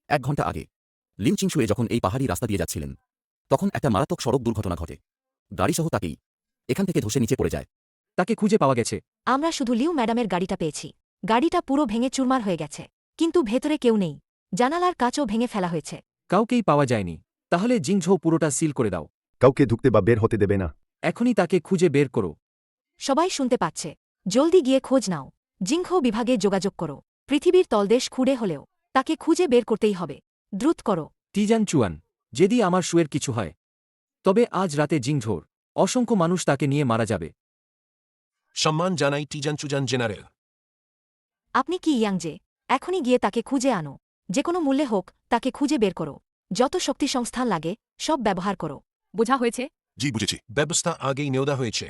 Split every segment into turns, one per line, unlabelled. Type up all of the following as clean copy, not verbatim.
1 ঘণ্টা আগে লিউ চিংশুয়ে যখন এই পাহাড়ি রাস্তা দিয়ে যাচ্ছিলেন তখন একটা মারাত্মক সড়ক দুর্ঘটনা ঘটে। গাড়িসহ তাকেই এখান থেকে ধসে নিচে পড়ে যায়।
তাকে খুঁজে পাওয়া গেছে।
আমরা শুধু লিউ ম্যাডামের গাড়িটা পেয়েছি। গাড়িটা পুরো ভেঙে চুরমার হয়ে গেছে, কিন্তু ভেতরে কেউ নেই। জানালার কাচও ভেঙে ফেলা হয়েছে।
কাউকেই পাওয়া যায়নি। তাহলে জিংঝৌ পুরোটা সিল করে দাও।
কাউকে ঢুকতে বা বের হতে দেবে না।
এখনই তাকে খুঁজে বের করো।
সবাই শুনতে পাচ্ছে, জলদি গিয়ে খোঁজ নাও। জিংঝৌ বিভাগে যোগাযোগ করো। পৃথিবীর তলদেশ খুঁড়ে হলেও তাকে খুঁজে বের করতেই হবে। দ্রুত করো।
টিজান চুয়ান, যদি আমার শুয়ের কিছু হয় তবে আজ রাতে জিংঝোর অসংখ্য মানুষ তাকে নিয়ে মারা যাবে।
সম্মান জানাই টিজান চুজান জেনারেল।
আপনি কি ইয়াংজে? এখনই গিয়ে তাকে খুঁজে আনো। যে কোনো মূল্যে হোক তাকে খুঁজে বের করো। যত শক্তি সংস্থান লাগে সব ব্যবহার করো। বোঝা হয়েছে?
জি বুঝেছি। ব্যবস্থা আগেই নেওয়া হয়েছে।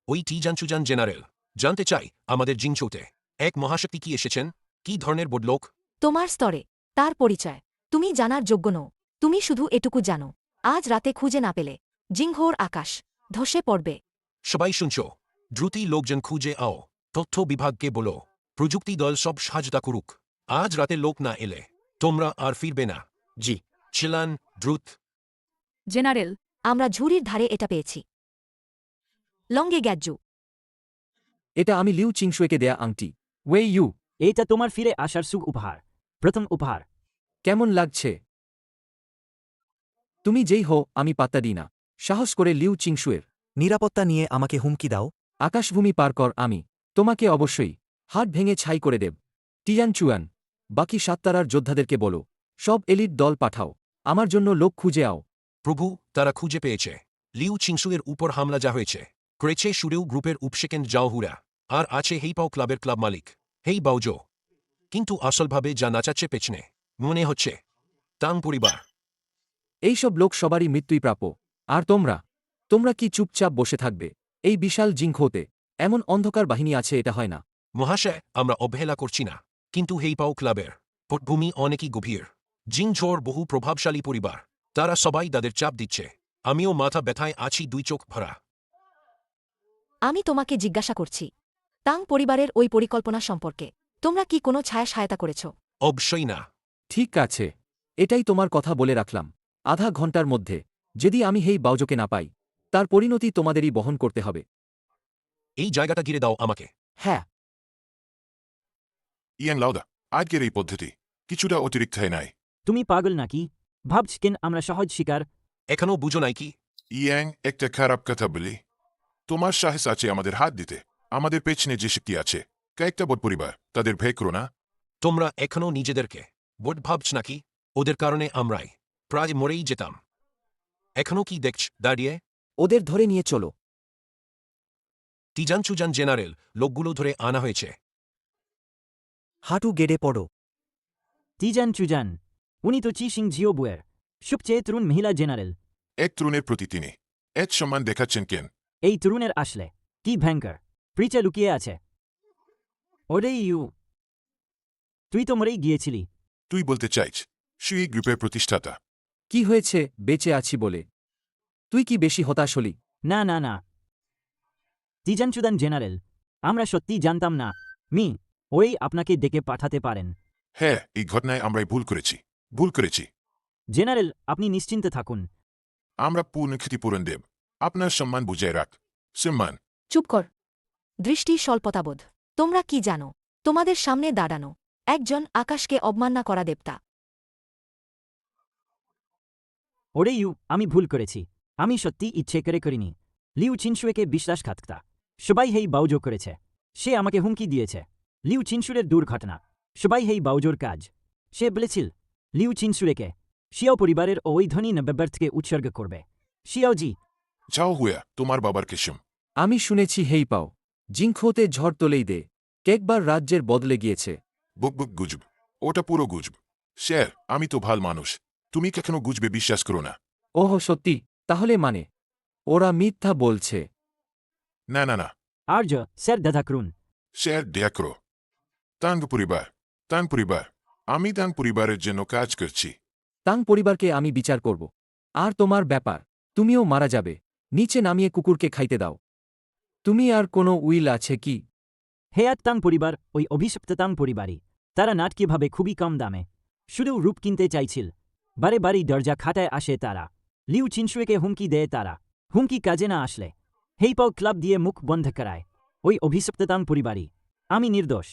ওই টিজান চুজান জেনারেল, জানতে চাই আমাদের জিংচৌতে এক মহাশক্তি কি এসেছেন? কি ধরনের বড়লোক?
তোমার স্তরে তার পরিচয় তুমি জানার যোগ্য নও। তুমি শুধু এটুকু জানো, আজ রাতে খুঁজে না পেলে জিংঘোর আকাশ ধসে পড়বে।
সবাই শুনছ? দ্রুতই লোকজন খুঁজে আও। তথ্য বিভাগকে বলো প্রযুক্তি দল সব সাহায্যতা করুক। আজ রাতে লোক না এলে তোমরা আর ফিরবে না।
জি
চিলান দ্রুত।
জেনারেল, আমরা ঝুড়ির ধারে এটা পেয়েছি। লঙ্গে গ্যাজ্জু।
এটা আমি লিউ চিংশুয়েকে দেয়া আংটি। ওয়ে ইউ,
এটা তোমার ফিরে আসার সুখ উপহার, প্রথম উপহার।
কেমন লাগছে? তুমি যেই হো আমি পাত্তা দিই না। সাহস করে লিউ চিংশুয়ের
নিরাপত্তা নিয়ে আমাকে হুমকি দাও।
আকাশভূমি পার কর। আমি তোমাকে অবশ্যই হাত ভেঙে ছাই করে দেব। টিয়ান চুয়ান, বাকি সাততারার যোদ্ধাদেরকে বলো সব এলিট দল পাঠাও। আমার জন্য লোক খুঁজে আও।
প্রভু, তারা খুঁজে পেয়েছে। লিউ চিংসুয়ের উপর হামলা যা হয়েছে করেছে সুরেউ গ্রুপের উপসেকেন্ড জাওহুরা, আর আছে হেইপাও ক্লাবের ক্লাব মালিক হেই বাউজো। কিন্তু আসলভাবে যা নাচাচ্ছে পেছনে মনে হচ্ছে তাং পরিবার।
এইসব লোক সবারই মৃত্যুই প্রাপ্য। আর তোমরা কি চুপচাপ বসে থাকবে? এই বিশাল জিংখোতে এমন অন্ধকার বাহিনী আছে, এটা হয় না।
মহাশয়, আমরা অবহেলা করছি না, কিন্তু হেইপাও ক্লাবের পটভূমি অনেকই গভীর। জিংঝোর বহু প্রভাবশালী পরিবার, তারা সবাই তাদের চাপ দিচ্ছে। আমিও মাথা ব্যথায় আছি, 2 চোখ ভরা।
আমি তোমাকে জিজ্ঞাসা করছি তাং পরিবারের ওই পরিকল্পনা সম্পর্কে তোমরা কি কোনো ছায়া সহায়তা করেছ?
অবশ্যই না।
ঠিক আছে, এটাই তোমার কথা বলে রাখলাম। আধা ঘন্টার মধ্যে যদি আমি হেই বাউজোকে না পাই, তার পরিণতি তোমাদেরই বহন করতে হবে।
এই জায়গাটা ঘিরে দাও আমাকে।
হ্যাঁ।
ইয়াং লাউদা, আজকের এই পদ্ধতি কিছুটা অতিরিক্ত হয় নাই?
তুমি পাগল নাকি? ভাবছেন আমরা সহজ শিকার?
এখনও বুঝো নাই কি?
ইয়াং, একটা খারাপ কথা বলি। তোমার সাহস আছে আমাদের হাত দিতে। আমাদের পেছনে যে শক্তি আছে, কয়েকটা বট পরিবার, তাদের ভয় করো না।
তোমরা এখনও নিজেদেরকে বট ভাবছ নাকি? ওদের কারণে আমরাই প্রায় মরেই যেতাম। এখনও কি দেখছ দাঁড়িয়ে?
ওদের ধরে নিয়ে চলো।
টিজান চুজান জেনারেল, লোকগুলো ধরে আনা হয়েছে।
হাঁটু গেড়ে পড়ো।
টিজান চুজান, উনি তো চিশিং জিওবুয়ের সবচেয়ে তরুণ মহিলা জেনারেল।
এক তরুণের প্রতি তিনি এত সম্মান দেখাচ্ছেন কেন?
এই তরুণের আসলে কি ভয়ঙ্কর প্রিচে লুকিয়ে আছে। ওরে ইউ, তুই তো মরেই গিয়েছিলি।
তুই বলতে চাইছ সুই গ্রুপের প্রতিষ্ঠাতা?
কি হয়েছে বেঁচে আছি বলে? তুই কি বেশি হতাশ হলি?
না না না, টিজান চুদান জেনারেল, আমরা সত্যি জানতাম না ওই আপনাকে ডেকে পাঠাতে পারেন।
হ্যাঁ, এই ঘটনায় আমরাই ভুল করেছি।
জেনারেল, আপনি নিশ্চিন্তে থাকুন।
আমরা পূর্ণ ক্ষতিপূরণ দেব। আপনার সম্মান বুঝায় রাখ। সম্মান।
চুপ কর। দৃষ্টি স্বল্পতাবোধ। তোমরা কি জানো? তোমাদের সামনে দাঁড়ানো একজন আকাশকে অবমাননা করা দেবতা।
ওরে ইউ, আমি ভুল করেছি। আমি সত্যি ইচ্ছে করে করিনি। লিউ চিনসুয়েকে বিশ্বাসঘাতকতা সবাই হেই বাউজো করেছে। সে আমাকে হুমকি দিয়েছে। লিউ চিনসুরের দুর্ঘটনা সবাই হেই বাউজোর কাজ। সে বলেছিল লিউ চিনসুরেকে শিয়াও পরিবারের ওই ধনী নব্যবর্থকে উৎসর্গ করবে। শিয়াও জি।
যাও হুয়া, তোমার বাবার কেশম।
আমি শুনেছি হেই পাও জিংখোতে ঝড় তোলেই দে কেকবার রাজ্যের বদলে গিয়েছে।
বুক গুজব। ওটা পুরো গুজব। স্যার, আমি তো ভাল মানুষ। তুমি কখনো গুজবে বিশ্বাস করো না।
ওহ সত্যি? তাহলে মানে ওরা মিথ্যা বলছে?
না না না,
আর্য স্যার দাদা করুন।
স্যার দয়া করো। তাং পরিবার, আমি তাং পরিবারের জন্য কাজ করছি।
তাং পরিবারকে আমি বিচার করব। আর তোমার ব্যাপার, তুমিও মারা যাবে। নিচে নামিয়ে কুকুরকে খাইতে দাও। তুমি আর কোনো উইল আছে কি?
হেয়াত তাং পরিবার ওই অভিশপ্ত তাং পরিবারই। তারা নাটকীয়ভাবে খুবই কম দামে শুধু রূপ কিনতে চাইছিল। বারে বারে দরজা খাটায় আসে তারা। লিউ চিনশুয়েকে হুমকি দেয় তারা। হুমকি কাজে না আসলে হেইপাও ক্লাব দিয়ে মুখ বন্ধ করায়। ওই অভিশপ্ত তাং পরিবারই। আমি নির্দোষ।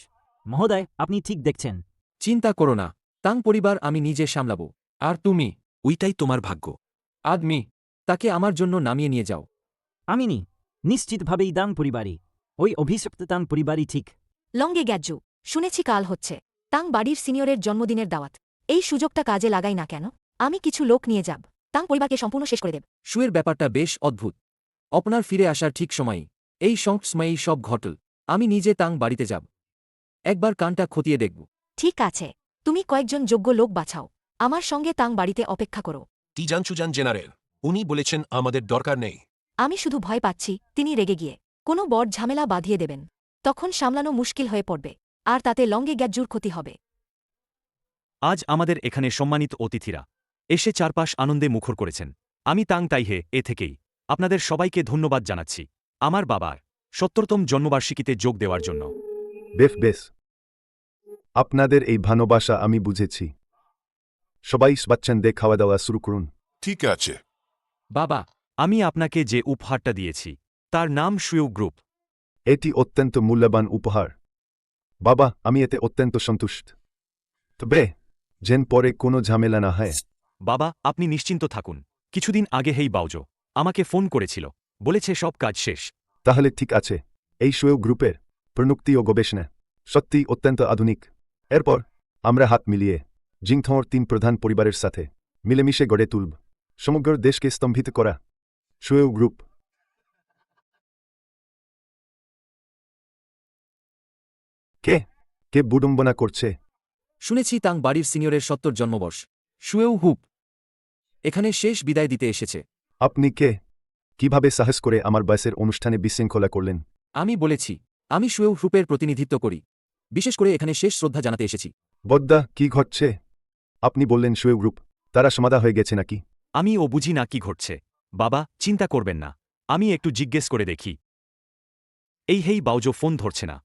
মহোদয়, আপনি ঠিক দেখছেন।
চিন্তা করো না, তাং পরিবার আমি নিজে সামলাবো। আর তুমি,
ওইটাই তোমার ভাগ্য।
আদমি, তাকে আমার জন্য নামিয়ে নিয়ে যাও।
আমি নিশ্চিতভাবেই দাং পরিবারই। ওই অভিশপ্ত তাং পরিবারই ঠিক।
লঙ্গে গ্যাজ্জু, শুনেছি কাল হচ্ছে তাং বাড়ির সিনিয়রের জন্মদিনের দাওয়াত। এই সুযোগটা কাজে লাগাই না কেন? আমি কিছু লোক নিয়ে যাব, তাং পরিবারকে সম্পূর্ণ শেষ করে দেব।
শুয়ের ব্যাপারটা বেশ অদ্ভুত। আপনার ফিরে আসার ঠিক সময়ই এই সংসময়ই সব ঘটল। আমি নিজে তাং বাড়িতে যাব, একবার কানটা খতিয়ে দেখব।
ঠিক আছে, তুমি কয়েকজন যোগ্য লোক বাছাও, আমার সঙ্গে তাং বাড়িতে অপেক্ষা করো।
টিজান চুজান জেনারেল, উনি বলেছেন আমাদের দরকার নেই।
আমি শুধু ভয় পাচ্ছি তিনি রেগে গিয়ে কোনো বড় ঝামেলা বাঁধিয়ে দেবেন, তখন সামলানো মুশকিল হয়ে পড়বে, আর তাতে লঙ্গে গ্যাজ্জুর ক্ষতি হবে।
আজ আমাদের এখানে সম্মানিত অতিথিরা এসে চারপাশ আনন্দে মুখর করেছেন। আমি তাং তাইহে থেকেই আপনাদের সবাইকে ধন্যবাদ জানাচ্ছি আমার বাবার ৭০তম জন্মবার্ষিকীতে যোগ দেওয়ার জন্য।
বেশ আপনাদের এই ভালোবাসা আমি বুঝেছি। সবাই স্বাচ্ছন্দ্যে খাওয়া দাওয়া শুরু করুন।
ঠিক আছে।
বাবা,
আমি আপনাকে যে উপহারটা দিয়েছি তার নাম শুয়ু গ্রুপ।
এটি অত্যন্ত মূল্যবান উপহার। বাবা, আমি এতে অত্যন্ত সন্তুষ্ট। তবে যেন পরে কোনো ঝামেলা না হয়।
বাবা, আপনি নিশ্চিন্ত থাকুন। কিছুদিন আগে হেই বাউজো আমাকে ফোন করেছিল, বলেছে সব কাজ শেষ।
তাহলে ঠিক আছে। এই শোয়েও গ্রুপের প্রযুক্তি ও গবেষণা সত্যিই অত্যন্ত আধুনিক। এরপর আমরা হাত মিলিয়ে জিংথর ৩ প্রধান পরিবারের সাথে মিলেমিশে গড়ে তুলব সমগ্র দেশকে স্তম্ভিত করা শোয়েও গ্রুপ। কে কে বুডম্বনা করছে?
শুনেছি তাং বাড়ির সিনিয়রের ৭০ জন্মবর্ষ। শুয়েও হুপ এখানে শেষ বিদায় দিতে এসেছে।
আপনি কে? কিভাবে সাহস করে আমার বয়সের অনুষ্ঠানে বিশৃঙ্খলা করলেন?
আমি বলেছি আমি শুয়েও হুপের প্রতিনিধিত্ব করি, বিশেষ করে এখানে শেষ শ্রদ্ধা জানাতে এসেছি।
বদ্দা, কি ঘটছে? আপনি বললেন শোয়েও গ্রুপ, তারা সমাধা হয়ে গেছে নাকি?
আমি ও বুঝি না কি ঘটছে। বাবা, চিন্তা করবেন না, আমি একটু জিজ্ঞেস করে দেখি। এই হেই বাউজো ফোন ধরছে না।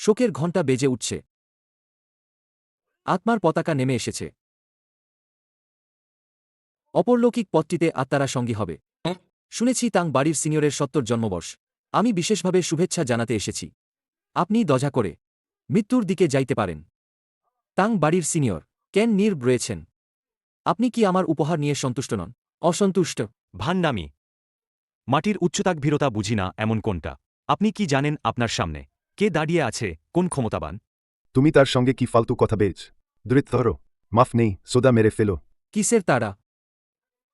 শোকের ঘণ্টা বেজে উঠছে। আত্মার পতাকা নেমে এসেছে। অপরলৌকিক পথটিতে আত্মারা সঙ্গী হবে। শুনেছি তাং বাড়ির সিনিয়রের ৭০ জন্মবর্ষ। আমি বিশেষভাবে শুভেচ্ছা জানাতে এসেছি। আপনি দজা করে মৃত্যুর দিকে যাইতে পারেন। তাং বাড়ির সিনিয়র কেন নির রয়েছেন। আপনি কি আমার উপহার নিয়ে সন্তুষ্ট নন? অসন্তুষ্ট?
ভান্ডামি। মাটির উচ্চতাকভীরতা বুঝি না এমন কোনটা। আপনি কি জানেন আপনার সামনে কে দাঁড়িয়ে আছে, কোন ক্ষমতাবান?
তুমি তার সঙ্গে কি ফালতু কথা বেজ? দূরে ধরো, মাফ নেই, সোদা মেরে ফেলো।
কিসের তারা?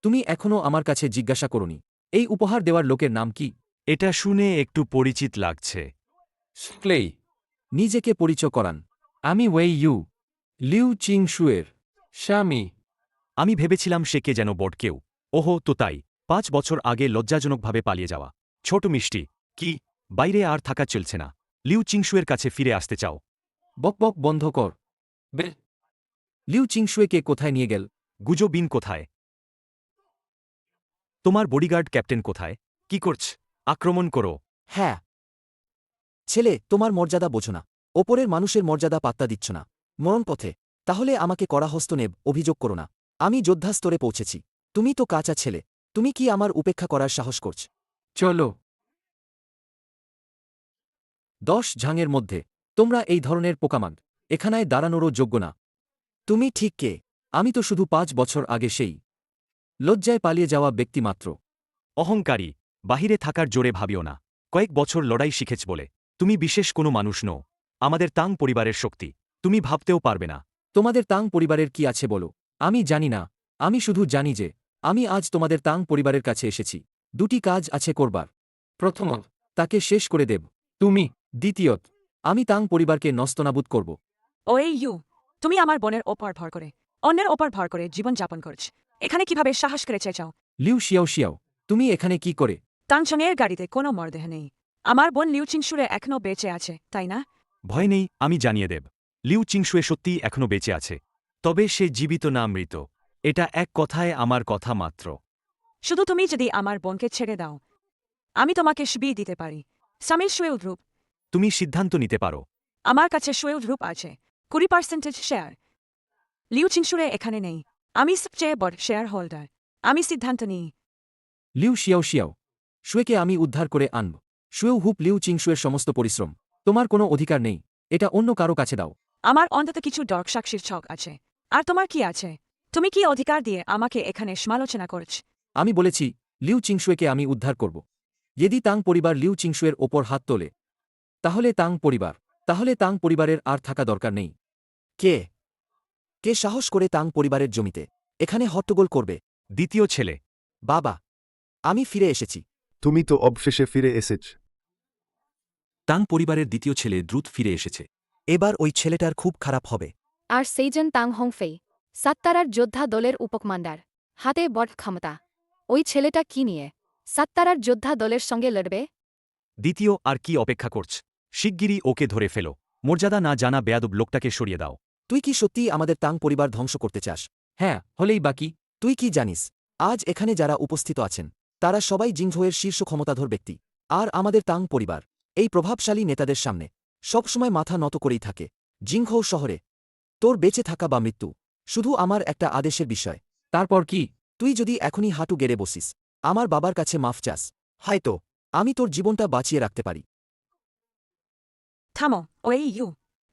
তুমি এখনও আমার কাছে জিজ্ঞাসা করনি এই উপহার দেওয়ার লোকের নাম কি?
এটা শুনে একটু পরিচিত লাগছে।
ক্লেই, নিজেকে পরিচয় করান। আমি ওয়েই ইউ, লিউ চিং শুয়ের স্বামী।
আমি ভেবেছিলাম সে কে যেন বড় কেউ। ওহো, তো তাই। ৫ বছর আগে লজ্জাজনকভাবে পালিয়ে যাওয়া ছোট মিষ্টি। কি, বাইরে আর থাকা চলছে না? লিউ চিংশুয়ের কাছে ফিরে আসতে চাও?
বকবক বন্ধ কর। লিউ চিংশুয়েকে কোথায় নিয়ে গেল?
গুজো বিন কোথায়? তোমার বডিগার্ড ক্যাপ্টেন কোথায়? কি করছ? আক্রমণ করো।
হ্যাঁ। ছেলে, তোমার মর্যাদা বোঝো না। ওপরের মানুষের মর্যাদা পাত্তা দিচ্ছ না। মরণ পথে। তাহলে আমাকে কড়া হস্ত নেব, অভিযোগ করো না। আমি যোদ্ধাস্তরে পৌঁছেছি। তুমি তো কাঁচা ছেলে। তুমি কি আমার উপেক্ষা করার সাহস করছ?
চলো। ১০ ঝাঙের মধ্যে তোমরা এই ধরনের পোকামাগ এখানায় দাঁড়ানোরও যোগ্য না।
তুমি ঠিক কে?
আমি তো শুধু ৫ বছর আগে সেই লজ্জায় পালিয়ে যাওয়া ব্যক্তি মাত্র।
অহংকারী, বাহিরে থাকার জোরে ভাবিও না। কয়েক বছর লড়াই শিখেছ বলে তুমি বিশেষ কোনো মানুষ নও। আমাদের তাং পরিবারের শক্তি তুমি ভাবতেও পারবে না।
তোমাদের তাং পরিবারের কি আছে বলো? আমি জানি না। আমি শুধু জানি যে আমি আজ তোমাদের তাং পরিবারের কাছে এসেছি। ২টি কাজ আছে করবার। প্রথমত, তাকে শেষ করে দেব। তুমি। দ্বিতীয়ত, আমি তাং পরিবারকে নস্তনাবুদ করব।
ওই ইউ, তুমি আমার বোনের ওপর ভর করে অন্যের ওপর ভর করে জীবনযাপন করছ। এখানে কিভাবে সাহস করে চাও?
লিউ শিয়াও শিয়াও, তুমি এখানে কি করে?
তানচংয়ের গাড়িতে কোনো মরদেহ নেই। আমার বোন লিউ চিংশুরে এখনও বেঁচে আছে, তাই না?
ভয় নেই, আমি জানিয়ে দেব। লিউ চিংশুয়ে সত্যিই এখনও বেঁচে আছে। তবে সে জীবিত না মৃত, এটা এক কথায় আমার কথা মাত্র।
শুধু তুমি যদি আমার বোনকে ছেড়ে দাও, আমি তোমাকে বিয়ে দিতে পারি। সামিল শুয়েল গ্রুপ।
তুমি সিদ্ধান্ত নিতে পারো।
আমার কাছে শুয়েল গ্রুপ আছে, ২০% শেয়ার। লিউ চিংশুরে এখানে নেই আমি সবচেয়ে বড় শেয়ার হোল্ডার আমি সিদ্ধান্ত নিই
লিউ শিয়াও শিয়াও শুয়েকে আমি উদ্ধার করে আনব শুয়েও হুপ লিউ চিংশুয়ের সমস্ত পরিশ্রম তোমার কোনো অধিকার নেই এটা অন্য কারো কাছে দাও
আমার অন্তত কিছু ডর্ক সাক্ষীর ছক আছে আর তোমার কি আছে তুমি কি অধিকার দিয়ে আমাকে এখানে সমালোচনা করছ
আমি বলেছি লিউ চিংশুয়েকে আমি উদ্ধার করব যদি তাং পরিবার লিউ চিংশুয়ের ওপর হাত তোলে তাহলে তাং পরিবারের আর থাকা দরকার নেই
কে কে সাহস করে তাং পরিবারের জমিতে এখানে হট্টগোল করবে
দ্বিতীয় ছেলে
বাবা আমি ফিরে এসেছি
তুমি তো অবশেষে ফিরে এসেছ
তাং পরিবারের দ্বিতীয় ছেলে দ্রুত ফিরে এসেছে
এবার ওই ছেলেটার খুব খারাপ হবে
আর সেইজন তাং হংফেই সাত্তারার যোদ্ধা দলের উপকমান্ডার হাতে বড় ক্ষমতা ওই ছেলেটা কি নিয়ে সাত্তারার যোদ্ধা দলের সঙ্গে লড়বে
দ্বিতীয় আর কি অপেক্ষা করছ শিগগিরই ওকে ধরে ফেলো মর্যাদা না জানা বেয়াদব লোকটাকে সরিয়ে দাও
তুই কি সত্যিই আমাদের তাং পরিবার ধ্বংস করতে চাস
হ্যাঁ হলেই বাকি
তুই কি জানিস আজ এখানে যারা উপস্থিত আছেন তারা সবাই জিংঝোয়ের শীর্ষ ক্ষমতাধর ব্যক্তি আর আমাদের তাং পরিবার এই প্রভাবশালী নেতাদের সামনে সবসময় মাথা নত করেই থাকে জিংঝৌ শহরে তোর বেঁচে থাকা বা মৃত্যু শুধু আমার একটা আদেশের বিষয়
তারপর কি
তুই যদি এখনই হাঁটু গেড়ে বসিস আমার বাবার কাছে মাফ চাস হয়তো আমি তোর জীবনটা বাঁচিয়ে রাখতে পারি
থামো ওই ইউ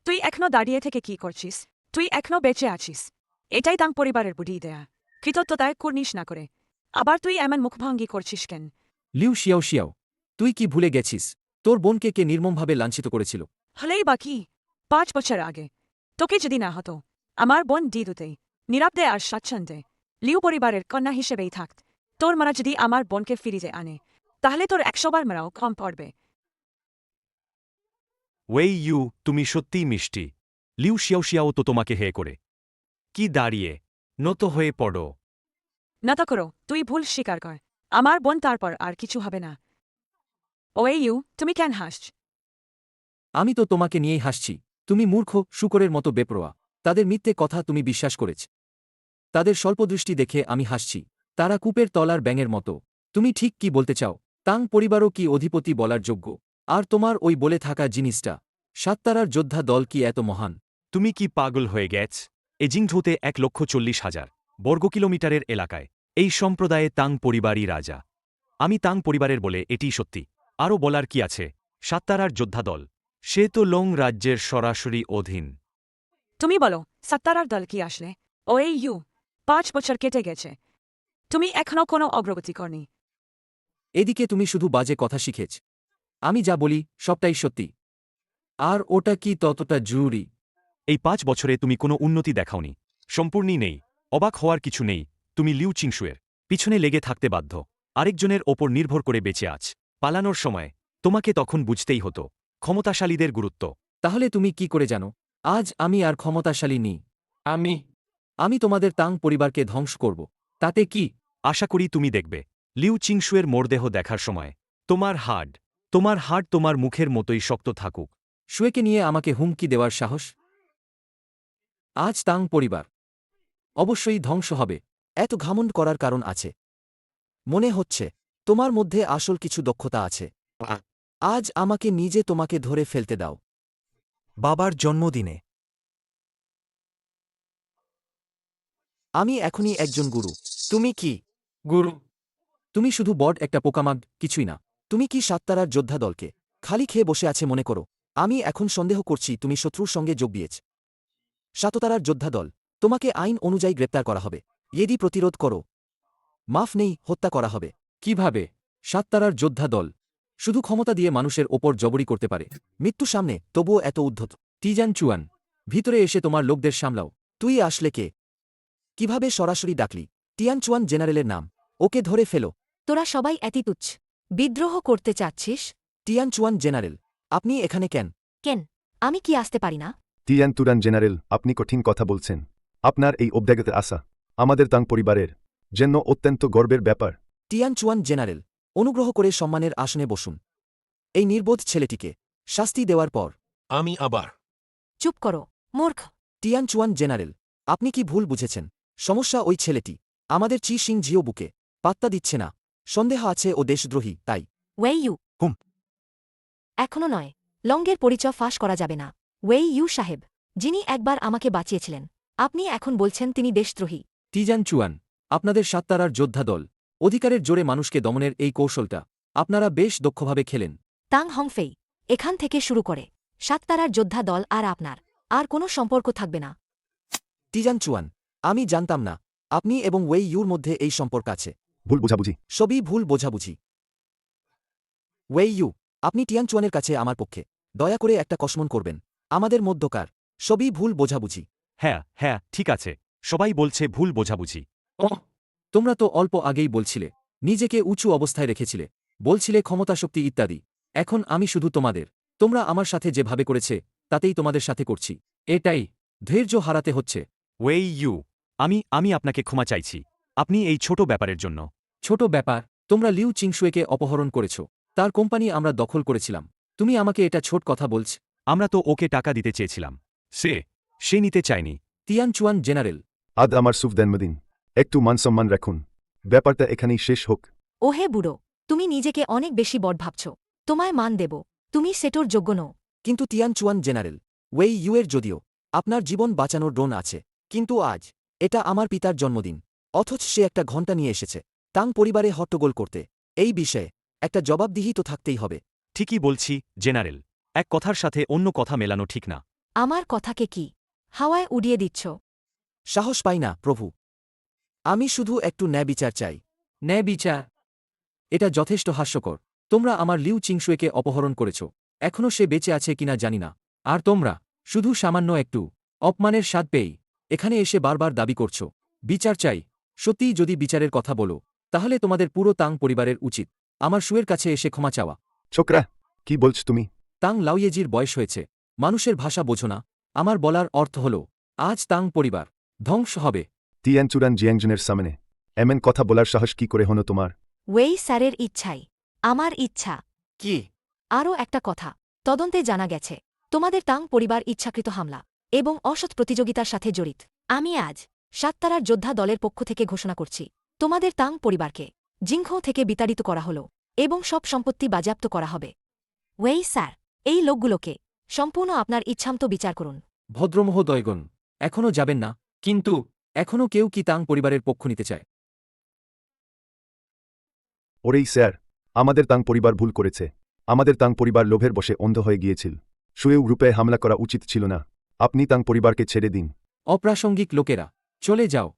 তুই এখনো দাঁড়িয়ে থেকে কি করছিস তুই এখনো বেঁচে আছিস এটাই তাং পরিবারের বুদ্ধি দেয়া কৃতজ্ঞতায় কুর্নিশ না করে আবার তুই এমন মুখভঙ্গি করছিস কেন
লিউ শিয়াও শিয়াও তুই কি ভুলে গেছিস তোর বোনকে কে নির্মমভাবে লাঞ্ছিত করেছিল
হলেই বাকি 5 বছর আগে তোকে যদি না হতো আমার বোন দিদুতে নিরাপদে আর স্বাচ্ছন্দ্যে লিউ পরিবারের কন্যা হিসেবেই থাকত তোর মারা যদি আমার বোনকে ফিরিয়ে আনে তাহলে তোর 100 বার মারাও কম পড়বে
ওয়েই ইউ তুমি সত্যিই মিষ্টি লিউ শিয়াও তো তোমাকে হে করে কি দাঁড়িয়ে নত হয়ে পড়ো
না তা করো তুই ভুল স্বীকার কর আমার বোন তারপর আর কিছু হবে না ওই ইউ তুমি কেন হাসছ
আমি তো তোমাকে নিয়েই হাসছি তুমি মূর্খ শুকরের মতো বেপরোয়া তাদের মিথ্যে কথা তুমি বিশ্বাস করেছ তাদের স্বল্পদৃষ্টি দেখে আমি হাসছি তারা কূপের তলার ব্যাঙের মতো তুমি ঠিক কি বলতে চাও তাং পরিবারও কি অধিপতি বলার যোগ্য আর তোমার ওই বলে থাকা জিনিসটা সাত্তারার যোদ্ধা দল কি এত মহান
তুমি কি পাগল হয়ে গেছ এজিংঝোতে 1,40,000 বর্গকিলোমিটারের এলাকায় এই সম্প্রদায়ে তাং পরিবারই রাজা আমি তাং পরিবারের বলে এটিই সত্যি আরও বলার কি আছে সাত্তারার যোদ্ধা দল সে তো লং রাজ্যের সরাসরি অধীন
তুমি বলো সাত্তারার দল কি আসলে ওই ইউ 5 বছর কেটে গেছে তুমি এখনো কোনো অগ্রগতি করনি
এদিকে তুমি শুধু বাজে কথা শিখেছ আমি যা বলি সবটাই সত্যি আর ওটা কি ততটা জরুরি
এই 5 বছরে তুমি কোনো উন্নতি দেখাওনি সম্পূর্ণই নেই অবাক হওয়ার কিছু নেই তুমি লিউ চিংশুয়ের পিছনে লেগে থাকতে বাধ্য আরেকজনের ওপর নির্ভর করে বেঁচে আছ পালানোর সময় তোমাকে তখন বুঝতেই হতো ক্ষমতাশালীদের গুরুত্ব
তাহলে তুমি কি করে জানো আজ আমি আর ক্ষমতাশালী নেই আমি তোমাদের তাং পরিবারকে ধ্বংস করব তাতে কি
আশা করি তুমি দেখবে লিউ চিংশুয়ের মরদেহ দেখার সময় তোমার হাড় তোমার মুখের মতোই শক্ত থাকুক
শুয়েকে নিয়ে আমাকে হুমকি দেওয়ার সাহস আজ তাং পরিবার অবশ্যই ধ্বংস হবে
এত ঘামণ্ড করার কারণ আছে মনে হচ্ছে তোমার মধ্যে আসল কিছু দক্ষতা আছে আজ আমাকে নিজে তোমাকে ধরে ফেলতে দাও বাবার জন্মদিনে আমি এখনই একজন গুরু তুমি কি
গুরু তুমি শুধু বড একটা পোকামাগ কিছুই না
তুমি কি সাত্তারার যোদ্ধা দলকে খালি খেয়ে বসে আছে মনে করো আমি এখন সন্দেহ করছি তুমি শত্রুর সঙ্গে যোগ দিয়েছ সাততারার যোদ্ধা দল তোমাকে আইন অনুযায়ী গ্রেপ্তার করা হবে যদি প্রতিরোধ করো মাফ নেই হত্যা করা হবে
কিভাবে সাত্তারার যোদ্ধা দল শুধু ক্ষমতা দিয়ে মানুষের ওপর জবরি করতে পারে
মৃত্যু সামনে তবুও এত উদ্ধত
টিজান চুয়ান ভিতরে এসে তোমার লোকদের সামলাও
তুই আসলে কে কিভাবে সরাসরি ডাকলি টিয়ানচুয়ান জেনারেলের নাম ওকে ধরে ফেলো
তোরা সবাই এতি তুচ্ছ বিদ্রোহ করতে চাচ্ছিস
টিয়ানচুয়ান জেনারেল আপনি এখানে কেন
কেন আমি কি আসতে পারি না
তিয়ান তুরান জেনারেল আপনি কঠিন কথা বলছেন আপনার এই অভ্যাগতে আসা আমাদের তাং পরিবারের জন্য অত্যন্ত গর্বের ব্যাপার
টিয়ানচুয়ান জেনারেল অনুগ্রহ করে সম্মানের আসনে বসুন এই নির্বোধ ছেলেটিকে শাস্তি দেওয়ার পর
আমি আবার
চুপ করো মূর্খ
টিয়ানচুয়ান জেনারেল আপনি কি ভুল বুঝেছেন সমস্যা ওই ছেলেটি আমাদের চি সিং জিও বুকে পাত্তা দিচ্ছে না সন্দেহ আছে ও দেশদ্রোহী তাই
ওয়েই ইউ
হুম।
এখনো নয় লঙ্গের পরিচয় ফাঁস করা যাবে না ওয়েই ইউ সাহেব যিনি একবার আমাকে বাঁচিয়েছিলেন আপনি এখন বলছেন তিনি দেশদ্রোহী।
তিজান চুয়ান আপনাদের সাততারার যোদ্ধা দল অধিকারের জোরে মানুষকে দমনের এই কৌশলটা আপনারা বেশ দক্ষভাবে খেলেন।
তাং হংফেই, এখান থেকে শুরু করে সাততারার যোদ্ধা দল আর আপনার আর কোনো সম্পর্ক থাকবে না।
তিজান চুয়ান, আমি জানতাম না আপনি এবং ওয়েই ইউর মধ্যে এই সম্পর্ক আছে।
ভুল বোঝাবুঝি।
সবই ভুল বোঝাবুঝি। ওয়েই ইউ, আপনি টিয়ান চুয়ানের কাছে আমার পক্ষে দয়া করে একটা কসমন করবেন। আমাদের মধ্যকার সবই ভুল বোঝাবুঝি।
হ্যাঁ হ্যাঁ ঠিক আছে, সবাই বলছে ভুল বোঝাবুঝি।
তোমরা তো অল্প আগেই বলছিলে নিজেকে উঁচু অবস্থায় রেখেছিলে, বলছিলে ক্ষমতাশক্তি ইত্যাদি। এখন আমি শুধু তোমাদের, তোমরা আমার সাথে যেভাবে করেছে তাতেই তোমাদের সাথে করছি। এটাই ধৈর্য হারাতে হচ্ছে।
ওয়েই ইউ, আমি আপনাকে ক্ষমা চাইছি, আপনি এই ছোট ব্যাপারের জন্য।
ছোট ব্যাপার? তোমরা লিউ চিংশুয়েকে অপহরণ করেছ, তার কোম্পানি আমরা দখল করেছিলাম, তুমি আমাকে এটা ছোট কথা বলছ?
আমরা তো ওকে টাকা দিতে চেয়েছিলাম, সে নিতে চায়নি।
তিয়ান চুয়ান জেনারেল,
আদ আমার সুফ জন্মদিন, একটু মানসম্মান রাখুন। ব্যাপারটা এখানেই শেষ হোক।
ওহে বুড়ো, তুমি নিজেকে অনেক বেশি বড় ভাবছ। তোমায় মান দেব, তুমি সেটোর যোগ্য নও।
কিন্তু তিয়ান চুয়ান জেনারেল, ওয়েই ইউয়ের যদিও আপনার জীবন বাঁচানোর ড্রোন আছে, কিন্তু আজ এটা আমার পিতার জন্মদিন, অথচ সে একটা ঘণ্টা নিয়ে এসেছে তাং পরিবারে হট্টগোল করতে। এই বিষয়ে একটা জবাবদিহি তো থাকতেই হবে।
ঠিকই বলছি জেনারেল, এক কথার সাথে অন্য কথা মেলানো ঠিক না।
আমার কথাকে কি হাওয়ায় উড়িয়ে দিচ্ছ?
সাহস পাই না প্রভু, আমি শুধু একটু ন্যায় বিচার চাই।
ন্যায় বিচার? এটা যথেষ্ট হাস্যকর। তোমরা আমার লিউ চিংশুয়েকে অপহরণ করেছ, এখনও সে বেঁচে আছে কিনা জানি না, আর তোমরা শুধু সামান্য একটু অপমানের স্বাদ পেয়েই এখানে এসে বারবার দাবি করছ বিচার চাই। সত্যিই যদি বিচারের কথা বলো, তাহলে তোমাদের পুরো তাং পরিবারের উচিত আমার শুয়ের কাছে এসে ক্ষমা চাওয়া।
ছোকরা, কি বলছ তুমি?
তাং লাউয়েজির বয়স হয়েছে, মানুষের ভাষা বোঝো না? আমার বলার অর্থ হল আজ তাং পরিবার ধ্বংস হবে।
তিয়ান চুরান জিয়াংজনের সামনে এমন কথা বলার সাহস কি করে হলো তোমার?
ওয়েই স্যারের ইচ্ছাই আমার ইচ্ছা।
কি?
আরও একটা কথা, তদন্তে জানা গেছে তোমাদের তাং পরিবার ইচ্ছাকৃত হামলা এবং অসৎ প্রতিযোগিতার সাথে জড়িত। আমি আজ সাততারার যোদ্ধা দলের পক্ষ থেকে ঘোষণা করছি, তোমাদের তাং পরিবারকে জিংখৌ থেকে বিতাড়িত করা হল এবং সব সম্পত্তি বাজেয়াপ্ত করা হবে। ওয়েই স্যার, এই লোকগুলোকে সম্পূর্ণ আপনার ইচ্ছামতো বিচার করুন।
ভদ্রমহোদয়গণ, এখনও যাবেন না? কিন্তু এখনও কেউ কি তাং পরিবারের পক্ষ নিতে চায়?
ওরেই স্যার, আমাদের তাং পরিবার ভুল করেছে। আমাদের তাং পরিবার লোভের বশে অন্ধ হয়ে গিয়েছিল। শুয়েও গ্রুপে হামলা করা উচিত ছিল না। আপনি তাং পরিবারকে ছেড়ে দিন।
অপ্রাসঙ্গিক লোকেরা, চলে যাও।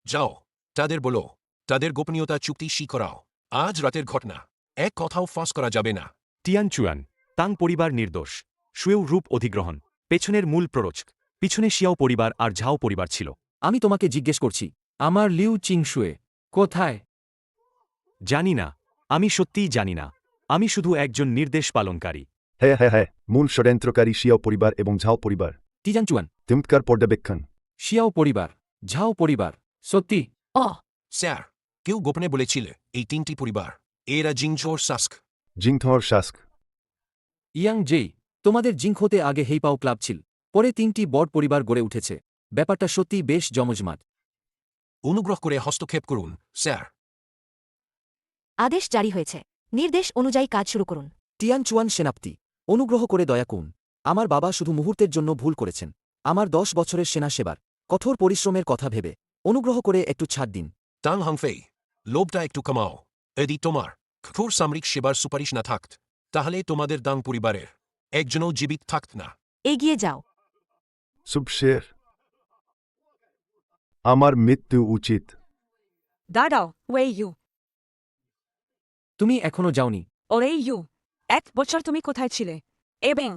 যাও, তাদের বলো তাদের গোপনীয়তা চুক্তি করাও। আজ রাতের ঘটনা, এক কথাও ফাঁস করা যাবে না।
তিয়ান চুয়ান, তাং পরিবার নির্দোষ। শুয়েও রূপ অধিগ্রহণ পেছনের মূল প্ররোচক, পিছনে শিয়াও পরিবার আর ঝাও পরিবার ছিল।
আমি তোমাকে জিজ্ঞেস করছি, আমার লিউ চিংশুয়ে কোথায়?
জানি না, আমি সত্যিই জানি না। আমি শুধু একজন নির্দেশ পালনকারী।
হ্যাঁ হ্যাঁ হ্যাঁ, মূল ষড়যন্ত্রকারী শিয়াও পরিবার এবং ঝাও পরিবার।
তিজান চুয়ান,
চমৎকার পর্যবেক্ষণ।
শিয়াও পরিবার, ঝাও পরিবার, সত্যি?
স্যার, কেউ গোপনে বলেছিল এই তিনটি পরিবার, এরা জিংঝোর সাস্ক।
জিংথর শাস্ক।
ইয়াং জেই, তোমাদের জিংখোতে আগে হেইপাও ক্লাব ছিল, পরে তিনটি বড় পরিবার গড়ে উঠেছে। ব্যাপারটা সত্যিই বেশ জমজমাট।
অনুগ্রহ করে হস্তক্ষেপ করুন স্যার।
আদেশ জারি হয়েছে, নির্দেশ অনুযায়ী কাজ শুরু করুন।
তিয়ান চুয়ান সেনাপতি, অনুগ্রহ করে দয়া করুন। আমার বাবা শুধু মুহূর্তের জন্য ভুল করেছেন। আমার 10 বছরের সেনা সেবার কঠোর পরিশ্রমের কথা ভেবে অনুগ্রহ করে একটু ছাড় দিন।
তাং হাংফেই, লোভটা একটু কমাও। যদি তোমার কঠোর সামরিক সেবার সুপারিশ না থাকত, তাহলে তোমাদের দাং পরিবারের একজনও জীবিত থাকত না।
এগিয়ে যাও।
সুবশের, আমার মৃত্যু উচিত।
দাঁড়াও ওয়েই ইউ।
তুমি এখনও যাওনি?
ওরে ইউ, 1 বছর তুমি কোথায় ছিলে? এবং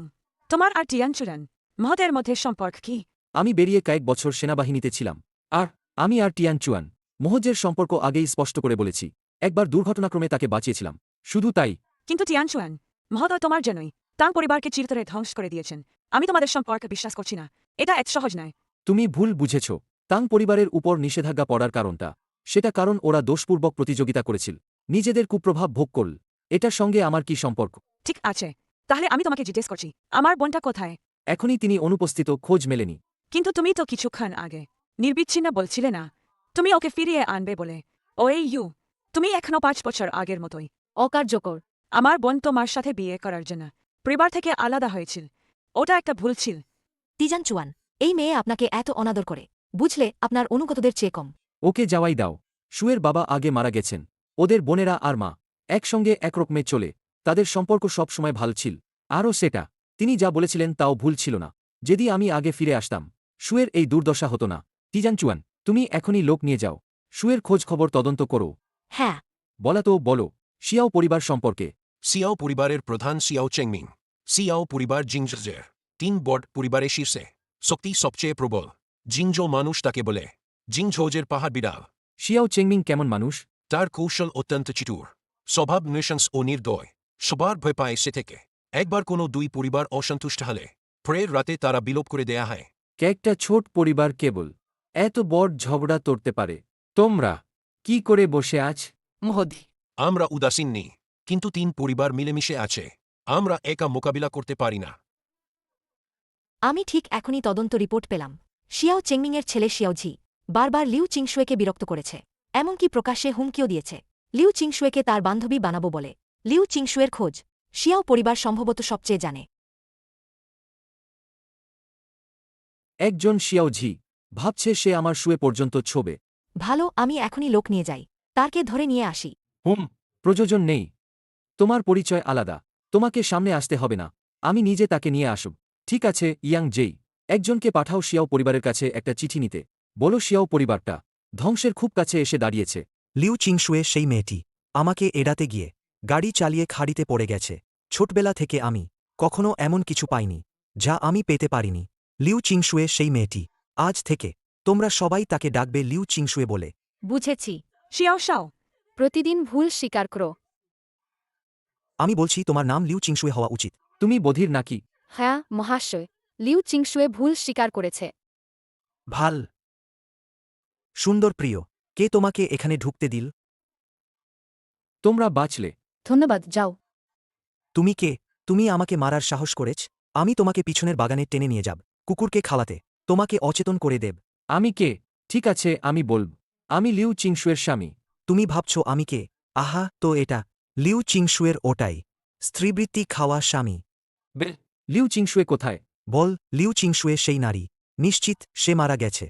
তোমার আর টিয়ান চুরান মহদের মধ্যে সম্পর্ক কি?
আমি বেরিয়ে কয়েক বছর সেনাবাহিনীতে ছিলাম, আর আমি আর টিয়ান চুয়ান মহজের সম্পর্ক আগেই স্পষ্ট করে বলেছি। একবার দুর্ঘটনাক্রমে তাকে বাঁচিয়েছিলাম, শুধু তাই।
কিন্তু টিয়ান চুয়ান, মহোদয় তোমার জন্যই তাং পরিবারকে চিরতরে ধ্বংস করে দিয়েছেন। আমি তোমাদের সম্পর্কে বিশ্বাস করছি না, এটা এত সহজ নয়।
তুমি ভুল বুঝেছ। তাং পরিবারের উপর নিষেধাজ্ঞা পড়ার কারণটা, সেটা কারণ ওরা দোষপূর্বক প্রতিযোগিতা করেছিল, নিজেদের কুপ্রভাব ভোগ করল। এটার সঙ্গে আমার কি সম্পর্ক?
ঠিক আছে, তাহলে আমি তোমাকে জিজ্ঞেস করছি, আমার বোনটা কোথায়?
এখনই তিনি অনুপস্থিত, খোঁজ মেলেনি।
কিন্তু তুমি তো কিছুক্ষণ আগে নির্বিচ্ছিন্ন বলছিলে না তুমি ওকে ফিরিয়ে আনবে বলে। ওই ইউ, তুমি এখনো 5 বছর আগের মতোই
অকার্যকর।
আমার বোন তোমার সাথে বিয়ে করার জন্য পরিবার থেকে আলাদা হয়েছিল। ওটা একটা ভুল ছিল।
তিজান চুয়ান, এই মেয়ে আপনাকে এত অনাদর করে বুঝলে আপনার অনুগতদের চেয়ে কম।
ওকে যাওয়াই দাও। শুয়ের বাবা আগে মারা গেছেন। ওদের বোনেরা আর মা একসঙ্গে একরকমে চলে, তাদের সম্পর্ক সব সময় ভালো ছিল। আরও সেটা তিনি যা বলেছিলেন তাও ভুল ছিল না। যদি আমি আগে ফিরে আসতাম শুয়ের এই দুর্দশা হতো না। টিজানচুয়ান, তুমি এখনই লোক নিয়ে যাও, শুয়ের খোঁজ খবর তদন্ত করো।
হ্যাঁ।
বলা তো বলো শিয়াও পরিবার সম্পর্কে।
সিয়াও পরিবারের প্রধান সিয়াও চেংমিং। সিয়াও পরিবার জিংজের 3 বড় পরিবারের শীর্ষে, শক্তি সবচেয়ে প্রবল। জিংজো মানুষ তাকে বলে জিংঝোজের পাহাড় বিড়াল।
শিয়াও চেংমিং কেমন মানুষ?
তার কৌশল অত্যন্ত চিটুর, স্বভাব নৃশংস ও নির্দয়, সবার ভয় পায় সে থেকে। একবার কোনো 2 পরিবার অসন্তুষ্ট হলে প্রের রাতে তারা বিলোপ করে দেয়া হয়।
একটা ছোট পরিবার কেবল এত বড় ঝগড়া করতে পারে? তোমরা কি করে বসে আছ?
মহোদয়,
আমরা উদাসীন নেই, কিন্তু 3 পরিবার মিলেমিশে আছে, আমরা একা মোকাবিলা করতে পারি না।
আমি ঠিক এখনই তদন্ত রিপোর্ট পেলাম। শিয়াও চেংমিংয়ের ছেলে শিয়াওঝি বারবার লিউ চিংশুয়েকে বিরক্ত করেছে, এমনকি প্রকাশ্যে হুমকিও দিয়েছে লিউ চিংশুয়েকে তার বান্ধবী বানাবো বলে। লিউ চিংশুয়ের খোঁজ শিয়াও পরিবার সম্ভবত সবচেয়ে জানে।
একজন শিয়াওঝি ভাবছে সে আমার শুয়ে পর্যন্ত ছোবে।
ভালো, আমি এখনই লোক নিয়ে যাই, তারকে ধরে নিয়ে আসি।
প্রয়োজন নেই, তোমার পরিচয় আলাদা, তোমাকে সামনে আসতে হবে না, আমি নিজে তাকে নিয়ে আসব। ঠিক আছে ইয়াং জেই, একজনকে পাঠাও শিয়াও পরিবারের কাছে একটা চিঠি নিতে। বলো শিয়াও পরিবারটা ধ্বংসের খুব কাছে এসে দাঁড়িয়েছে।
লিউ চিংশুয়ে সেই মেয়েটি আমাকে এড়াতে গিয়ে গাড়ি চালিয়ে খাড়িতে পড়ে গেছে। ছোটবেলা থেকে আমি কখনো এমন কিছু পাইনি যা আমি পেতে পারিনি। লিউ চিংশুয়ে সেই মেয়েটি, আজ থেকে তোমরা সবাই তাকে ডাকবে লিউ চিংশুয়ে বলে।
বুঝেছি।
শিয়াও শাও,
প্রতিদিন ভুল স্বীকার করো।
আমি বলছি তোমার নাম লিউ চিংশুয়ে হওয়া উচিত।
তুমি বধির নাকি?
হ্যাঁ মহাশয়, লিউ চিংশুয়ে ভুল স্বীকার করেছে।
ভাল, সুন্দর প্রিয়, কে তোমাকে এখানে ঢুকতে দিল?
তোমরা বাঁচলে।
ধন্যবাদ, যাও।
তুমি কে? তুমি আমাকে মারার সাহস করেছ? আমি তোমাকে পিছনের বাগানে টেনে নিয়ে যাব, কুকুরকে খাওয়াতে, তোমাকে অচেতন করে দেব।
আমি কে? ঠিক আছে আমি বলব, আমি লিউ চিংশুয়ের স্বামী।
তুমি ভাবছ আমি কে? আহা, তো এটা লিউ চিংশুয়ের ওটাই স্ত্রীবৃত্তি খাওয়া স্বামী।
লিউ চিংশুয়ে কোথায়?
বল, লিউ চিংশুয়ে সেই নারী, নিশ্চিত সে মারা গেছে।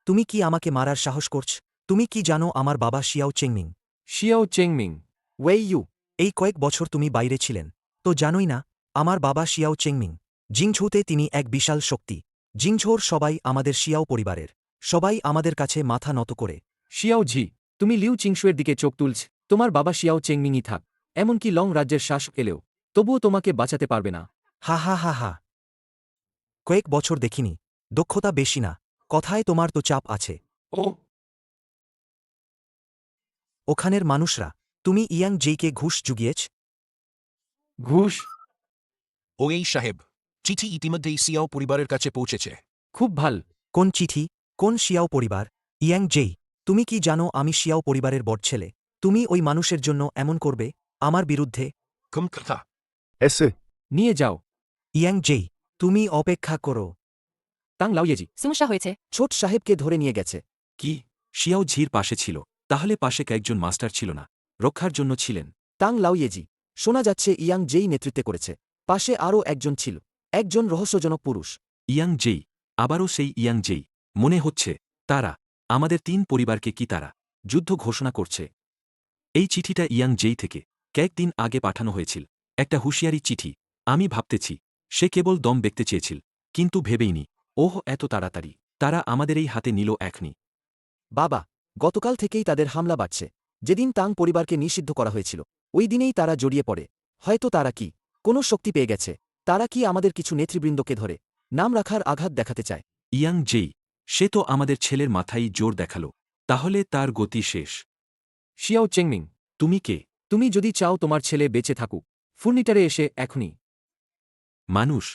তুমি কি আমাকে মারার সাহস করছ? তুমি কি জানো আমার বাবা শিয়াও চেংমিং?
শিয়াও চেংমিং?
ওয়েইয়ু, এই কয়েক বছর তুমি বাইরে ছিলেন তো জানোই না? আমার বাবা শিয়াও চেংমিং, জিংঝুতে তিনি এক বিশাল শক্তি। জিংঝোর সবাই আমাদের শিয়াও পরিবারের, সবাই আমাদের কাছে মাথা নত করে।
শিয়াও ঝি, তুমি লিউ চিংশুয়ের দিকে চোখ তুলছ? তোমার বাবা শিয়াও চেংমিংই থাক, এমনকি লং রাজ্যের শাসক এলেও তবুও তোমাকে বাঁচাতে পারবে না।
হা হা হা হা, কয়েক বছর দেখিনি, দক্ষতা বেশি না, কথায় তোমার তো চাপ আছে।
ও
ওখানের মানুষরা, তুমি ইয়াং জেইকে ঘুষ জুগিয়েছ?
ঘুষ?
ওই সাহেব, চিঠি ইতিমধ্যেই সিয়াও পরিবারের কাছে পৌঁছেছে।
খুব ভাল।
কোন চিঠি? কোন শিয়াও পরিবার? ইয়াং জেই, তুমি কি জানো আমি শিয়াও পরিবারের বড় ছেলে? তুমি ওই মানুষের জন্য এমন করবে আমার বিরুদ্ধে?
কম কথা।
এসে
নিয়ে যাও।
ইয়াং জেই, তুমি অপেক্ষা করো।
তাং লাউয়েজি,
সমস্যা হয়েছে।
ছোট সাহেবকে ধরে নিয়ে গেছে।
কি? শিয়াও ঝির পাশে ছিল, তাহলে পাশে কয়েকজন মাস্টার ছিল না, রক্ষার জন্য ছিলেন?
তাং লাউয়েজি, শোনা যাচ্ছে ইয়াং জেই নেতৃত্বে করেছে, পাশে আরও একজন ছিল, একজন রহস্যজনক পুরুষ।
ইয়াং জেই, আবারও সেই ইয়াং জেই, মনে হচ্ছে তারা আমাদের 3 পরিবারকে কি তারা যুদ্ধ ঘোষণা করছে। এই চিঠিটা ইয়াং জেই থেকে কয়েকদিন আগে পাঠানো হয়েছিল, একটা হুঁশিয়ারি চিঠি। আমি ভাবতেছি সে কেবল দম দেখতে চেয়েছিল, কিন্তু ভেবেইনি ওহ এত তাড়াতাড়ি তারা আমাদের এই হাতে নিল এখনই।
বাবা, গতকাল থেকেই তাদের হামলা বাড়ছে। যেদিন তাং পরিবারকে নিষিদ্ধ করা হয়েছিল ওই দিনেই তারা জড়িয়ে পড়ে। হয়তো তারা কি কোনো শক্তি পেয়ে গেছে? তারা কি আমাদের কিছু নেতৃবৃন্দকে ধরে নাম রাখার আঘাত দেখাতে চায়?
ইয়াং জেই, সে তো আমাদের ছেলের মাথায় জোর দেখালো, তাহলে তার গতি শেষ।
শিয়াও চেংমিং,
তুমি কে?
তুমি যদি চাও তোমার ছেলে বেঁচে থাকুক, ফুর্নিটারে এসে এখনই।
মানুষ,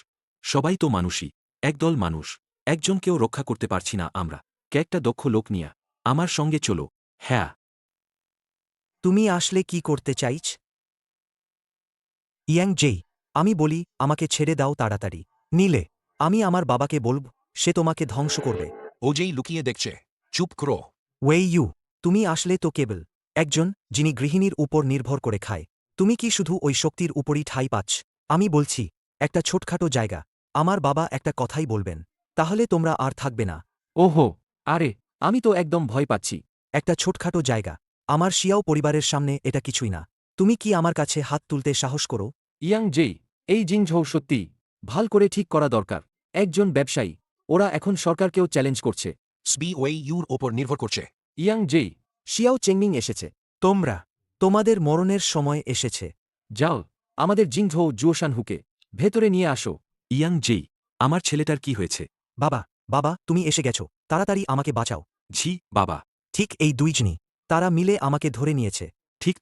সবাই তো মানুষই, একদল মানুষ, একজনকেও রক্ষা করতে পারছি না আমরা, কয়েকটা দক্ষ লোক নিয়া আমার সঙ্গে চলো। হ্যাঁ।
তুমি আসলে কি করতে চাইছ? ইয়াং জেই, আমি বলি আমাকে ছেড়ে দাও তাড়াতাড়ি, নিলে আমি আমার বাবাকে বলব, সে তোমাকে ধ্বংস করবে।
ও যেই লুকিয়ে দেখছে, চুপ করো।
ওয়েইয়ু, তুমি আসলে তো কেবল একজন যিনি গৃহিণীর উপর নির্ভর করে খায়। তুমি কি শুধু ওই শক্তির উপরই ঠাঁই পাচ্ছ? আমি বলছি, একটা ছোটখাটো জায়গা, আমার বাবা একটা কথাই বলবেন, তাহলে তোমরা আর থাকবে না।
ওহো, আরে, আমি তো একদম ভয় পাচ্ছি।
একটা ছোটখাটো জায়গা। আমার শিয়াও পরিবারের সামনে এটা কিছুই না। তুমি কি আমার কাছে হাত তুলতে সাহস করো?
ইয়াং জেই, এই জিংঝৌ সত্যি ভাল করে ঠিক করা দরকার। একজন ব্যবসায়ী, ওরা এখন সরকারকেও চ্যালেঞ্জ করছে।
সবই ওই ইউর ওপর নির্ভর করছে।
ইয়াং জেই,
শিয়াও চেংমিং এসেছে। তোমরা, তোমাদের মরণের সময় এসেছে।
যাও, আমাদের জিংঝৌ জুওশান হুকে ভেতরে নিয়ে আসো।
ইয়াং জেই, আমার ছেলেটার কি হয়েছে?
বাবা, বাবা, তুমি এসে গেছো, তাড়াতাড়ি আমাকে বাঁচাও।
ঝি, বাবা।
ঠিক এই দুইজনই, তারা মিলে আমাকে ধরে নিয়েছে।
ঠিক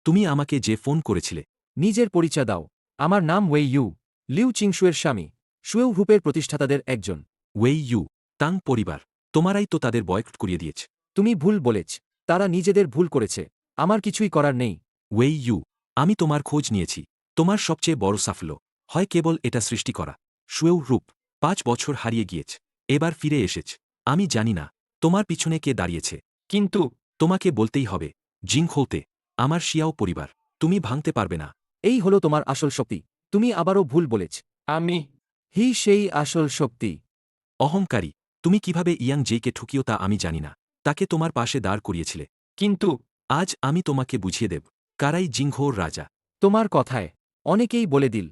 তুমি আমাকে যে ফোন করেছিলে।
নিজের পরিচয় দাও। আমার নাম ওয়েই ইউ, লিউ চিংশুয়ের স্বামী, শুয়েউ গ্রুপের প্রতিষ্ঠাতাদের একজন।
ওয়েই ইউ, তাং পরিবার, তোমারাই তো তাদের বয়কট করিয়ে দিয়েছ।
তুমি ভুল বলেছ, তারা নিজেদের ভুল করেছে, আমার কিছুই করার নেই।
ওয়েই ইউ, আমি তোমার খোঁজ নিয়েছি। তোমার সবচেয়ে বড় সাফল্য হয় কেবল এটা সৃষ্টি করা। শুয়েউ রূপ 5 বছর হারিয়ে গিয়েছ, এবার ফিরে এসেছ। আমি জানি না তোমার পিছনে কে দাঁড়িয়েছে, কিন্তু তোমাকে বলতেই হবে, জিংখৌতে আমার শিয়াও পরিবার তুমি ভাঙতে পারবে না।
এই হলো তোমার আসল শক্তি। তুমি আবারও ভুল বলেছ। আমি সেই আসল শক্তি।
অহংকারী, তুমি কিভাবে ইয়াং জেইকে ঠকিও তা আমি জানি না। তাকে তোমার পাশে দাঁড় করিয়েছিলে, কিন্তু আজ আমি তোমাকে বুঝিয়ে দেব কারাই জিংঘোর রাজা।
তোমার কথায় অনেকেই বলে দিল।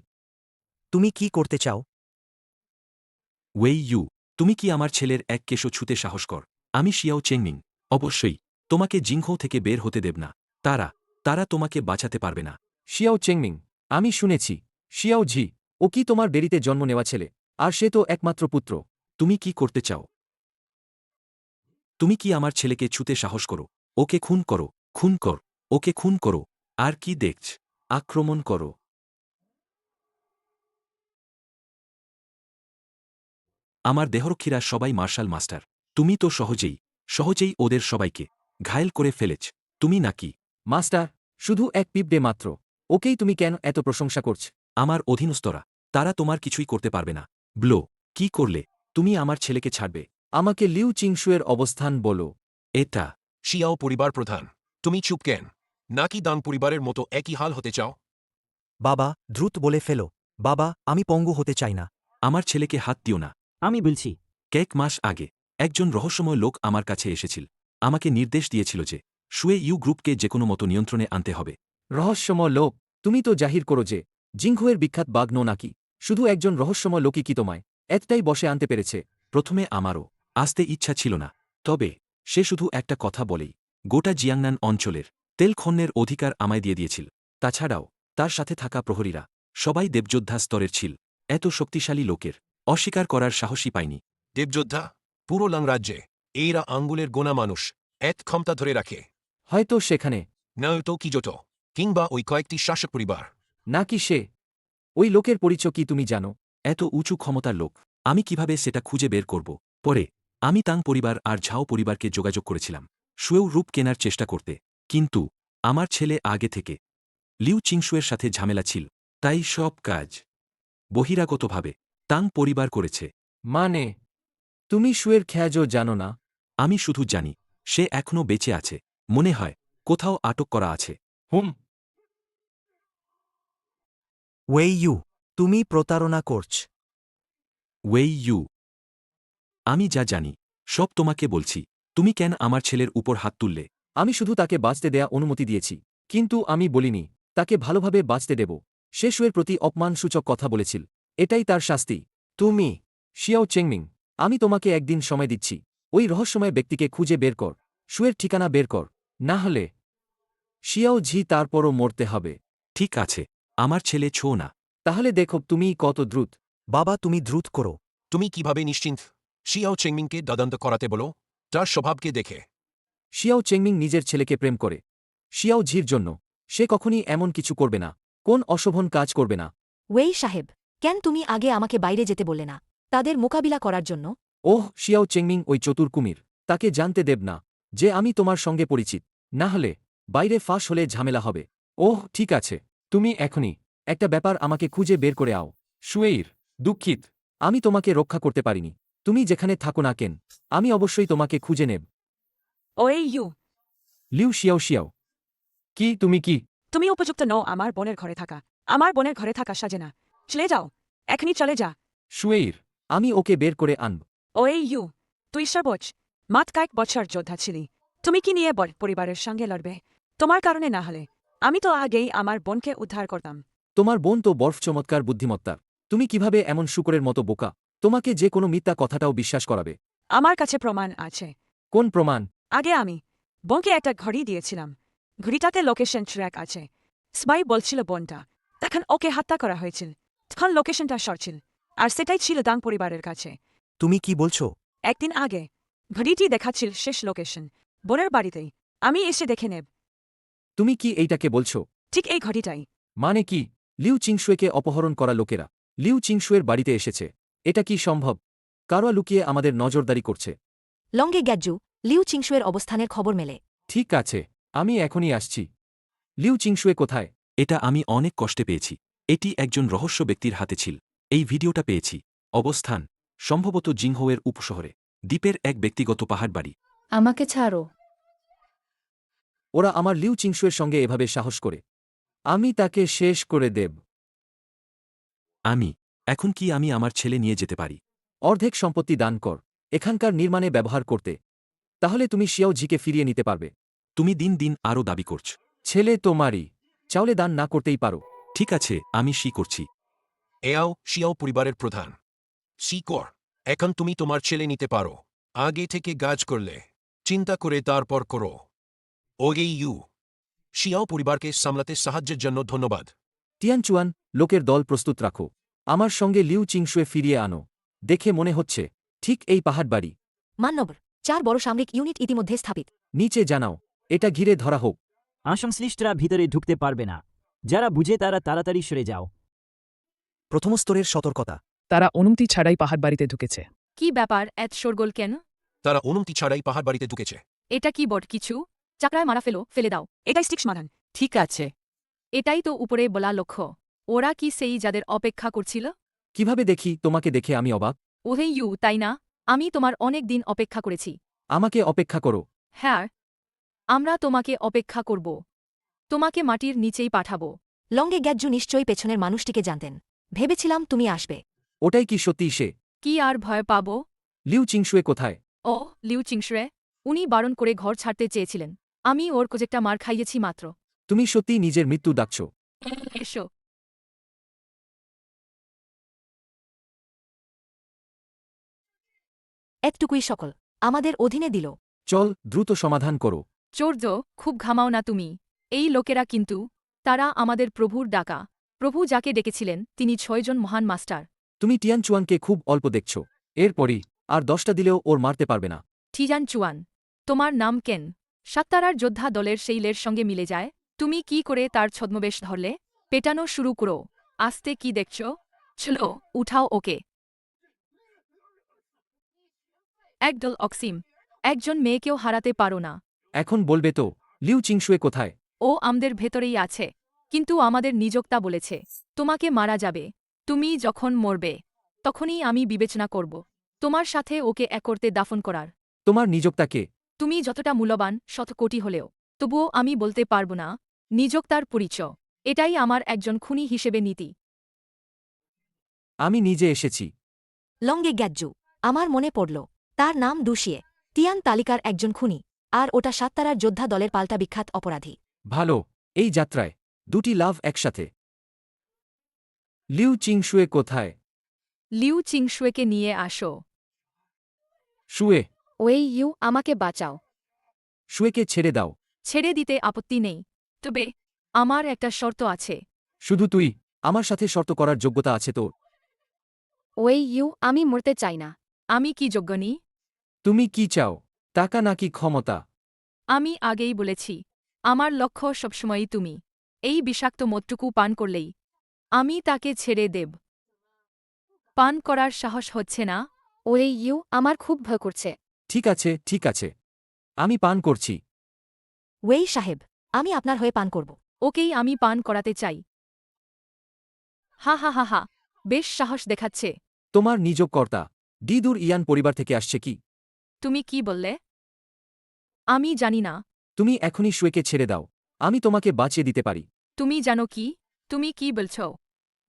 তুমি কি করতে চাও?
ওয়েই ইউ, তুমি কি আমার ছেলের এক কেশো ছুতে সাহস কর? আমি শিয়াও চেংমিং, অবশ্যই তোমাকে জিংঘৌ থেকে বের হতে দেব না। তারা তোমাকে বাঁচাতে পারবে না।
শিয়াও চেংমিং, আমি শুনেছি, শিয়াও ঝি, ও কি তোমার দেরিতে জন্ম নেওয়া ছেলে? আর সে তো একমাত্র পুত্র।
তুমি কি করতে চাও? তুমি কি আমার ছেলেকে ছুতে সাহস করো? ওকে খুন করো, ওকে খুন করো। আর কি দেখছ? আক্রমণ করো। আমার দেহরক্ষীরা সবাই মার্শাল মাস্টার। তুমি তো সহজেই ওদের সবাইকে ঘায়েল করে ফেলেছ। তুমি নাকি
মাস্টার, শুধু এক পিঁপড়ে মাত্র, ওকেই তুমি কেন এত প্রশংসা করছ?
আমার অধীনস্থরা, তারা তোমার কিছুই করতে পারবে না। ব্লো, কি করলে তুমি আমার ছেলেকে ছাড়বে?
আমাকে লিউ চিংশুয়ের অবস্থান বলো।
এটা
শিয়াও পরিবার প্রধান, তুমি চুপ কেন? নাকি দাং পরিবারের মতো একই হাল হতে চাও?
বাবা, দ্রুত বলে ফেলো। বাবা, আমি পঙ্গু হতে চাই না।
আমার ছেলেকে হাত দিও না।
আমি বলছি,
কয়েক মাস আগে একজন রহস্যময় লোক আমার কাছে এসেছিল। আমাকে নির্দেশ দিয়েছিল যে শুয়ে ইউ গ্রুপকে যেকোনো মতো নিয়ন্ত্রণে আনতে হবে।
রহস্যময় লোক? তুমি তো জাহির করো যে জিংহুয়ের বিখ্যাত বাঘ নো নাকি? শুধু একজন রহস্যময় লোকই কি তোমায় এতটাই বসে আনতে পেরেছে?
প্রথমে আমারও আসতে ইচ্ছা ছিল না, তবে সে শুধু একটা কথা বলেই গোটা জিয়াংনান অঞ্চলের তেল খন্নের অধিকার আমায় দিয়ে দিয়েছিল। তাছাড়াও তার সাথে থাকা প্রহরীরা সবাই দেবযোদ্ধা স্তরের ছিল। এত শক্তিশালী লোকের অস্বীকার করার সাহসই পাইনি।
দেবযোদ্ধা? পুরো লাং রাজ্যে এরা আঙ্গুলের গোনা মানুষ এত ক্ষমতা ধরে রাখে?
হয়তো সেখানে।
নয়তো কিজোটো কিংবা ওই কয়েকটি শাসক পরিবার।
নাকি সে? ওই লোকের পরিচয় কি তুমি জানো?
এত উঁচু ক্ষমতার লোক, আমি কিভাবে সেটা খুঁজে বের করব? পরে আমি তাং পরিবার আর ঝাও পরিবারকে যোগাযোগ করেছিলাম শুয়েও রূপ কেনার চেষ্টা করতে, কিন্তু আমার ছেলে আগে থেকে লিউ চিংশুয়ের সাথে ঝামেলা ছিল, তাই সব কাজ বহিরাগতভাবে তাং পরিবার করেছে।
মানে, তুমি শুয়ের খেয়াজও জানো না?
আমি শুধু জানি সে এখনও বেঁচে আছে। মনে হয় কোথাও আটক করা আছে।
হুম।
ওয়েই ইউ, তুমি প্রতারণা করছ।
ওয়েই ইউ, আমি যা জানি সব তোমাকে বলছি। তুমি কেন আমার ছেলের উপর হাত তুললে?
আমি শুধু তাকে বাঁচতে দেয়া অনুমতি দিয়েছি, কিন্তু আমি বলিনি তাকে ভালোভাবে বাঁচতে দেব। সে শুয়ের প্রতি অপমানসূচক কথা বলেছিল, এটাই তার শাস্তি। তুমি শিয়াও চেংমিং, আমি তোমাকে একদিন সময় দিচ্ছি। ওই রহস্যময় ব্যক্তিকে খুঁজে বের কর, শুয়ের ঠিকানা বের কর, না হলে শিয়াও ঝি তারপরও মরতে হবে।
ঠিক আছে, আমার ছেলে ছো না।
তাহলে দেখো তুমি কত দ্রুত।
বাবা, তুমি দ্রুত করো।
তুমি কিভাবে নিশ্চিন্ত? শিয়াও চেংমিংকে তদন্ত করাতে বলো, তার স্বভাবকে দেখে।
শিয়াও চেংমিং নিজের ছেলেকে প্রেম করে শিয়াও ঝির জন্য। সে কখনই এমন কিছু করবে না, কোন অশোভন কাজ করবে না।
ওয়েই সাহেব, কেন তুমি আগে আমাকে বাইরে যেতে বললে না তাদের মোকাবিলা করার জন্য?
ওহ, শিয়াও চেংমিং ওই চতুর কুমির, তাকে জানতে দেব না যে আমি তোমার সঙ্গে পরিচিত, না হলে বাইরে ফাঁস হলে ঝামেলা হবে। ওহ ঠিক আছে, তুমি এখনই একটা ব্যাপার আমাকে খুঁজে বের করে আও। শুয়েইর, দুঃখিত, আমি তোমাকে রক্ষা করতে পারিনি। তুমি যেখানে থাকো না কেন, আমি অবশ্যই তোমাকে খুঁজে নেব।
ওই ইউ,
লিউ শিয়াও শিয়াও, কি তুমি কি?
তুমি উপযুক্ত নও আমার বোনের ঘরে থাকা। আমার বোনের ঘরে থাকা সাজে না। চলে যাও, এখনই চলে যা।
শুয়েইর, আমি ওকে বের করে আনব।
ওই ইউ তুই সর্বোচ্চ মাত কয়েক বছর যোদ্ধা ছিলি। তুমি কি নিয়ে পরিবারের সঙ্গে লড়বে? তোমার কারণে না হলে আমি তো আগেই আমার বোনকে উদ্ধার করতাম।
তোমার বোন তো বরফ চমৎকার বুদ্ধিমত্তার। তুমি কিভাবে এমন শুকরের মতো বোকা? তোমাকে যে কোনো মিথ্যা কথাটাও বিশ্বাস করাবে।
আমার কাছে প্রমাণ আছে।
কোন প্রমাণ?
আগে আমি বোনকে একটা ঘড়ি দিয়েছিলাম। ঘড়িটাতে লোকেশন ট্র্যাক আছে। সবাই বলছিল বোনটা তখন ওকে হত্যা করা হয়েছিল। তখন লোকেশনটা সরছিল আর সেটাই ছিল দাং পরিবারের কাছে।
তুমি কি বলছো?
একদিন আগে ঘড়িটি দেখাচ্ছিল শেষ লোকেশন বোনের বাড়িতেই। আমি এসে দেখে নেব।
তুমি কি এইটাকে বলছো?
ঠিক এই ঘড়িটাই।
মানে কি? লিউ চিংশুয়েকে অপহরণ করা লোকেরা লিউ চিংশুয়ের বাড়িতে এসেছে। এটা কি সম্ভব? কারোয়া লুকিয়ে আমাদের নজরদারি করছে।
লঙ্গে গ্যাজ্জু লিউ চিংশুয়ের অবস্থানের খবর মেলে।
ঠিক আছে, আমি এখনই আসছি। লিউ চিংশুয়ে কোথায়?
এটা আমি অনেক কষ্টে পেয়েছি। এটি একজন রহস্য ব্যক্তির হাতে ছিল। এই ভিডিওটা পেয়েছি। অবস্থান সম্ভবত জিংহোয়ের উপশহরে দ্বীপের এক ব্যক্তিগত পাহাড় বাড়ি।
আমাকে ছাড়ো।
ওরা আমার লিউ চিংশুয়ের সঙ্গে এভাবে সাহস করে। আমি তাকে শেষ করে দেব।
এখন কি আমি আমার ছেলে নিয়ে যেতে পারি?
অর্ধেক সম্পত্তি দান কর এখানকার নির্মাণে ব্যবহার করতে। তাহলে তুমি শিয়াও জিকে ফিরিয়ে নিতে পারবে।
তুমি দিন দিন আরও দাবি করছ।
ছেলে তোমারই, চাওলে দান না করতেই পারো।
ঠিক আছে, আমি করছি।
এয়াও শিয়াও পরিবারের প্রধান। কর এখন তুমি তোমার ছেলে নিতে পারো। আগে থেকে কাজ করলে চিন্তা করে তারপর করো। ওগে ইউ শিয়াও পরিবারকে সামলাতে সাহায্যের জন্য ধন্যবাদ।
টিয়ানচুয়ান, লোকের দল প্রস্তুত রাখো। আমার সঙ্গে লিউ চিংশুয়ে ফিরিয়ে আনো। দেখে মনে হচ্ছে ঠিক এই পাহাড় বাড়ি।
মান্যবর 4 বড় সামরিক ইউনিট ইতিমধ্যে স্থাপিত।
নিচে জানাও এটা ঘিরে ধরা হোক।
সংশ্লিষ্টরা ভিতরে ঢুকতে পারবে না। যারা বুঝে তারা তাড়াতাড়ি সরে যাও।
প্রথম স্তরের সতর্কতা।
তারা অনুমতি ছাড়াই পাহাড় বাড়িতে ঢুকেছে।
কি ব্যাপার এত শোরগোল কেন?
তারা অনুমতি ছাড়াই পাহাড় বাড়িতে ঢুকেছে।
এটা কি বট কিছু? চাকরায় মারা ফেলে দাও।
এটাই স্টিক সমাধান।
ঠিক আছে, এটাই তো উপরে বলা লক্ষ্য। ওরা কি সেই যাদের অপেক্ষা করছিল?
কিভাবে দেখি তোমাকে দেখে আমি অবাক।
ওহে ইউ, তাই না? আমি তোমার অনেক দিন অপেক্ষা করেছি।
আমাকে অপেক্ষা করো।
হ্যাঁ, আমরা তোমাকে অপেক্ষা করব। তোমাকে মাটির নিচেই পাঠাব। লঙ্গে গ্যাজ্জু নিশ্চয়ই পেছনের মানুষটিকে জানতেন। ভেবেছিলাম তুমি আসবে।
ওটাই কি সত্যিই সে?
কি আর ভয় পাব?
লিউ চিংশুয়ে কোথায়?
ও লিউ চিংশুয়ে, উনি বারণ করে ঘর ছাড়তে চেয়েছিলেন। আমি ওর কোজেকটা মার খাইয়েছি মাত্র।
তুমি সত্যিই নিজের মৃত্যু ডাকছ?
এসো। এতটুকুই সকল আমাদের অধীনে দিল।
চল দ্রুত সমাধান করো।
চোর্য, খুব ঘামাও না তুমি। এই লোকেরা কিন্তু তারা আমাদের প্রভুর ডাকা। প্রভু যাকে ডেকেছিলেন তিনি 6 জন মহান মাস্টার।
তুমি টিয়ানচুয়ানকে খুব অল্প দেখছ। এরপরই আর 10টা দিলেও ওর মারতে পারবে না।
ঠিজান চুয়ান, তোমার নাম কেন? সাত্তারার যোদ্ধা দলের সেইলের সঙ্গে মিলে যায়। তুমি কি করে তার ছদ্মবেশ ধরলে? পেটানো শুরু করো। আস্তে কি দেখছ? চলো উঠাও ওকে। একদল অক্সিম, একজন মেয়েকেও হারাতে পারো না।
এখন বলবে তো লিউ চিংশুয়ে কোথায়?
ও আমাদের ভেতরেই আছে, কিন্তু আমাদের নিযোক্তা বলেছে তোমাকে মারা যাবে। তুমি যখন মরবে তখনই আমি বিবেচনা করব তোমার সাথে ওকে এক করতে দাফন করার।
তোমার নিযোক্তাকে?
তুমি যতটা মূল্যবান 100 কোটি হলেও তবুও আমি বলতে পারব না নিযোক্তার পরিচয়। এটাই আমার একজন খুনি হিসেবে নীতি।
আমি নিজে এসেছি।
লঙ্গে গ্যাজ্জু, আমার মনে পড়ল তার নাম ডুশিয়ে। তিয়ান তালিকার একজন খুনি, আর ওটা সাত্তারার যোদ্ধা দলের পাল্টা বিখ্যাত অপরাধী।
ভালো, এই যাত্রায় 2টি লাভ একসাথে। লিউ চিংশুয়ে কোথায়?
লিউ চিংশুয়েকে নিয়ে আসো।
শুয়ে।
ওই ইউ, আমাকে বাঁচাও।
শুয়েকে ছেড়ে দাও।
ছেড়ে দিতে আপত্তি নেই, তবে আমার একটা শর্ত আছে।
শুধু তুই? আমার সাথে শর্ত করার যোগ্যতা আছে তোর?
ওই ইউ, আমি মরতে চাই না। আমি কি যোগ্য নি?
তুমি কি চাও, টাকা নাকি ক্ষমতা?
আমি আগেই বলেছি আমার লক্ষ্য সবসময়ই তুমি। এই বিষাক্ত মদটুকু পান করলেই আমি তাকে ছেড়ে দেব। পান করার সাহস হচ্ছে না? ওই ইউ, আমার খুব ভয় করছে।
ঠিক আছে, ঠিক আছে, আমি পান করছি।
ওয়েই সাহেব, আমি আপনার হয়ে পান করব। ওকেই আমি পান করাতে চাই। হা হা হা হা, বেশ সাহস দেখাচ্ছে।
তোমার নিযোগকর্তা ডিদুর ইয়ান পরিবার থেকে আসছে কি?
তুমি কি বললে? আমি জানি না।
তুমি এখনই শুয়েকে ছেড়ে দাও, আমি তোমাকে বাঁচিয়ে দিতে পারি।
তুমি জানো কি? তুমি কি বলছ?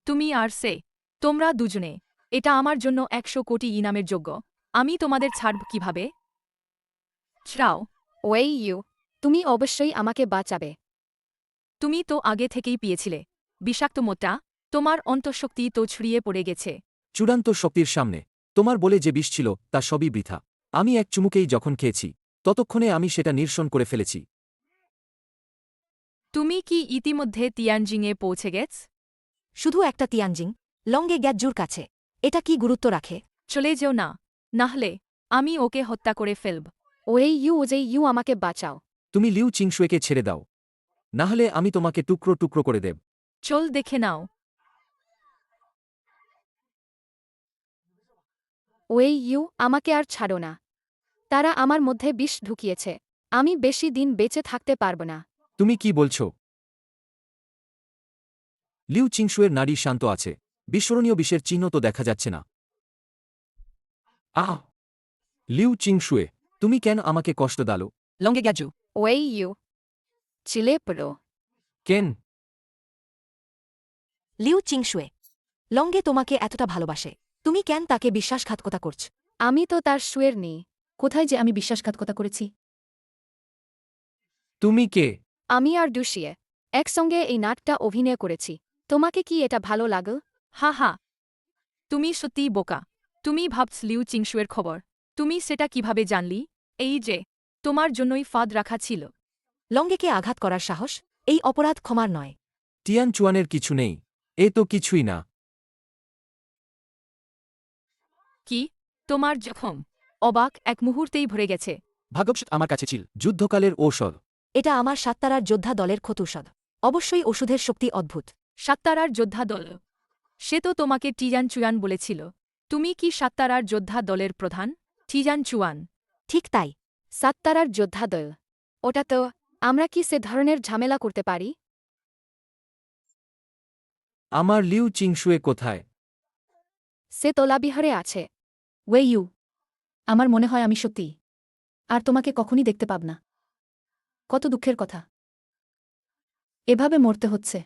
তুমি আর সে, তোমরা দুজনে
এটা আমার জন্য 100 কোটি ইনামের যোগ্য। আমি তোমাদের ছাড়ব কিভাবে? ছাড়াও।
ওয়েই ইউ, তুমি অবশ্যই আমাকে বাঁচাবে।
তুমি তো আগে থেকেই পেয়েছিলে। বিষাক্ত মোটা, তোমার অন্তঃশক্তি তো ছড়িয়ে পড়ে গেছে।
চূড়ান্ত শক্তির সামনে তোমার বলে যে বিষ ছিল তা সবই বৃথা। আমি এক চুমুকেই যখন খেয়েছি ততক্ষণে আমি সেটা নিরসন করে ফেলেছি।
তুমি কি ইতিমধ্যে তিয়ানজিংয়ে পৌঁছে গেছ?
শুধু একটা তিয়ানজিং, লংগে গ্যাজ্জুর কাছে। এটা কি গুরুত্ব রাখে?
চলে যেও না, নাহলে আমি ওকে হত্যা করে ফেলব।
ওজেই ইউ আমাকে বাঁচাও।
তুমি লিউ চিংশুয়েকে ছেড়ে দাও, নাহলে আমি তোমাকে টুকরো টুকরো করে দেব।
চল দেখে নাও।
ইউ আমাকে আর ছাড়ো না। তারা আমার মধ্যে বিষ ঢুকিয়েছে। আমি বেশি দিন বেঁচে থাকতে পারব না।
তুমি কি বলছ? লিউ চিংশুয়ের নাড়ি শান্ত আছে, বিস্মরণীয় বিষের চিহ্ন তো দেখা যাচ্ছে না। আহ! লিউ চিংশুয়ে, তুমি কেন আমাকে কষ্ট দালো?
লংগে গ্যাজু।
ইউ চিলে পড়ো।
কেন?
লিউ চিংশুয়ে, লংগে তোমাকে এতটা ভালোবাসে, তুমি কেন তাকে বিশ্বাসঘাতকতা করছ? আমি তো তার শুয়ের নেই। কোথায় যে আমি বিশ্বাসঘাতকতা করেছি?
তুমি কে?
আমি আর ডুশিয়ে একসঙ্গে এই নাটটা অভিনয় করেছি। তোমাকে কি এটা ভালো লাগল?
হা হা, তুমি সত্যিই বোকা। তুমি ভাবছ লিউ চিংশুয়ের খবর। তুমি সেটা কিভাবে জানলি? এই যে, তোমার জন্যই ফাঁদ রাখা ছিল।
লংগেকে আঘাত করার সাহস? এই অপরাধ ক্ষমার নয়।
টিয়ান চুয়ানের কিছু নেই, এ তো কিছুই না।
কি? তোমার জখম? অবাক এক মুহূর্তেই ভরে গেছে।
ভাগবত আমার কাছে ছিল যুদ্ধকালের ঔষধ।
এটা আমার সাত্তারার যোদ্ধা দলের ক্ষতৌষধ। অবশ্যই ওষুধের শক্তি অদ্ভুত।
সাত্তারার যোদ্ধা দল? সে তো তোমাকে টিজান চুয়ান বলেছিল। তুমি কি সাত্তারার যোদ্ধা দলের প্রধান? টিজান চুয়ান?
ঠিক তাই, সাত্তারার যোদ্ধা দল। ওটা তো, আমরা কি সে ধরনের ঝামেলা করতে পারি?
আমার লিউ চিংশুয়ে কোথায়?
সে তোলাবিহারে আছে। ইউ, আমার মনে হয় আমি সত্যি আর তোমাকে কখনই দেখতে পাব না। কত দুঃখের কথা, এভাবে মরতে হচ্ছে।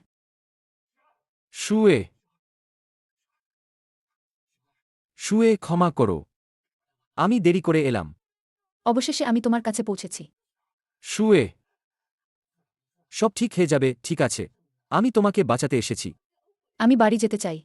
শুয়ে শুয়ে ক্ষমা করো, আমি দেরি করে এলাম।
অবশেষে আমি তোমার কাছে পৌঁছেছি।
শুয়ে সব ঠিক হয়ে যাবে, ঠিক আছে। আমি তোমাকে বাঁচাতে এসেছি।
আমি বাড়ি যেতে চাই।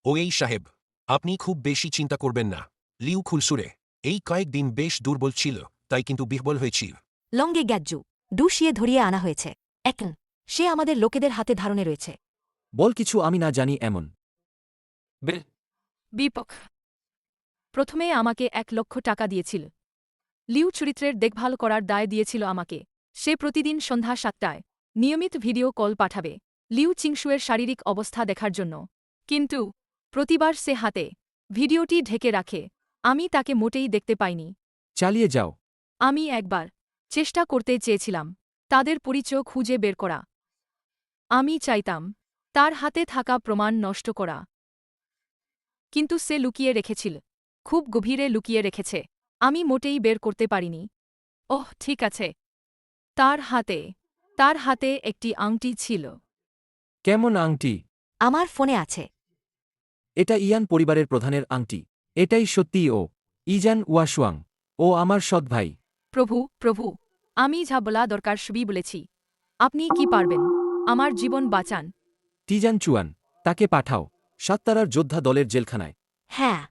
ওই সাহেব, আপনি খুব বেশি চিন্তা করবেন না। লিউ খুলসুরে এই কয়েকদিন বেশ দুর্বল ছিল, তাই কিন্তু বিহ্বল হয়েছিল।
লংগে গ্যাজ্জু ডুশিয়ে ধরিয়ে আনা হয়েছে। এখন সে আমাদের লোকেদের হাতে ধারণে রয়েছে।
বল কিছু আমি না জানি এমন।
বিপক প্রথমে আমাকে 1 লক্ষ টাকা দিয়েছিল। লিউ চরিত্রের দেখভাল করার দায় দিয়েছিল আমাকে। সে প্রতিদিন সন্ধ্যা 7টায় নিয়মিত ভিডিও কল পাঠাবে লিউ চিংশুয়ের শারীরিক অবস্থা দেখার জন্য। কিন্তু প্রতিবার সে হাতে ভিডিওটি ঢেকে রাখে। আমি তাকে মোটেই দেখতে পাইনি।
চালিয়ে যাও।
আমি একবার চেষ্টা করতে চেয়েছিলাম তাদের পরিচয় খুঁজে বের করা। আমি চাইতাম তার হাতে থাকা প্রমাণ নষ্ট করা। কিন্তু সে লুকিয়ে রেখেছিল, খুব গভীরে লুকিয়ে রেখেছে। আমি মোটেই বের করতে পারিনি। ওহ ঠিক আছে, তার হাতে একটি আংটি ছিল।
কেমন আংটি?
আমার ফোনে আছে।
এটা ইয়ান পরিবারের প্রধানের আংটি। এটাই সত্যিই ও। ইজান ওয়াশুয়াং, ও আমার সৎ ভাই।
প্রভু, আমি যা বলা দরকার সবই বলেছি। আপনি কি পারবেন আমার জীবন বাঁচান?
টিজান চুয়ান, তাকে পাঠাও সাত্তারার যোদ্ধা দলের জেলখানায়।
হ্যাঁ।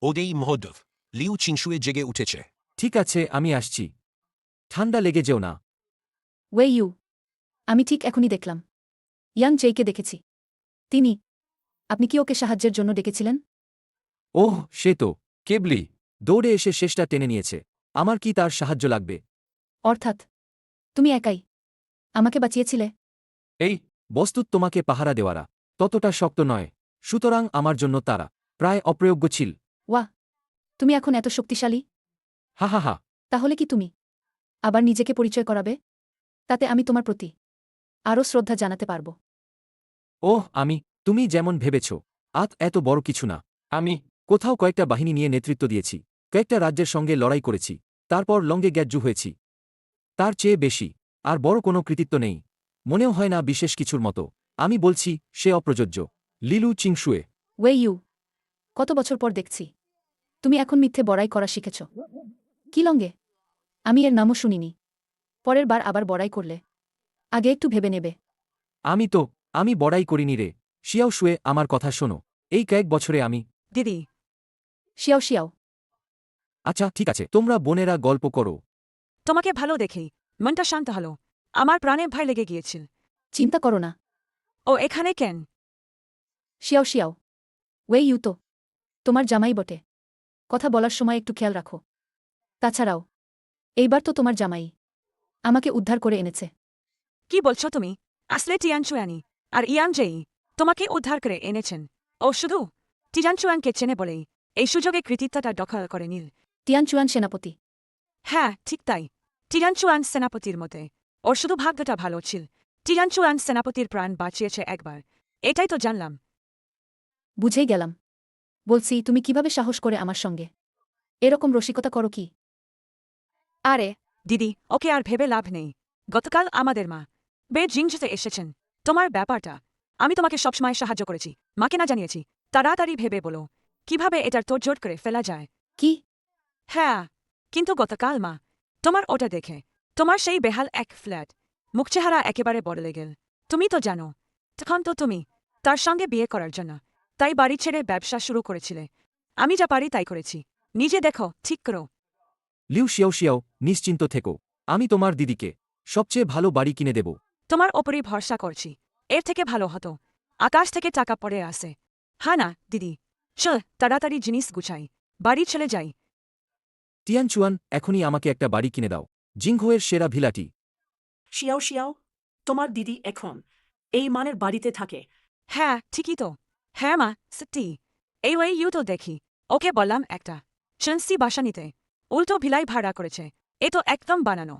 ওদেই মহোদর, লিউ চিংশুয়ে জেগে উঠেছে।
ঠিক আছে, আমি আসছি। ঠান্ডা লেগে যেও না।
ইউ, আমি ঠিক এখনই দেখলাম ইয়াং চেইকে দেখেছি। আপনি কি ওকে সাহায্যের জন্য ডেকেছিলেন?
ওহ, সে তো কেবলি দৌড়ে এসে শেষটা টেনে নিয়েছে। আমার কি তার সাহায্য লাগবে?
অর্থাৎ তুমি একাই আমাকে বাঁচিয়েছিলে?
এই বস্তুত তোমাকে পাহারা দেওয়ারা ততটা শক্ত নয়, সুতরাং আমার জন্য তারা প্রায় অপ্রয়োগ্য ছিল।
ওয়াহ, তুমি এখন এত শক্তিশালী?
হা হা হা।
তাহলে কি তুমি আবার নিজেকে পরিচয় করাবে? তাতে আমি তোমার প্রতি আরও শ্রদ্ধা জানাতে পারব।
ওহ, তুমি যেমন ভেবেছ এত বড় কিছু না। আমি কোথাও কয়েকটা বাহিনী নিয়ে নেতৃত্ব দিয়েছি, কয়েকটা রাজ্যের সঙ্গে লড়াই করেছি, তারপর লংগে গ্যাজ্জু হয়েছি। তার চেয়ে বেশি আর বড় কোনো কৃতিত্ব নেই, মনেও হয় না বিশেষ কিছুর মতো। আমি বলছি সে অপ্রযোজ্য। লিলু চিংশুয়ে।
ওয়ে ইউ কত বছর পর দেখছি তুমি এখন মিথ্যে বড়াই করা শিখেছ। কি লঙ্গে? আমি এর নামও শুনিনি। পরের বার আবার বড়াই করলে আগে একটু ভেবে নেবে।
আমি বড়াই করিনি রে। শিয়াও শুয়ে আমার কথা শোনো। এই কয়েক বছরে আমি।
দিদি
শিয়াও শিয়াও
আচ্ছা ঠিক আছে, তোমরা বোনেরা গল্প করো।
তোমাকে ভালো দেখেই মনটা শান্ত হলো। আমার প্রাণে ভয় লেগে গিয়েছিল।
চিন্তা করো না।
ও এখানে কেন?
শিয়াও শিয়াও ওয়ে ইউ তো তোমার জামাই বটে। কথা বলার সময় একটু খেয়াল রাখো। তাছাড়াও এইবার তো তোমার জামাই আমাকে উদ্ধার করে এনেছে।
কি বলছো তুমি? আসলে টিয়ানচুয়ানি আর ইয়ানজেই তোমাকে উদ্ধার করে এনেছেন। ও শুধু টিয়ানচুয়ানকে চেনে বলেই এই সুযোগে কৃতিত্বটা দখল করে নিল।
টিয়ানচুয়ান সেনাপতি।
হ্যাঁ ঠিক তাই। টিয়ানচুয়ান সেনাপতির মতে ওর শুধু ভাগ্যটা ভালো ছিল। টিয়ানচুয়ান সেনাপতির প্রাণ বাঁচিয়েছে একবার, এটাই তো জানলাম।
বুঝেই গেলাম। বলছি তুমি কিভাবে সাহস করে আমার সঙ্গে এরকম রসিকতা করো কি? আরে
দিদি ওকে আর ভেবে লাভ নেই। গতকাল আমাদের মা বেজিং যেতে এসেছেন। তোমার ব্যাপারটা আমি তোমাকে সবসময় সাহায্য করেছি, মাকে না জানিয়েছি। তাড়াতাড়ি ভেবে বলো কিভাবে এটার তোড়জোড় করে ফেলা যায়।
কি?
হ্যাঁ কিন্তু গতকাল মা তোমার ওটা দেখে তোমার সেই বেহাল এক ফ্ল্যাট মুখ চেহারা একেবারে বদলে গেল। তুমি তো জানো তখন তো তুমি তার সঙ্গে বিয়ে করার জন্য তাই বাড়ি ছেড়ে ব্যবসা শুরু করেছিলে। আমি যা পারি তাই করেছি। নিজে দেখো, ঠিক করো।
লিউ শিয়াও শিয়াও নিশ্চিন্ত থেকো। আমি তোমার দিদিকে সবচেয়ে ভালো বাড়ি কিনে দেব।
তোমার ওপরই ভরসা করছি। এর থেকে ভালো হতো আকাশ থেকে টাকা পড়ে আসে। হ্যাঁ না দিদি, চল তাড়াতাড়ি জিনিস গুছাই, বাড়ি চলে যাই।
টিয়ানচুয়ান এখনই আমাকে একটা বাড়ি কিনে দাও, জিংহোয়ের সেরা ভিলাটি।
শিয়াও শিয়াও তোমার দিদি এখন এই মানের বাড়িতে থাকে।
হ্যাঁ ঠিকই তো। হ্যাঁ মা সত্যি। এই ওই ইউ তো দেখি ওকে বললাম একটা চন্সি বাসা নিতে, উল্টো ভিলাই ভাড়া করেছে। এ তো একদম বানানো।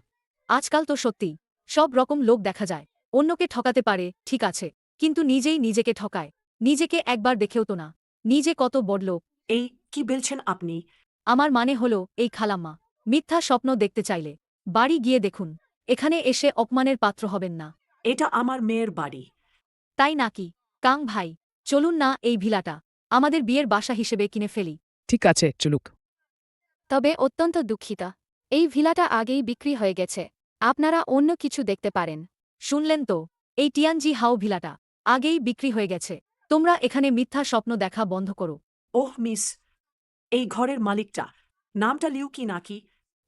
আজকাল তো সত্যি সব রকম লোক দেখা যায়। অন্যকে ঠকাতে পারে ঠিক আছে, কিন্তু নিজেই নিজেকে ঠকায়। নিজেকে একবার দেখেও তো না নিজে কত বড়লোক।
এই কি বলছেন আপনি?
আমার মানে হলো এই খালাম্মা মিথ্যা স্বপ্ন দেখতে চাইলে বাড়ি গিয়ে দেখুন। এখানে এসে অপমানের পাত্র হবেন না।
এটা আমার মেয়ের বাড়ি।
তাই নাকি? কাং ভাই চলুন না এই ভিলাটা আমাদের বিয়ের বাসা হিসেবে কিনে ফেলি।
ঠিক আছে চলুক।
তবে অত্যন্ত দুঃখিতা, এই ভিলাটা আগেই বিক্রি হয়ে গেছে। আপনারা অন্য কিছু দেখতে পারেন।
শুনলেন তো, এই টিয়ানজি হাও ভিলাটা আগেই বিক্রি হয়ে গেছে। তোমরা এখানে মিথ্যা স্বপ্ন দেখা বন্ধ করো।
ওহ মিস, এই ঘরের মালিকটা নামটা লিউ কি নাকি?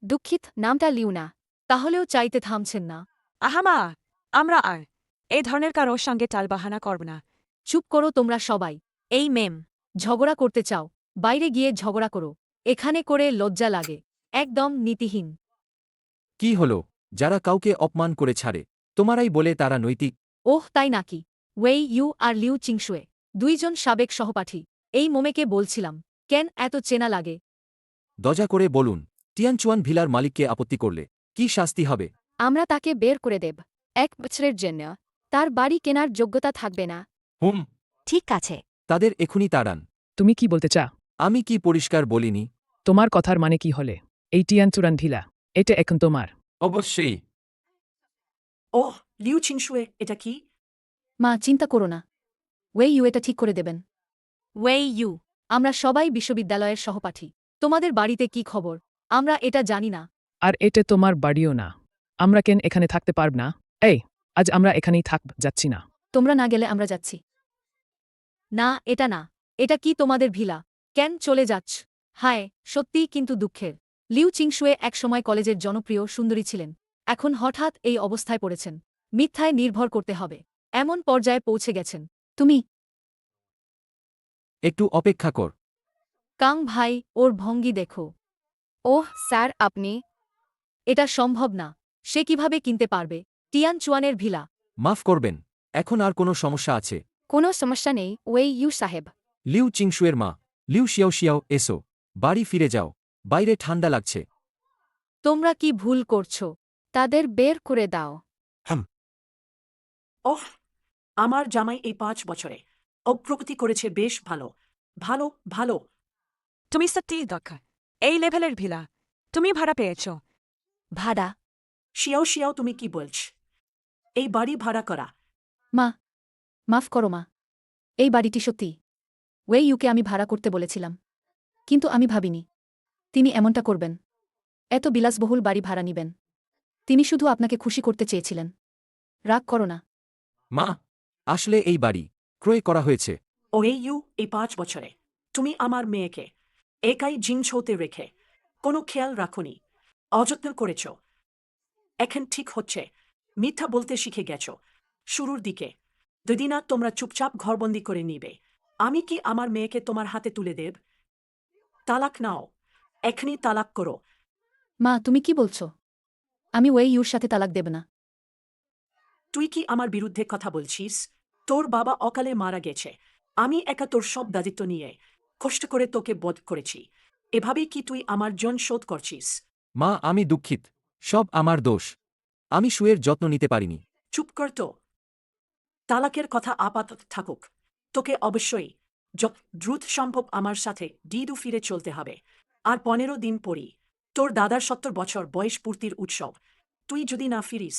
দুঃখিত, নামটা লিউ না।
তাহলেও চাইতে থামছেন না।
আহামা আমরা আর এই ধরনের কারোর সঙ্গে টালবাহানা করব না।
চুপ করো তোমরা সবাই। এই মেম ঝগড়া করতে চাও বাইরে গিয়ে ঝগড়া করো, এখানে করে লজ্জা লাগে। একদম নীতিহীন।
কি হলো? যারা কাউকে অপমান করে ছাড়ে তোমারাই বলে তারা নৈতিক?
ওহ তাই নাকি? ওয়েই ইউ আর লিউ চিংশুয়ে দুইজন সাবেক সহপাঠী। এই মোমেকে বলছিলাম কেন এত চেনা লাগে।
দজা করে বলুন, টিয়ানচুয়ান ভিলার মালিককে আপত্তি করলে কি শাস্তি হবে?
আমরা তাকে বের করে দেব 1 বছরের জন্য। তার বাড়ি কেনার যোগ্যতা থাকবে না।
হুম,
ঠিক আছে।
তাদের এখনই তাড়ান।
তুমি কি বলতে চা?
আমি কি পরিষ্কার বলিনি?
তোমার কথার মানে কি হলে? এই টিয়ানচুরান ভিলা এটা এখন তোমার।
অবশ্যই।
ওহ লিউ চিংশুয়ে এটা কি?
মা চিন্তা করো না, ওয়েই ইউ এটা ঠিক করে দেবেন। ওয়েই ইউ আমরা সবাই বিশ্ববিদ্যালয়ের সহপাঠী। তোমাদের বাড়িতে কি খবর আমরা এটা জানি না।
আর এটা তোমার বাড়িও না। আমরা কেন এখানে থাকতে পারব না? এই আজ আমরা এখানেই যাচ্ছি না।
তোমরা না গেলে আমরা যাচ্ছি না। এটা না, এটা কি তোমাদের ভিলা? কেন চলে যাচ্ছ? হায় সত্যিই কিন্তু দুঃখের। লিউ চিংশুয়ে একসময় কলেজের জনপ্রিয় সুন্দরী ছিলেন, এখন হঠাৎ এই অবস্থায় পড়েছেন। মিথ্যায় নির্ভর করতে হবে এমন পর্যায়ে পৌঁছে গেছেন। তুমি
একটু অপেক্ষা কর।
কাং ভাই ওর ভঙ্গি দেখো।
ওহ স্যার আপনি।
এটা সম্ভব না। সে কিভাবে কিনতে পারবে টিয়ানচুয়ানের ভিলা?
মাফ করবেন, এখন আর কোনো সমস্যা আছে?
কোনো সমস্যা নেই ওয়েই ইউ সাহেব।
লিউ চিংশুয়ের মা, লিউ শিয়াও শিয়াও এসো, বাড়ি ফিরে যাও, বাইরে ঠান্ডা লাগছে।
তোমরা কি ভুল করছো?
তাদের বের করে দাও।
ওহ আমার জামাই এই 5 বছরে অগ্রগতি করেছে বেশ ভালো ভালো ভালো।
তুমি সত্যিই দক্ষ। এই লেভেলের ভিলা তুমি ভাড়া পেয়েছ?
মাফ করো মা এই বাড়িটি সত্যি ওয়ে ইউকে আমি ভাড়া করতে বলেছিলাম কিন্তু আমি ভাবিনি তিনি এমনটা করবেন এত বিলাসবহুল বাড়ি ভাড়া নিবেন তিনি শুধু আপনাকে খুশি করতে চেয়েছিলেন রাগ করো না
মা আসলে এই বাড়ি ক্রয় করা হয়েছে
ও ইউ এই 5 বছরে তুমি আমার মেয়েকে একাই জিন হতে রেখে কোনো খেয়াল রাখুনি অযত্ন করেছ এখন ঠিক হচ্ছে মিথ্যা বলতে শিখে গেছ শুরুর দিকে যদি না তোমরা চুপচাপ ঘরবন্দি করে নিবে আমি কি আমার মেয়েকে তোমার হাতে তুলে দেব তালাক নাও এখনই তালাক করো
মা তুমি কি বলছো আমি ওয়ে ইউর সাথে তালাক দেব না
তুই কি আমার বিরুদ্ধে কথা বলছিস তোর বাবা অকালে মারা গেছে আমি একা তোর সব দায়িত্ব নিয়ে কষ্ট করে তোকে বধ করেছি এভাবেই কি তুই আমার জন শোধ করছিস
মা আমি দুঃখিত সব আমার দোষ আমি সুয়ের যত্ন নিতে পারিনি
চুপ কর তো তালাকের কথা আপাতত থাকুক তোকে অবশ্যই যত দ্রুত সম্ভব আমার সাথে ডিডু ফিরে চলতে হবে আর 15 দিন পরই তোর দাদার 70 বছর বয়স পূর্তির উৎসব তুই যদি না ফিরিস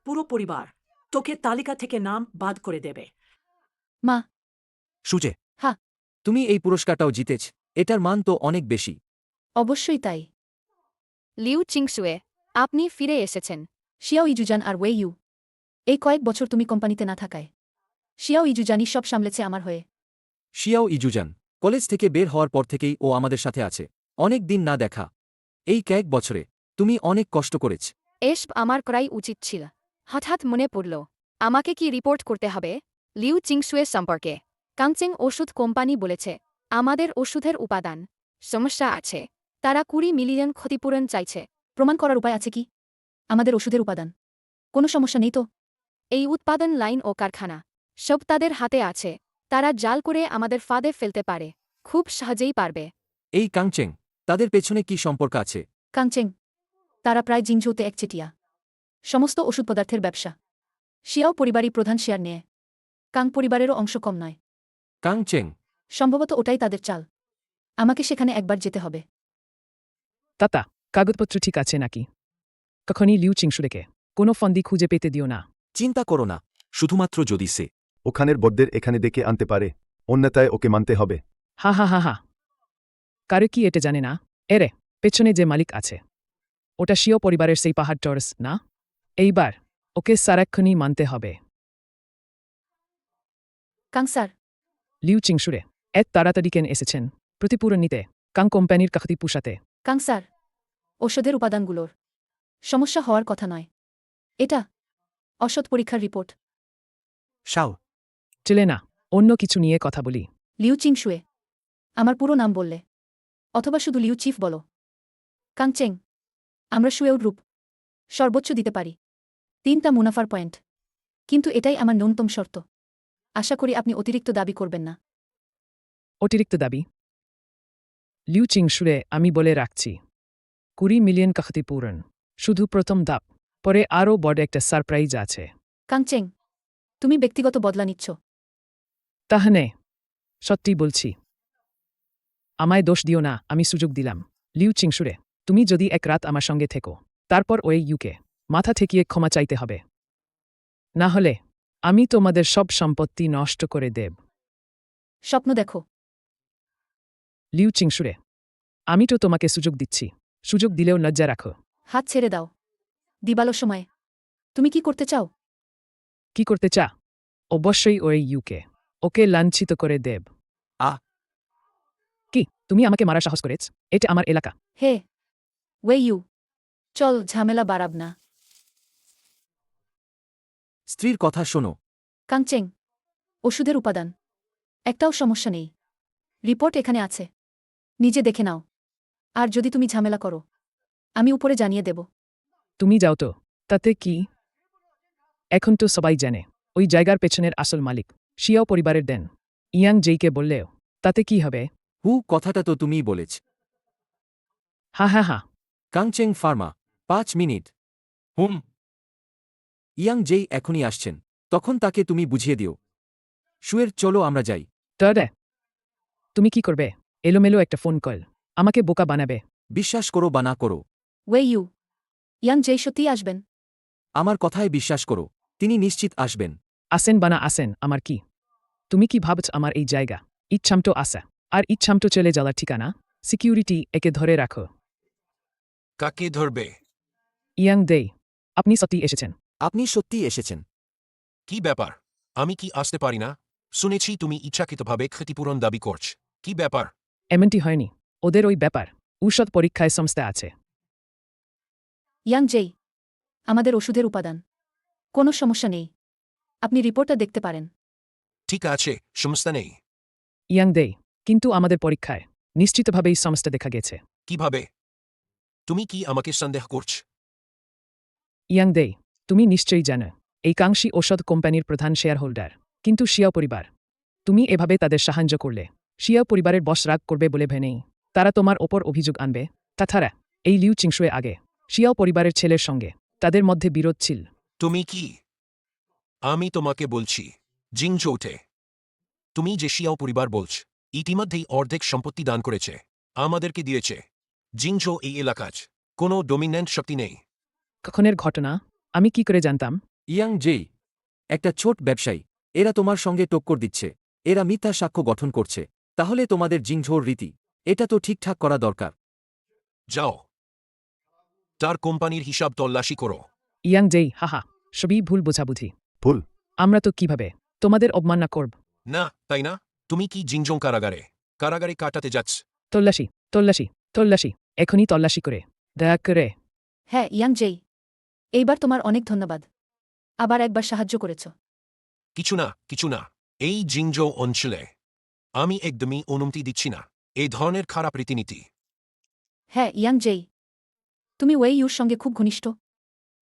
পুরো পরিবার তোকে তালিকা থেকে নাম বাদ করে দেবে
মা
সুজে
হ্যাঁ।
তুমি এই পুরস্কারটাও জিতেছ এটার মান তো অনেক বেশি
অবশ্যই তাই
লিউ চিংসুয়ে আপনি ফিরে এসেছেন
শিয়াও ইজুজান আর ওয়ে ইউ এই কয়েক বছর তুমি কোম্পানিতে না থাকায় শিয়াও ইজুজানই সব সামলেছে আমার হয়ে
শিয়াও ইজুজান কলেজ থেকে বের হওয়ার পর থেকেই ও আমাদের সাথে আছে অনেক দিন না দেখা এই কয়েক বছরে তুমি অনেক কষ্ট করেছ
এসব আমার করাই উচিত ছিল হঠাৎ মনে পড়ল আমাকে কি রিপোর্ট করতে হবে লিউ চিংসুয়ে সম্পর্কে কাংচিং ওষুধ কোম্পানি বলেছে আমাদের ওষুধের উপাদান সমস্যা আছে তারা 20 মিলিয়ন ক্ষতিপূরণ চাইছে
প্রমাণ করার উপায় আছে কি আমাদের ওষুধের উপাদান কোনো সমস্যা নেই তো
এই উৎপাদন লাইন ও কারখানা সব তাদের হাতে আছে তারা জাল করে আমাদের ফাঁদে ফেলতে পারে খুব সহজেই পারবে
এই কাংচেং তাদের পেছনে কি সম্পর্ক আছে
কাংচেং তারা প্রায় জিনঝৌতে একচেটিয়া সমস্ত ওষুধ পদার্থের ব্যবসা শিয়াও পরিবারই প্রধান শেয়ার নেয় কাং পরিবারেরও অংশ কম নয়
কাংচেং
সম্ভবত ওটাই তাদের চাল আমাকে সেখানে একবার যেতে হবে
তাতা কাগজপত্র ঠিক আছে নাকি কখনই লিউ চিংসুরেকে কোনো ফন্দি খুঁজে পেতে দিও না
চিন্তা করো না শুধুমাত্র যদি সে
ওখানের বদ্দের এখানে ডেকে আনতে পারে অন্যথায় ওকে মানতে হবে
হা হা হা হা কারো কি এটা জানে না এরে পেছনে যে মালিক আছে ওটা শিও পরিবারের সেই পাহাড় টর্স না এইবার ওকে সারাক্ষণই মানতে হবে
কাং স্যার
লিউ চিংসুরে এত তাড়াতাড়ি কেন এসেছেন প্রতিপূরণ নিতে কাং কোম্পানির কাখতি পুষাতে
কাং স্যার ওষুধের উপাদানগুলোর সমস্যা হওয়ার কথা নয় এটা অসৎ পরীক্ষার রিপোর্ট
শাও
চলে না অন্য কিছু নিয়ে কথা বলি
লিউ চিংশুয়ে আমার পুরো নাম বললে অথবা শুধু লিউ চিফ বলো কাংচেং আমরা শুয়েও গ্রুপ সর্বোচ্চ দিতে পারি 3টা মুনাফার পয়েন্ট কিন্তু এটাই আমার ন্যূনতম শর্ত আশা করি আপনি অতিরিক্ত দাবি করবেন না
অতিরিক্ত দাবি লিউ চিংসুরে আমি বলে রাখছি 20 মিলিয়ন ক্ষতিপূরণ শুধু প্রথম ধাপ পরে আরও বড় একটা সারপ্রাইজ আছে
কাংচেং তুমি ব্যক্তিগত বদলা নিচ্ছ
তাহলে সত্যি বলছি আমায় দোষ দিও না আমি সুযোগ দিলাম লিউ চিংসুরে তুমি যদি এক রাত আমার সঙ্গে থেকো তারপর ওই ইউকে মাথা ঠেকিয়ে ক্ষমা চাইতে হবে না হলে আমি তোমাদের সব সম্পত্তি নষ্ট করে দেব
স্বপ্ন দেখো
লিউ চিংসুরে আমি তো তোমাকে সুযোগ দিচ্ছি সুযোগ দিলেও লজ্জা রাখো
হাত ছেড়ে দাও দিবালো সময়ে তুমি কি করতে চাও
কি করতে চা অবশ্যই ওই ইউকে ওকে লাঞ্ছিত করে দেব কি তুমি আমাকে মারার সাহস করেছ এটা আমার এলাকা
হে ওয়ে ইউ চল ঝামেলা বাড়াব না
স্ত্রীর কথা শোনো
কাংচেং ওষুধের উপাদান একটাও সমস্যা নেই রিপোর্ট এখানে আছে নিজে দেখে নাও আর যদি তুমি ঝামেলা করো আমি উপরে জানিয়ে দেব
তুমি যাও তো তাতে কি এখন তো সবাই জানে ওই জায়গার পেছনের আসল মালিক শিয়াও পরিবারের দেন ইয়াং জেইকে বললেও তাতে কি হবে
কথাটা তো তুমিই বলেছ
হা হা হা
কাংচেং ফার্মা 5 মিনিট ইয়াং যেই এখনই আসছেন তখন তাকে তুমি বুঝিয়ে দিও শুয়ের চলো আমরা যাই
তরে তুমি কি করবে এলোমেলো একটা ফোন কল আমাকে বোকা বানাবে
বিশ্বাস করো বা না করো
ওয়ে ইউ ইয়াং যেই সত্যিই আসবেন
আমার কথায় বিশ্বাস করো তিনি নিশ্চিত আসবেন
আসেন বানা আসেন আমার কি তুমি কি ভাবছ আমার এই জায়গা ইচ্ছামটো আসা আর ইচ্ছামটো চলে যাওয়ার ঠিকানা সিকিউরিটি একে ধরে রাখো
কাকে ধরবে?
ইয়াং দেই আপনি সত্যি এসেছেন
আপনি সত্যিই এসেছেন।
কি ব্যাপার? আমি কি আসতে পারি না? শুনেছি তুমি ইচ্ছাকৃতভাবে ক্ষতিপূরণ দাবি করছ। কি ব্যাপার?
এমনটি হয়নি ওদের ওই ব্যাপার ঔষধ পরীক্ষায় সংস্থা আছে
ইয়াং জেই আমাদের ওষুধের উপাদান কোনো সমস্যা নেই আপনি রিপোর্টটা দেখতে পারেন
ঠিক আছে, সমস্যা নেই।
ইয়াং দেই কিন্তু আমাদের পরীক্ষায় নিশ্চিতভাবেই সমস্যা দেখা গেছে
কিভাবে? তুমি কি আমাকে সন্দেহ করছ?
ইয়াং দেই তুমি নিশ্চয়ই জানো এই কাংশী ঔষধ কোম্পানির প্রধান শেয়ার হোল্ডার কিন্তু শিয়া পরিবার তুমি এভাবে তাদের সাহায্য করলে শিয়া পরিবারের বস রাগ করবে বলে ভেনেই তারা তোমার ওপর অভিযোগ আনবে তাছাড়া এই লিউ চিংশুয়ে আগে শিয়াও পরিবারের ছেলের সঙ্গে তাদের মধ্যে বিরোধ ছিল
তুমি কি? আমি তোমাকে বলছি জিংজোতে তুমি যে শিয়াও পরিবার বলছ ইতিমধ্যেই অর্ধেক সম্পত্তি দান করেছে, আমাদেরকে দিয়েছে। জিংজো এই এলাকাজ কোনো ডোমিনেন্ট শক্তি নেই।
কখনের ঘটনা আমি কি করে জানতাম
ইয়াং জেই একটা ছোট ব্যবসায়ী এরা তোমার সঙ্গে টক্কর দিচ্ছে এরা মিথ্যা সাক্ষ্য গঠন করছে তাহলে তোমাদের জিংঝোর রীতি এটা তো ঠিকঠাক করা দরকার
যাও তার কোম্পানির হিসাব তল্লাশি করো।
ইয়াং জেই হাহা সবই ভুল বোঝাবুঝি
ভুল
আমরা তো কিভাবে তোমাদের অবমাননা করব
না তাই না? তুমি কি জিংজং কারাগারে কাটাতে যাচ্ছ?
তল্লাশি তল্লাশি তল্লাশি এখনই তল্লাশি করে দয়া করে
হ্যাঁ ইয়াং জেই এইবার তোমার অনেক ধন্যবাদ আবার একবার সাহায্য করেছ
কিছু না এই জিংজো অঞ্চলে আমি একদমই অনুমতি দিচ্ছি না এই ধরনের খারাপ রীতিনীতি।
হ্যাঁ ইয়াং জেই তুমি ওয়েই ইউর সঙ্গে খুব ঘনিষ্ঠ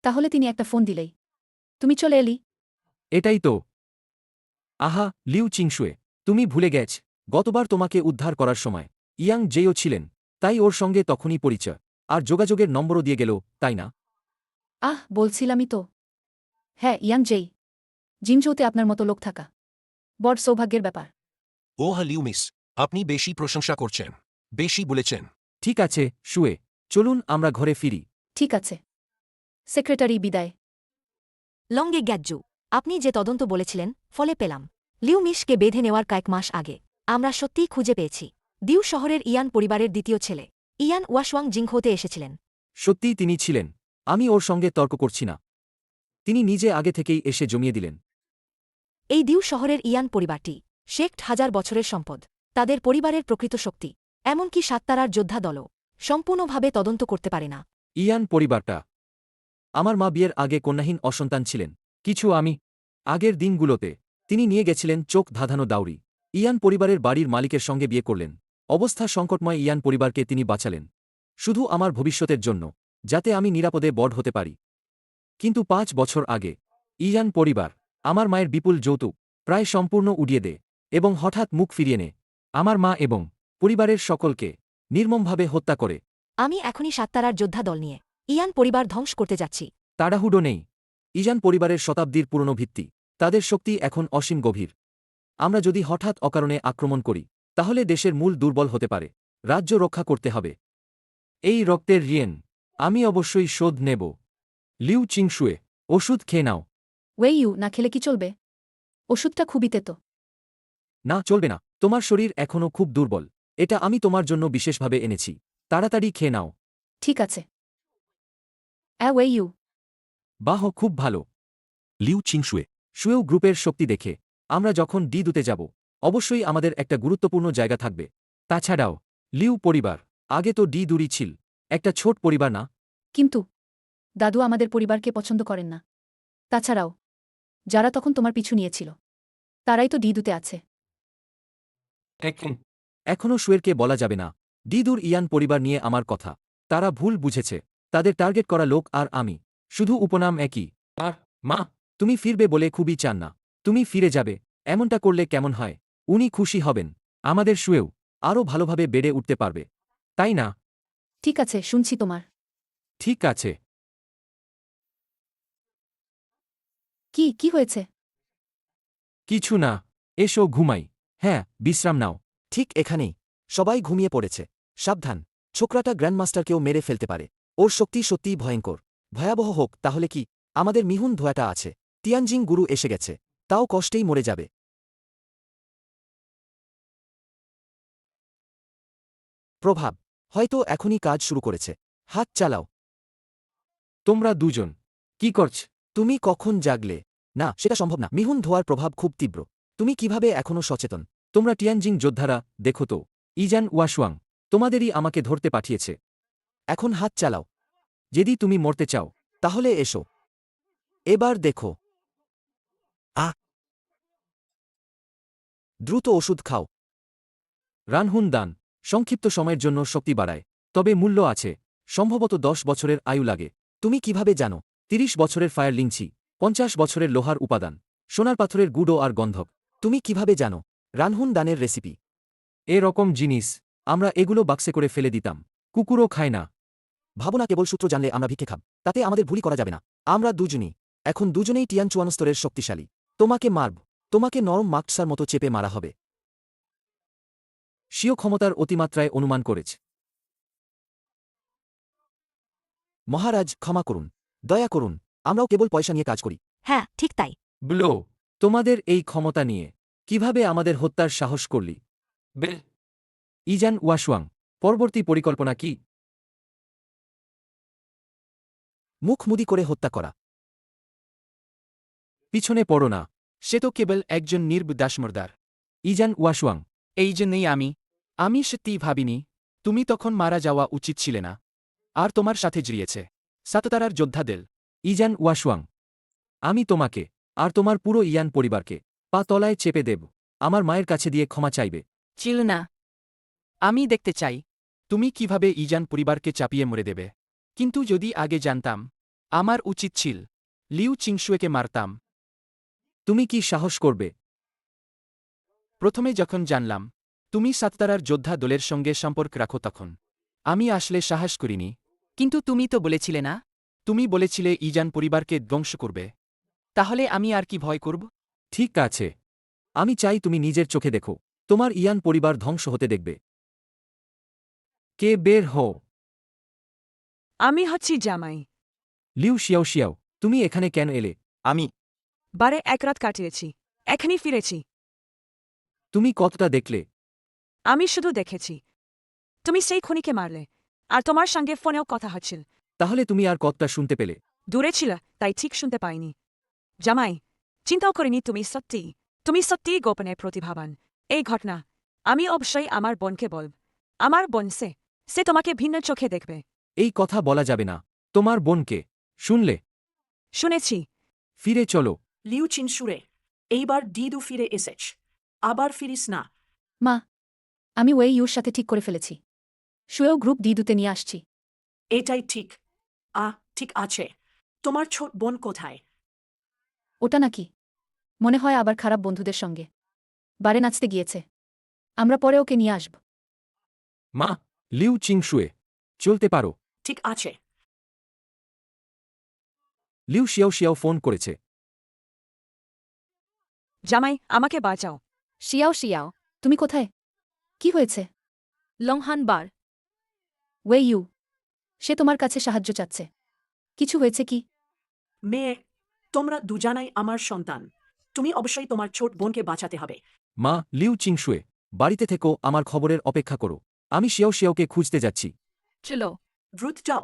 তাহলে তিনি একটা ফোন দিলেই তুমি চলে এলি
এটাই তো। আহা লিউ চিংশুয়ে তুমি ভুলে গেছ গতবার তোমাকে উদ্ধার করার সময় ইয়াং জেও ছিলেন তাই ওর সঙ্গে তখনই পরিচয় আর যোগাযোগের নম্বরও দিয়ে গেল তাই না?
বলছিলামই তো। হ্যাঁ ইয়াং জেই জিংজোতে আপনার মতো লোক থাকা বড় সৌভাগ্যের ব্যাপার
ওহ লিউ মিস, আপনি বেশি প্রশংসা করছেন, বেশি বলেছেন।
ঠিক আছে শুয়ে চলুন আমরা ঘরে ফিরি।
ঠিক আছে সেক্রেটারি বিদায়
লঙ্গে গ্যাজ্জু আপনি যে তদন্ত বলেছিলেন ফলে পেলাম লিউ মিশকে বেঁধে নেওয়ার কয়েক মাস আগে আমরা সত্যিই খুঁজে পেয়েছি দিউ শহরের ইয়ান পরিবারের দ্বিতীয় ছেলে ইয়ান ওয়াশওয়াং জিংহোতে এসেছিলেন
সত্যিই তিনি ছিলেন, আমি ওর সঙ্গে তর্ক করছি না। তিনি নিজে আগে থেকেই এসে জমিয়ে দিলেন।
এই দিউ শহরের ইয়ান পরিবারটি শেখ হাজার বছরের সম্পদ তাদের পরিবারের প্রকৃত শক্তি এমনকি সাততারার যোদ্ধা দলও সম্পূর্ণভাবে তদন্ত করতে পারে না
ইয়ান পরিবারটা আমার মা বিয়ের আগে কন্যাহীন অসন্তান ছিলেন কিছু আমি আগের দিনগুলোতে তিনি নিয়ে গেছিলেন চোখ ধাঁধানো দাউরি ইয়ান পরিবারের বাড়ির মালিকের সঙ্গে বিয়ে করলেন অবস্থা সংকটময় ইয়ান পরিবারকে তিনি বাঁচালেন শুধু আমার ভবিষ্যতের জন্য যাতে আমি নিরাপদে বড় হতে পারি কিন্তু ৫ বছর আগে ইয়ান পরিবার আমার মায়ের বিপুল যৌতুক প্রায় সম্পূর্ণ উড়িয়ে দেয় এবং হঠাৎ মুখ ফিরিয়ে নেয় আমার মা এবং পরিবারের সকলকে নির্মমভাবে হত্যা করে
আমি এখনই সাততারার যোদ্ধা দল নিয়ে ইয়ান পরিবার ধ্বংস করতে যাচ্ছি
তাড়াহুড়ো নেই ইয়ান পরিবারের শতাব্দীর পুরনো ভিত্তি তাদের শক্তি এখন অসীম গভীর আমরা যদি হঠাৎ অকারণে আক্রমণ করি তাহলে দেশের মূল দুর্বল হতে পারে রাজ্য রক্ষা করতে হবে এই রক্তের ঋণ আমি অবশ্যই শোধ নেব লিউ চিংশুয়ে ওষুধ খেয়ে নাও
ওয়েইউ না খেলে কি চলবে ওষুধটা খুবই তেতো
না চলবে না তোমার শরীর এখনও খুব দুর্বল এটা আমি তোমার জন্য বিশেষভাবে এনেছি তাড়াতাড়ি খেয়ে নাও
ঠিক আছে ওয়েইউ
বাহ খুব ভালো
লিউ চিংশুয়ে
শুয়েও গ্রুপের শক্তি দেখে আমরা যখন ডি2তে যাব অবশ্যই আমাদের একটা গুরুত্বপূর্ণ জায়গা থাকবে তাছাড়াও লিউ পরিবার আগে তো ডি2ই ছিল একটা ছোট পরিবার না
কিন্তু দাদু আমাদের পরিবারকে পছন্দ করেন না তাছাড়াও যারা তখন তোমার পিছু নিয়েছিল তারাই তো ডি2তে আছে
এখনও শুয়েরকে বলা যাবে না ডি2র ইয়ান পরিবার নিয়ে আমার কথা তারা ভুল বুঝেছে তাদের টার্গেট করা লোক আর আমি শুধু উপনাম একই আর মা তুমি ফিরবে বলে খুবই চান না তুমি ফিরে যাবে এমনটা করলে কেমন হয় উনি খুশি হবেন আমাদের শুয়েও আরও ভালোভাবে বেড়ে উঠতে পারবে তাই না
ঠিক আছে শুনছি তোমার
ঠিক আছে
কি হয়েছে
কিছু না এসো ঘুমাই হ্যাঁ বিশ্রাম নাও
ঠিক এখানেই সবাই ঘুমিয়ে পড়েছে সাবধান ছোকরাটা গ্র্যান্ডমাস্টারকেও মেরে ফেলতে পারে ওর শক্তি সত্যিই ভয়ঙ্কর ভয়াবহ হোক তাহলে কি আমাদের মিহুন ধোয়াটা আছে তিয়ানজিং গুরু এসে গেছে তাও কষ্টেই মরে যাবে প্রভাব হয়তো এখনই কাজ শুরু করেছে। হাত চালাও।
তোমরা দুজন কি করছ?
তুমি কখন জাগলে? না, সেটা সম্ভব না। মিহুন ধোয়ার প্রভাব খুব তীব্র। তুমি কিভাবে এখনও সচেতন?
তোমরা টিয়ানজিং যোদ্ধারা, দেখো তো, ইজান ওয়াশুয়াং তোমাদেরই আমাকে ধরতে পাঠিয়েছে।
এখন হাত চালাও।
যদি তুমি মরতে চাও
তাহলে এসো। এবার দেখো। দ্রুত ওষুধ খাও।
রানহুন দান সংক্ষিপ্ত সময়ের জন্য শক্তি বাড়ায়, তবে মূল্য আছে। সম্ভবত 10 বছরের আয়ু লাগে।
তুমি কিভাবে জানো?
30 বছরের ফায়ার লিংছি, 50 বছরের লোহার উপাদান, সোনার পাথরের গুঁড়ো আর গন্ধক।
তুমি কিভাবে জানো? রানহুন দানের রেসিপি।
এ রকম জিনিস আমরা এগুলো বাক্সে করে ফেলে দিতাম। কুকুরও খায় না।
ভাবনা কেবল সূত্র জানলে আমরা ভিক্ষে খাব, তাতে আমাদের ভুলই করা যাবে না। আমরা দুজনই এখন দুজনেই টিয়ানচুয়ান স্তরের শক্তিশালী। তোমাকে মারব। তোমাকে নরম মাকসার মতো চেপে মারা হবে।
স্বীয় ক্ষমতার অতিমাত্রায় অনুমান করেছে।
মহারাজ, ক্ষমা করুন, দয়া করুন। আমরাও কেবল পয়সা নিয়ে কাজ করি।
হ্যাঁ, ঠিক তাই।
ব্লো, তোমাদের এই ক্ষমতা নিয়ে কিভাবে আমাদের হত্যার সাহস করলি? ইজান ওয়াশুয়াং, পরবর্তী পরিকল্পনা কি?
মুখ মুদি করে হত্যা করা।
পিছনে পড়ো না।
সে তো কেবল একজন নির্বদাসমর্দার।
ইজান ওয়াশুয়াং,
এই জন্যেই আমি সত্যিই ভাবিনি তুমি তখন মারা যাওয়া উচিত ছিলে না। আর তোমার সাথে জড়িয়েছে সাততারার যোদ্ধাদের।
ইজান ওয়াশুয়াং, আমি তোমাকে আর তোমার পুরো ইয়ান পরিবারকে পা তলায় চেপে দেব। আমার মায়ের কাছে দিয়ে ক্ষমা চাইবে।
চিল না। আমি দেখতে চাই তুমি কিভাবে ইজান পরিবারকে চাপিয়ে মরে দেবে। কিন্তু যদি আগে জানতাম, আমার উচিত ছিল লিউ চিংশুয়েকে মারতাম।
তুমি কি সাহস করবে?
প্রথমে যখন জানলাম তুমি সাততারার যোদ্ধা দলের সঙ্গে সম্পর্ক রাখো তখন আমি আসলে সাহস করিনি। কিন্তু তুমি তো বলেছিলে না? তুমি বলেছিলে ইজান পরিবারকে ধ্বংস করবে। তাহলে আমি আর কি ভয় করব?
ঠিক আছে, আমি চাই তুমি নিজের চোখে দেখো তোমার ইয়ান পরিবার ধ্বংস হতে দেখবে। কে বের হও।
আমি হচ্ছি জামাই।
লিউ শিয়াও শিয়াও, তুমি এখানে কেন এলে?
আমি
বারে এক রাত কাটিয়েছি, এখনই ফিরেছি।
তুমি কতটা দেখলে?
আমি শুধু দেখেছি তুমি সেই খুনিকে মারলে, আর তোমার সঙ্গে ফোনেও কথা হচ্ছিল।
তাহলে তুমি আর কতটা শুনতে পেলে?
দূরে ছিল, তাই ঠিক শুনতে পাইনি। জামাই, চিন্তাও করিনি তুমি সত্যিই গোপনে প্রতিভাবান। এই ঘটনা আমি অবশ্যই আমার বোনকে বলব। আমার বোন সে তোমাকে ভিন্ন চোখে দেখবে।
এই কথা বলা যাবে না। তোমার বোনকে শুনলে?
শুনেছি।
ফিরে চলো।
লিউ চিনসুরে, এইবার ডিদু ফিরে এসেছ। আবার ফিরিস না।
মা, আমি ওই ইউর সাথে ঠিক করে ফেলেছি। শুয়েও গ্রুপ ডিদুতে নিয়ে আসছি।
এটাই ঠিক। ঠিক আছে। তোমার ছোট বোন কোথায়?
ওটা নাকি মনে হয় আবার খারাপ বন্ধুদের সঙ্গে বারে নাচতে গিয়েছে। আমরা পরে ওকে নিয়ে আসব।
মা, লিউ চিংশুয়ে, চলতে পারো।
ঠিক আছে।
লিউ শিয়াও শিয়াও ফোন করেছে।
জামাই, আমাকে বাঁচাও।
শিয়াও শিয়াও, তুমি কোথায়? কি হয়েছে?
লংহান বার,
ওয়ে ইউ, সে তোমার কাছে সাহায্য চাচ্ছে। কিছু হয়েছে কি?
মেয়ে, তোমরা দুজানাই আমার সন্তান। তুমি অবশ্যই তোমার ছোট বোনকে বাঁচাতে হবে।
মা, লিউ চিংশুয়ে, বাড়িতে থেকো, আমার খবরের অপেক্ষা করো। আমি শিয়াও শিয়াওকে খুঁজতে যাচ্ছি।
চলো।
দ্রুত যাও।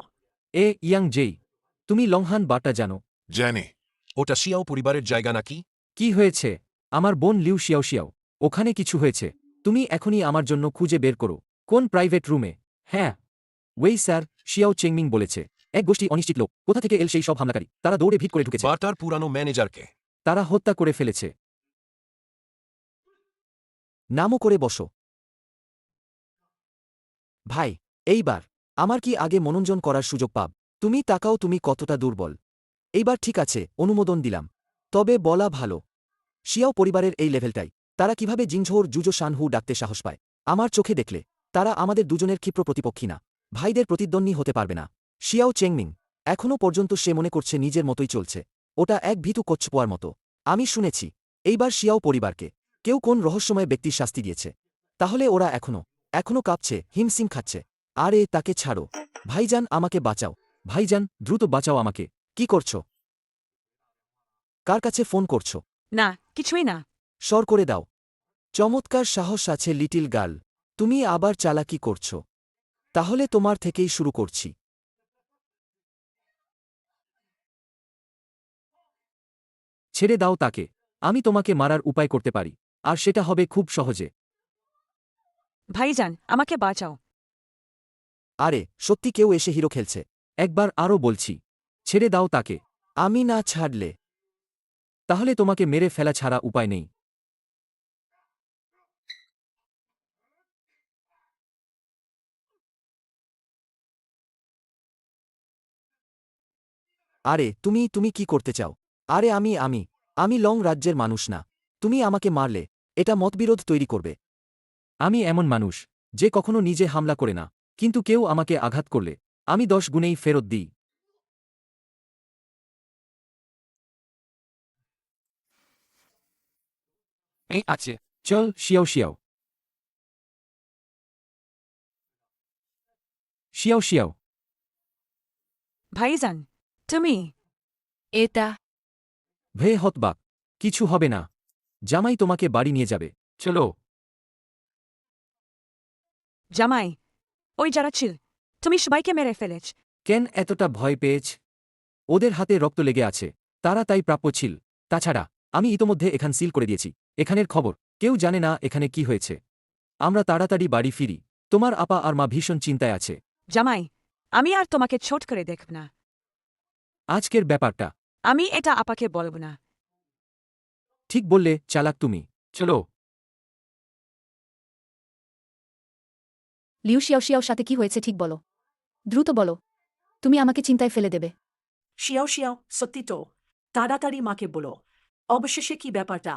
ইয়াং জেই, তুমি লংহান বাটা জানো?
জানি।
ওটা শিয়াও পরিবারের জায়গা নাকি?
কি হয়েছে? আমার বোন লিউ শিয়াও শিয়াও, ওখানে কিছু হয়েছে। তুমি এখনই আমার জন্য খুঁজে বের করো। কোন প্রাইভেট রুমে? হ্যাঁ, ওয়েই স্যার, শিয়াও চেংমিং বলেছে। এক গোষ্ঠী অনিশ্চিত লোক, কোথা থেকে এল সেই সব হামলাকারী, তারা দৌড়ে ভিড় করে ঢুকেছে।
বাটার পুরানো ম্যানেজারকে
তারা হত্যা করে ফেলেছে।
নামও করে বসো। ভাই, এইবার আমার কি আগে মনোরঞ্জন করার সুযোগ পাব? তুমি তাকাও, তুমি কতটা দুর্বল। এইবার ঠিক আছে, অনুমোদন দিলাম। তবে বলা ভালো, শিয়াও পরিবারের এই লেভেলটাই। তারা কিভাবে জিংঝোর জুজো শানহু ডাকতে সাহস পায়? আমার চোখে দেখলে তারা আমাদের দুজনের ক্ষিপ্র প্রতিপক্ষী না, ভাইদের প্রতিদ্বন্দ্বী হতে পারবে না। শিয়াও চেংমিং, এখনও পর্যন্ত সে মনে করছে নিজের মতোই চলছে। ওটা এক ভীতু কচ্ছপোয়ার মতো। আমি শুনেছি এইবার শিয়াও পরিবারকে কেউ কোন রহস্যময় ব্যক্তির শাস্তি দিয়েছে। তাহলে ওরা এখনও কাঁপছে, হিমসিম খাচ্ছে। আরে তাকে ছাড়ো। ভাইজান, আমাকে বাঁচাও।
ভাইজান, দ্রুত বাঁচাও আমাকে।
কি করছো? কার কাছে ফোন করছো?
না, কিছুই না।
সর করে দাও। চমৎকার সাহস আছে লিটিল গার্ল। তুমি আবার চালাকি করছো। তাহলে তোমার থেকেই শুরু করছি।
ছেড়ে দাও তাকে। আমি তোমাকে মারার উপায় করতে পারি, আর সেটা হবে খুব সহজে।
ভাইজান আমাকে বাঁচাও।
আরে সত্যি কেউ এসে হিরো খেলছে।
একবার আরও বলছি, ছেড়ে দাও তাকে।
আমি না ছাড়লে।
তাহলে তোমাকে মেরে ফেলা ছাড়া উপায় নেই।
আরে তুমি কি করতে চাও? আরে আমি লং রাজ্যের মানুষ না। তুমি আমাকে মারলে এটা মতবিরোধ তৈরি করবে।
আমি এমন মানুষ যে কখনো নিজে হামলা করে না, কিন্তু কেউ আমাকে আঘাত করলে আমি 10 গুণেই ফেরত দিই।
এই আছে।
চল শিয়াও শিয়াও। শিয়াও শিয়াও।
ভাইজান তুমি
এটা
ভে হতবাক, কিছু হবে না। জামাই তোমাকে বাড়ি নিয়ে যাবে। চলো।
জামাই ওই যারা ছিল তুমি সবাইকে মেরে ফেলেছ।
কেন এতটা ভয় পেয়েছ? ওদের হাতে রক্ত লেগে আছে, তারা তাই প্রাপ্য ছিল। তাছাড়া আমি ইতোমধ্যে এখান সিল করে দিয়েছি। এখানের খবর কেউ জানে না এখানে কি হয়েছে। আমরা তাড়াতাড়ি বাড়ি ফিরি। তোমার আপা আর মা ভীষণ চিন্তায় আছে।
জামাই আমি আর তোমাকে ছোট করে দেখব না।
আজকের ব্যাপারটা
আমি এটা আপাকে বলব না।
ঠিক বললে, চালাক তুমি। চলো।
লিউ শিয়াও শিয়াওর সাথে কি হয়েছে ঠিক বলো। দ্রুত বলো, তুমি আমাকে চিন্তায় ফেলে দেবে।
শিয়াও শিয়াও, সত্যি তো? তাড়াতাড়ি মাকে বলো। অবশেষে কি ব্যাপারটা?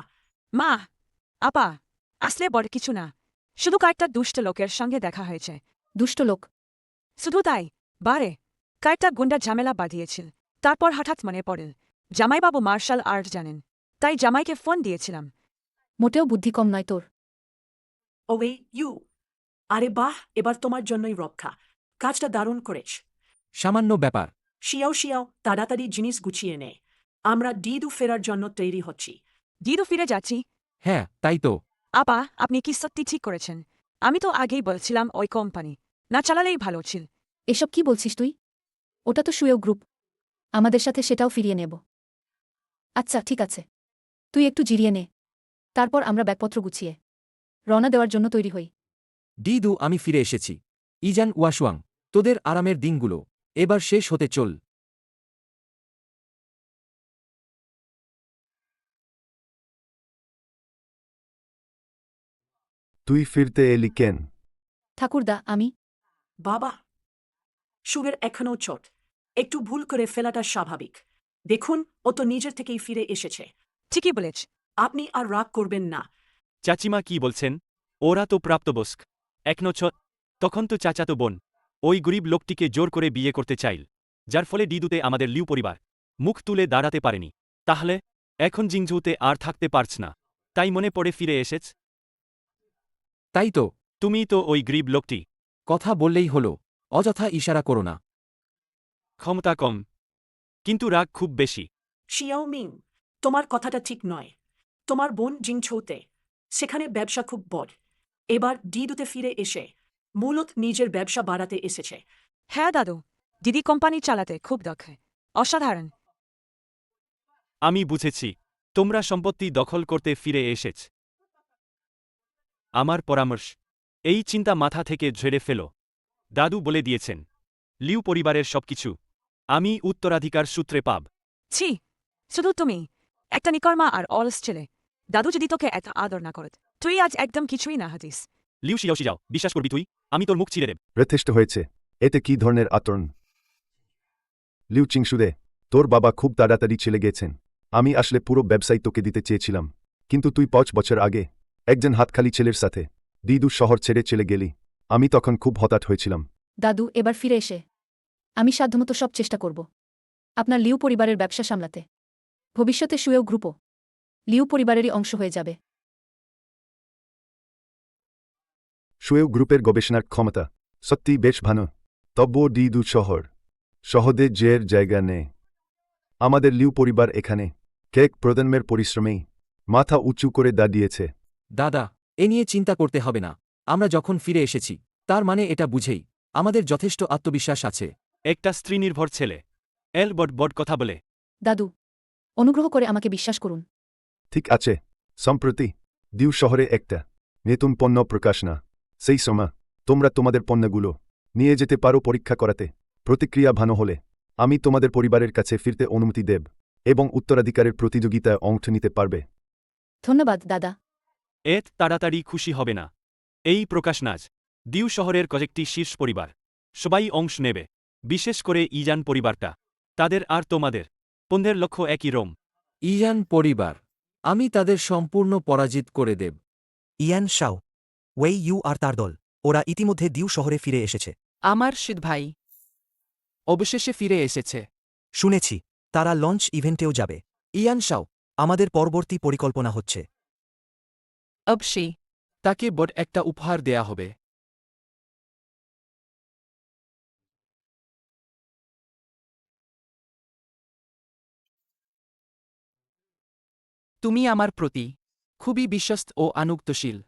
মা, আপা, আসলে বড় কিছু না। শুধু কয়েকটা দুষ্ট লোকের সঙ্গে দেখা হয়েছে।
দুষ্ট লোক?
শুধু তাই, বারে কয়েকটা গুন্ডা ঝামেলা বাঁধিয়েছিল। তারপর হঠাৎ মনে পড়ল জামাইবাবু মার্শাল আর্ট জানেন, তাই জামাইকে ফোন দিয়েছিলাম।
মোটেও বুদ্ধি কম নয় তোর।
ওয়ে ইউ, আরে বাহ, এবার তোমার জন্যই রক্ষা। কাজটা দারুণ করেছ।
সামান্য ব্যাপার।
শিয়াও শিয়াও, তাড়াতাড়ি জিনিস গুছিয়ে নে। আমরা ডিদু ফেরার জন্য তৈরি হচ্ছি।
দিদু ফিরে যাচ্ছি।
হ্যাঁ, তাই তো।
আপা, আপনি কি সত্যি ঠিক করেছেন? আমি তো আগেই বলছিলাম ওই কোম্পানি না চালালেই ভালো ছিল।
এসব কি বলছিস তুই? ওটা তো সুয়েও গ্রুপ। আমাদের সাথে সেটাও ফিরিয়ে নেব। আচ্ছা ঠিক আছে, তুই একটু জিরিয়ে নে। তারপর আমরা ব্যাগপত্র গুছিয়ে রওনা দেওয়ার জন্য তৈরি হই।
ডিদু, আমি ফিরে এসেছি। ইজান ওয়াশুয়াং, তোদের আরামের দিনগুলো এবার শেষ হতে চল।
তুই ফিরতে এলি কেন?
ঠাকুরদা, আমি
বাবা, সুগের এখনও চোট। একটু ভুল করে ফেলাটা স্বাভাবিক। দেখুন, ও তো নিজের থেকেই ফিরে এসেছে।
ঠিকই বলেছ।
আপনি আর রাগ করবেন না।
চাচিমা কি বলছেন? ওরা তো প্রাপ্তবয়স্ক। এখনো তখন তো চাচাতো বোন। ওই গরিব লোকটিকে জোর করে বিয়ে করতে চাইল, যার ফলে ডিদুতে আমাদের লিউ পরিবার মুখ তুলে দাঁড়াতে পারেনি। তাহলে এখন জিংঝুতে আর থাকতে পারছ না, তাই মনে পড়ে ফিরে এসেছ?
তাই তো।
তুমি তো ওই গরিব লোকটি।
কথা বললেই হলো, অযথা ইশারা করো না।
ক্ষমতা কম, কিন্তু রাগ খুব বেশি।
শিয়াও মিং, তোমার কথাটা ঠিক নয়। তোমার বোন জিংছৌতে, সেখানে ব্যবসা খুব বড়। এবার ডিদুতে ফিরে এসে মূলত নিজের ব্যবসা বাড়াতে এসেছে।
হ্যাঁ দাদু, দিদি কোম্পানি চালাতে খুব দক্ষ। অসাধারণ।
আমি বুঝেছি, তোমরা সম্পত্তি দখল করতে ফিরে এসেছ। আমার পরামর্শ, এই চিন্তা মাথা থেকে ঝেড়ে ফেলো। দাদু বলে দিয়েছেন, লিউ পরিবারের সবকিছু আমি উত্তরাধিকার সূত্রে পাব।
ছি, শুধু তুমি একটা নিকর্মা আর অলস ছেলে। দাদু যদি তোকে এত আদর না করত, তুই আজ একদম কিছুই না হতিস।
লিউ শিয়াও যাও, বিশ্বাস করবি তুই? আমি তোর মুখ ছিঁড়ে দেব।
যথেষ্ট হয়েছে। এতে কি ধরনের আচরণ? লিউ চিংসুদে, তোর বাবা খুব তাড়াতাড়ি চলে গেছেন। আমি আসলে পুরো ব্যবসায় তোকে দিতে চেয়েছিলাম, কিন্তু তুই 5 বছর আগে একজন হাতখালি ছেলের সাথে ডিদু শহর ছেড়ে চলে গেলি। আমি তখন খুব হতাশ হয়েছিলাম।
দাদু, এবার ফিরে এসে আমি সাধ্যমতো সব চেষ্টা করব আপনার লিউ পরিবারের ব্যবসা সামলাতে। ভবিষ্যতে সুয়েও গ্রুপও লিউ পরিবারেরই অংশ হয়ে যাবে।
সুয়েও গ্রুপের গবেষণার ক্ষমতা সত্যি বেশ ভালো। তবুও ডিদু শহরে জের জায়গা নেই। আমাদের লিউ পরিবার এখানে কেক প্রজন্মের পরিশ্রমেই মাথা উঁচু করে দাঁড়িয়েছে।
দাদা, এ নিয়ে চিন্তা করতে হবে না। আমরা যখন ফিরে এসেছি, তার মানে এটা বুঝেই আমাদের যথেষ্ট আত্মবিশ্বাস আছে।
একটা স্ত্রীনির্ভর ছেলে এল বট বট কথা বলে।
দাদু অনুগ্রহ করে আমাকে বিশ্বাস করুন।
ঠিক আছে, সম্প্রতি দিউ শহরে একটা নতুন পণ্য প্রকাশ না, সেই সময় তোমরা তোমাদের পণ্যগুলো নিয়ে যেতে পারো পরীক্ষা করাতে। প্রতিক্রিয়া ভালো হলে আমি তোমাদের পরিবারের কাছে ফিরতে অনুমতি দেব এবং উত্তরাধিকারের প্রতিযোগিতায় অংশ নিতে পারবে।
ধন্যবাদ দাদা।
এত তাড়াতাড়ি খুশি হবে না। এই প্রকাশনাজ দিউ শহরের কয়েকটি শীর্ষ পরিবার সবাই অংশ নেবে, বিশেষ করে ইজান পরিবারটা। তাদের আর তোমাদের পণ্যের লক্ষ্য একই রোম।
ইয়ান পরিবার, আমি তাদের সম্পূর্ণ পরাজিত করে দেব।
ইয়ান শাও, ওয়েই ইউ আর তার দল, ওরা ইতিমধ্যে দিউ শহরে ফিরে এসেছে।
আমার শীত ভাই অবশেষে ফিরে এসেছে।
শুনেছি তারা লঞ্চ ইভেন্টেও যাবে।
ইয়ান শাও,
আমাদের পরবর্তী পরিকল্পনা হচ্ছে
অবশি তাকে বড় একটা উপহার দেয়া হবে। তুমি আমার প্রতি খুবই বিশ্বস্ত ও আনুগত্যশীল।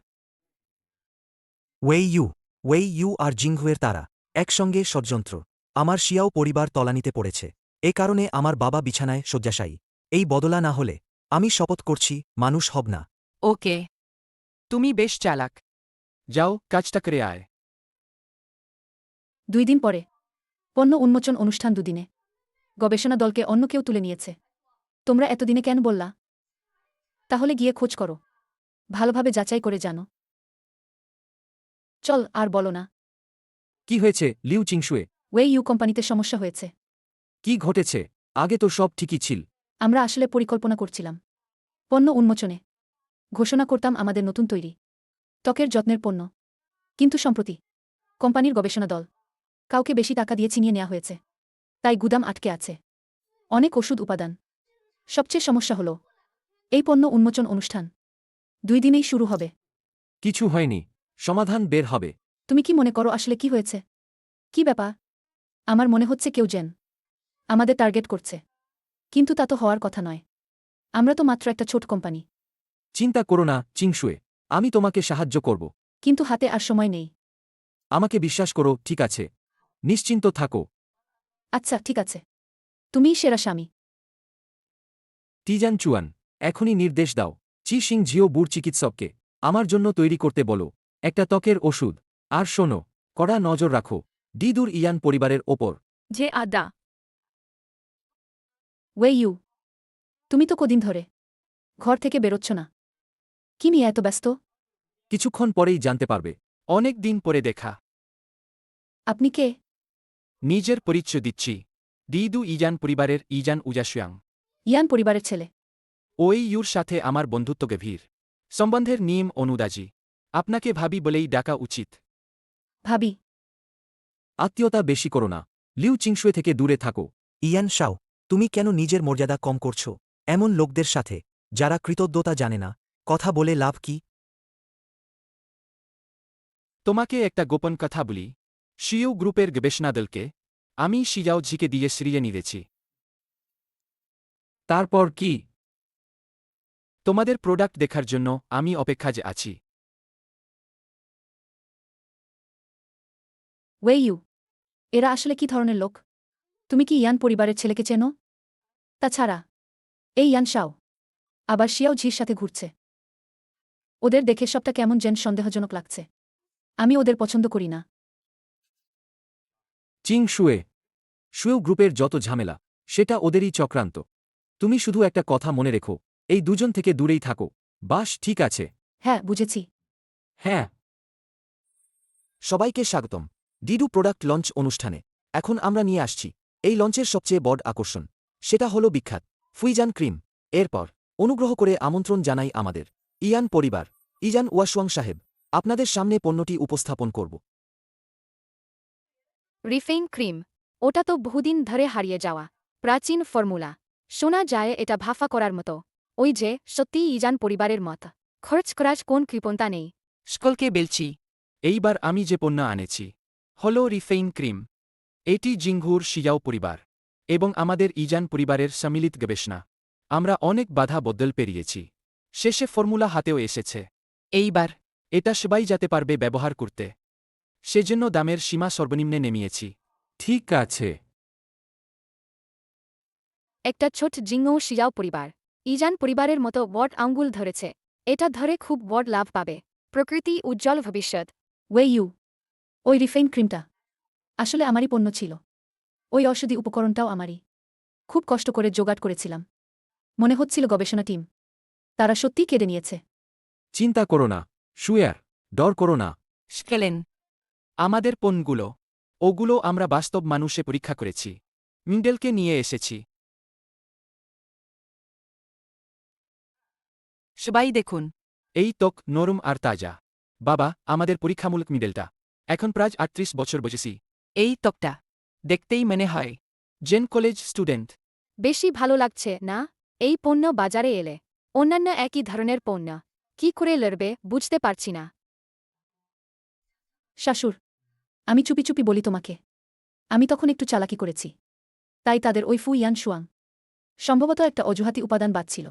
ওয়েই ইউ আর জিংহুয়ের তারা একসঙ্গে ষড়যন্ত্র। আমার শিয়াও পরিবার তলানিতে পড়েছে, এ কারণে আমার বাবা বিছানায় শয্যাশায়ী। এই বদলা না হলে আমি শপথ করছি মানুষ হব না।
ওকে, তুমি বেশ চালাক। যাও, কাজটা করে আয়।
2 দিন পরে পণ্য উন্মোচন অনুষ্ঠান 2 দিনে গবেষণা দলকে অন্য কেউ তুলে নিয়েছে। তোমরা এতদিনে কেন বললা? তাহলে গিয়ে খোঁজ করো, ভালোভাবে যাচাই করে জানো। চল আর বলো না।
কি হয়েছে লিউ চিংশুয়ে?
ওয়ে ইউ কোম্পানিতে সমস্যা হয়েছে।
কি ঘটেছে? আগে তো সব ঠিকই ছিল।
আমরা আসলে পরিকল্পনা করছিলাম পণ্য উন্মোচনে ঘোষণা করতাম আমাদের নতুন তৈরি ত্বকের যত্নের পণ্য, কিন্তু সম্প্রতি কোম্পানির গবেষণা দল কাউকে বেশি টাকা দিয়ে ছিনিয়ে নেওয়া হয়েছে, তাই গুদাম আটকে আছে। অনেক ওষুধ উপাদান। সবচেয়ে সমস্যা হল এই পণ্য উন্মোচন অনুষ্ঠান 2 দিনেই শুরু হবে।
কিছু হয়নি, সমাধান বের হবে।
তুমি কি মনে করো আসলে কি হয়েছে? কি ব্যাপার? আমার মনে হচ্ছে কেউ আমাদের টার্গেট করছে, কিন্তু তা তো হওয়ার কথা নয়। আমরা তো মাত্র একটা ছোট কোম্পানি।
চিন্তা করো না চিংশুয়ে, আমি তোমাকে সাহায্য করব।
কিন্তু হাতে আর সময় নেই।
আমাকে বিশ্বাস করো, ঠিক আছে? নিশ্চিন্ত থাকো।
আচ্ছা ঠিক আছে, তুমিই সেরা স্বামী।
টিজান চুয়ান, এখনই নির্দেশ দাও চি সিং ঝিও বুড় চিকিৎসককে আমার জন্য তৈরি করতে বলো একটা ত্বকের ওষুধ। আর শোনো, কড়া নজর রাখো ডিদুর ইয়ান পরিবারের ওপর।
যে আদা
ওয়ে ইউ, তুমি তো কদিন ধরে ঘর থেকে বেরোচ্ছ না, কি নিয়ে এত ব্যস্ত?
কিছুক্ষণ পরেই জানতে পারবে।
অনেক দিন পরে দেখা।
আপনি কে?
নিজের পরিচয় দিচ্ছি, ডিদু ইজান পরিবারের ইজান উজাসুয়াং।
ইয়ান পরিবারের ছেলে।
ওই ইউর সাথে আমার বন্ধুত্ব গভীর, সম্বন্ধের নিয়ম অনুদাজি। আপনাকে ভাবি বলেই ডাকা উচিত।
ভাবি?
আত্মীয়তা বেশি করো না, লিউ চিংশুয়ে থেকে দূরে থাকো।
ইয়ান শাও, তুমি কেন নিজের মর্যাদা কম করছো এমন লোকদের সাথে যারা কৃতজ্ঞতা জানে না? কথা বলে লাভ কি?
তোমাকে একটা গোপন কথা বলি, শিউ গ্রুপের গবেষণা দলকে আমি শিজাও ঝিকে দিয়ে সরিয়ে নিয়েছি।
তারপর কি?
তোমাদের প্রোডাক্ট দেখার জন্য আমি অপেক্ষায় আছি।
ওয়ে ইউ, এরা আসলে কি ধরনের লোক? তুমি কি ইয়ান পরিবারের ছেলেকে চেনো? তাছাড়া এই ইয়ান শাও আবার শিয়াও ঝির সাথে ঘুরছে। ওদের দেখে সবটা কেমন যেন সন্দেহজনক লাগছে। আমি ওদের পছন্দ করি না।
চিংশুয়ে গ্রুপের যত ঝামেলা সেটা ওদেরই চক্রান্ত। তুমি শুধু একটা কথা মনে রেখো, এই দুজন থেকে দূরেই থাকো। বাস ঠিক আছে?
হ্যাঁ বুঝেছি।
হ্যাঁ। সবাইকে স্বাগতম ডিডু প্রোডাক্ট লঞ্চ অনুষ্ঠানে। এখন আমরা নিয়ে আসছি এই লঞ্চের সবচেয়ে বড় আকর্ষণ, সেটা হলো বিখ্যাত ফুইজান ক্রিম। এরপর অনুগ্রহ করে আমন্ত্রণ জানাই আমাদের ইয়ান পরিবার, ইজান ওয়াসুয়াং সাহেব। আপনাদের সামনে পণ্যটি উপস্থাপন করব।
রিফেইন ক্রিম, ওটা তো বহুদিন ধরে হারিয়ে যাওয়া প্রাচীন ফর্মুলা। শোনা যায় এটা ভাফা করার মতো। ওই যে সত্যিই ইজান পরিবারের মত খরচ করার কোন কৃপণতা নেই।
স্কলকে বলছি, এইবার আমি যে পণ্য আনেছি হল রিফেইন ক্রিম। এটি জিংহুর শিয়াও পরিবার এবং আমাদের ইজান পরিবারের সম্মিলিত গবেষণা। আমরা অনেক বাধা বদল পেরিয়েছি, শেষে ফর্মুলা হাতেও এসেছে। এইবার এটা সবাই যেতে পারবে ব্যবহার করতে। সেজন্য দামের সীমা সর্বনিম্নে নেমিয়েছি।
ঠিক আছে।
একটা ছোট জিঙ্গো শিয়াও পরিবার ইজান পরিবারের মতো বট আঙ্গুল ধরেছে। এটা ধরে খুব বড় লাভ পাবে। প্রকৃতি উজ্জ্বল ভবিষ্যৎ।
ওয়ে ওই রিফাইন ক্রিমটা আসলে আমারই পণ্য ছিল। ওই ঔষধি উপকরণটাও আমারই। খুব কষ্ট করে জোগাড় করেছিলাম। মনে হচ্ছিল গবেষণা টিম তারা সত্যিই কেড়ে নিয়েছে।
চিন্তা করো না, শুয়ার, ডর করো না।
স্কেলেন আমাদের পণগুলো ওগুলো আমরা বাস্তব মানুষে পরীক্ষা করেছি। মিন্ডেলকে নিয়ে এসেছি।
সবাই দেখুন।
এই ত্বক নরম আর তাজা। বাবা, আমাদের পরীক্ষামূলক মিডেলটা এখন প্রায় ৩৮ বছর বয়সী।
এই ত্বকটা
দেখতেই মনে হয় জেন কলেজ স্টুডেন্ট।
বেশি ভালো লাগছে না এই পণ্য বাজারে এলে? অন্যান্য একই ধরনের পণ্য কি করে লড়বে বুঝতে পারছি না।
শাশুর, আমি চুপি চুপি বলি তোমাকে, আমি তখন একটু চালাকি করেছি। তাই তাদের ওই ফু ইয়ান শুয়াং সম্ভবত একটা অজুহাতি উপাদান বাদছিল।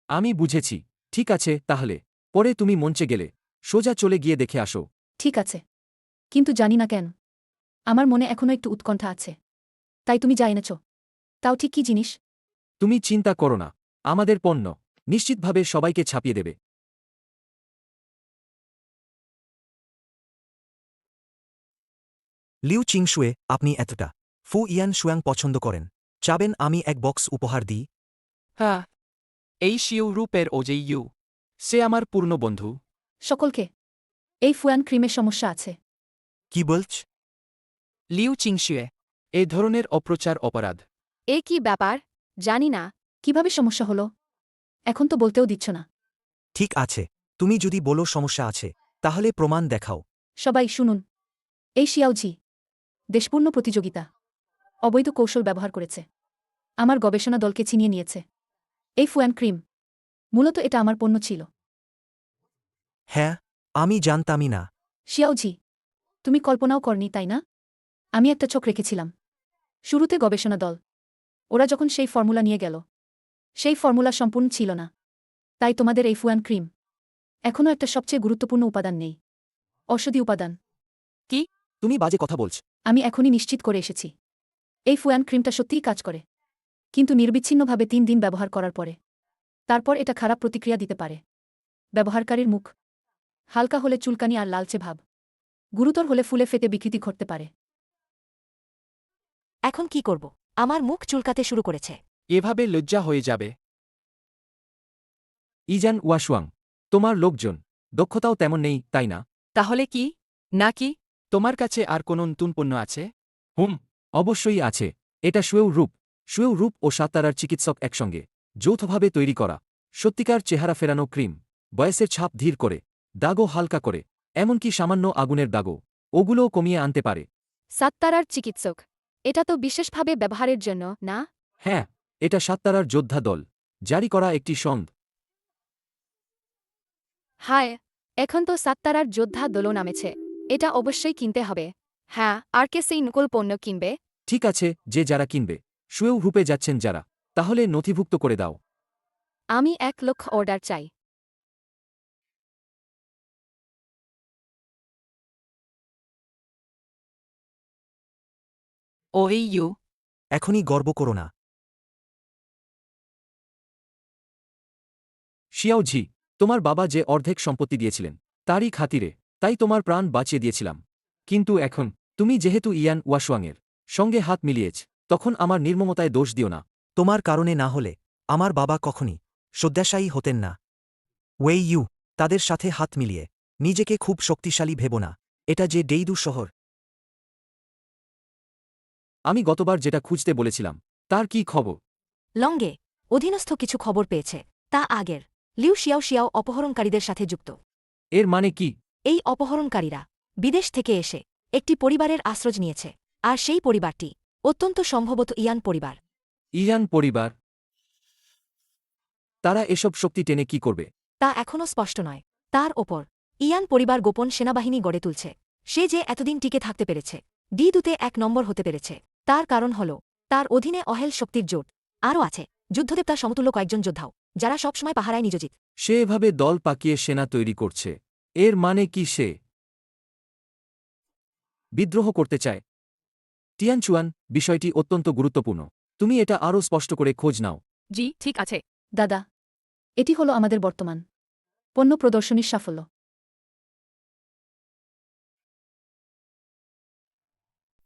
আমি বুঝেছি। ঠিক আছে তাহলে, পরে তুমি মঞ্চে গেলে সোজা চলে গিয়ে দেখে আসো।
ঠিক আছে, কিন্তু জানি না কেন আমার মনে এখনো একটু উৎকণ্ঠা আছে। তাই তুমি যা এনেছ তাও ঠিক কি জিনিস?
তুমি চিন্তা করো না, আমাদের পণ্য নিশ্চিতভাবে সবাইকে ছাপিয়ে দেবে।
লিউ চিংশুয়ে, আপনি এতটা ফু ইয়ান শুয়াং পছন্দ করেন, চাবেন আমি এক বক্স উপহার দিই?
হ্যাঁ, এই শিউ রূপের ওজেই ইউ। সে আমার পূর্ণ বন্ধু।
সকলকে এই ফুয়ান ক্রিমের সমস্যা আছে।
কি বলছ?
লিউ চিংশুয়ে, এ ধরনের অপ্রচার অপরাধ।
এ কি ব্যাপার? জানি না।
কিভাবে সমস্যা হলো? এখন তো বলতেও দিচ্ছ না।
ঠিক আছে, তুমি যদি বলো সমস্যা আছে তাহলে প্রমাণ দেখাও।
সবাই শুনুন, এই শিয়াওজি দেশপূর্ণ প্রতিযোগিতা অবৈধ কৌশল ব্যবহার করেছে। আমার গবেষণা দলকে ছিনিয়ে নিয়েছে। এই ফুয়ান ক্রিম মূলত এটা আমার পণ্য ছিল।
হ্যাঁ, আমি জানতামই না।
শিয়াওজি, তুমি কল্পনাও করনি তাই না? আমি একটা চোখ রেখেছিলাম। শুরুতে গবেষণা দল ওরা যখন সেই ফর্মুলা নিয়ে গেল, সেই ফর্মুলা সম্পূর্ণ ছিল না। তাই তোমাদের এই ফুয়ান ক্রিম এখনও একটা সবচেয়ে গুরুত্বপূর্ণ উপাদান নেই, ঔষধি উপাদান।
কি?
তুমি বাজে কথা বলছ।
আমি এখনই নিশ্চিত করে এসেছি এই ফুয়ান ক্রিমটা সত্যিই কাজ করে, কিন্তু নির্বিচ্ছিন্নভাবে ৩ দিন ব্যবহার করার পরে। তারপর এটা খারাপ প্রতিক্রিয়া দিতে পারে। ব্যবহারকারীর মুখ হালকা হলে চুলকানি আর লালচে ভাব, গুরুতর হলে ফুলে ফেটে বিকৃতি ঘটতে পারে। এখন কি করব? আমার মুখ চুলকাতে শুরু করেছে।
এভাবে লজ্জা হয়ে যাবে।
ইজান ওয়াশুয়াং, তোমার লোকজন দক্ষতাও তেমন নেই, তাই না?
তাহলে কি? নাকি
তোমার কাছে আর কোনো নতুন পণ্য আছে?
অবশ্যই আছে। এটা শুয়েও রূপ ও সাত্তারার চিকিৎসক একসঙ্গে যৌথভাবে তৈরি করা সত্যিকার চেহারা ফেরানো ক্রিম। বয়সের ছাপ ধীর করে, দাগও হালকা করে, এমনকি সামান্য আগুনের দাগও ওগুলোও কমিয়ে আনতে পারে।
সাত্তারার চিকিৎসক এটা তো বিশেষভাবে ব্যবহারের জন্য না?
হ্যাঁ, এটা সাত্তারার যোদ্ধা দল জারি করা একটি সন্দ।
হায়, এখন তো সাত্তারার যোদ্ধা দলও নামেছে। এটা অবশ্যই কিনতে হবে। হ্যাঁ, আর কে সেই নকল পণ্য কিনবে?
ঠিক আছে, যে যারা কিনবে, শুয়েও রূপে যাচ্ছেন যারা, তাহলে নথিভুক্ত করে দাও।
আমি ১ লক্ষ অর্ডার চাই।
ওই ইউ।
এখনই গর্ব করো না।
শিয়াওঝি, তোমার বাবা যে অর্ধেক সম্পত্তি দিয়েছিলেন তারই খাতিরে তাই তোমার প্রাণ বাঁচিয়ে দিয়েছিলাম। কিন্তু এখন তুমি যেহেতু ইয়ান ওয়াশুয়াংয়ের সঙ্গে হাত মিলিয়েছ, তখন আমার নির্মমতায় দোষ দিও না।
তোমার কারণে না হলে আমার বাবা কখনই শয্যাশায়ী হতেন না। ওয়েই ইউ, তাদের সাথে হাত মিলিয়ে নিজেকে খুব শক্তিশালী ভেবো না। এটা যে ডেইদু শহর।
আমি গতবার যেটা খুঁজতে বলেছিলাম তার কি খবর?
লঙ্গে অধীনস্থ কিছু খবর পেয়েছে। তা আগের লিউ শিয়াও অপহরণকারীদের সাথে যুক্ত।
এর মানে কি?
এই অপহরণকারীরা বিদেশ থেকে এসে একটি পরিবারের আশ্রয় নিয়েছে, আর সেই পরিবারটি অত্যন্ত সম্ভবত ইয়ান পরিবার।
ইয়ান পরিবার? তারা এসব শক্তি টেনে কি করবে?
তা এখনও স্পষ্ট নয়। তার ওপর ইয়ান পরিবার গোপন সেনাবাহিনী গড়ে তুলছে। সে যে এতদিন টিকে থাকতে পেরেছে, ডি-2তে ১ নম্বর হতে পেরেছে, তার কারণ হল তার অধীনে অহেল শক্তির জোট। আরও আছে যুদ্ধদেবতা সমতুল্য কয়েকজন যোদ্ধাও, যারা সবসময় পাহারায় নিয়োজিত।
সে এভাবে দল পাকিয়ে সেনা তৈরি করছে, এর মানে কি সে বিদ্রোহ করতে চায়। টিয়ানচুয়ান, বিষয়টি অত্যন্ত গুরুত্বপূর্ণ। তুমি এটা আরও স্পষ্ট করে খোঁজ নাও।
জি ঠিক আছে।
দাদা এটি হলো আমাদের বর্তমান পণ্য প্রদর্শনীর সাফল্য।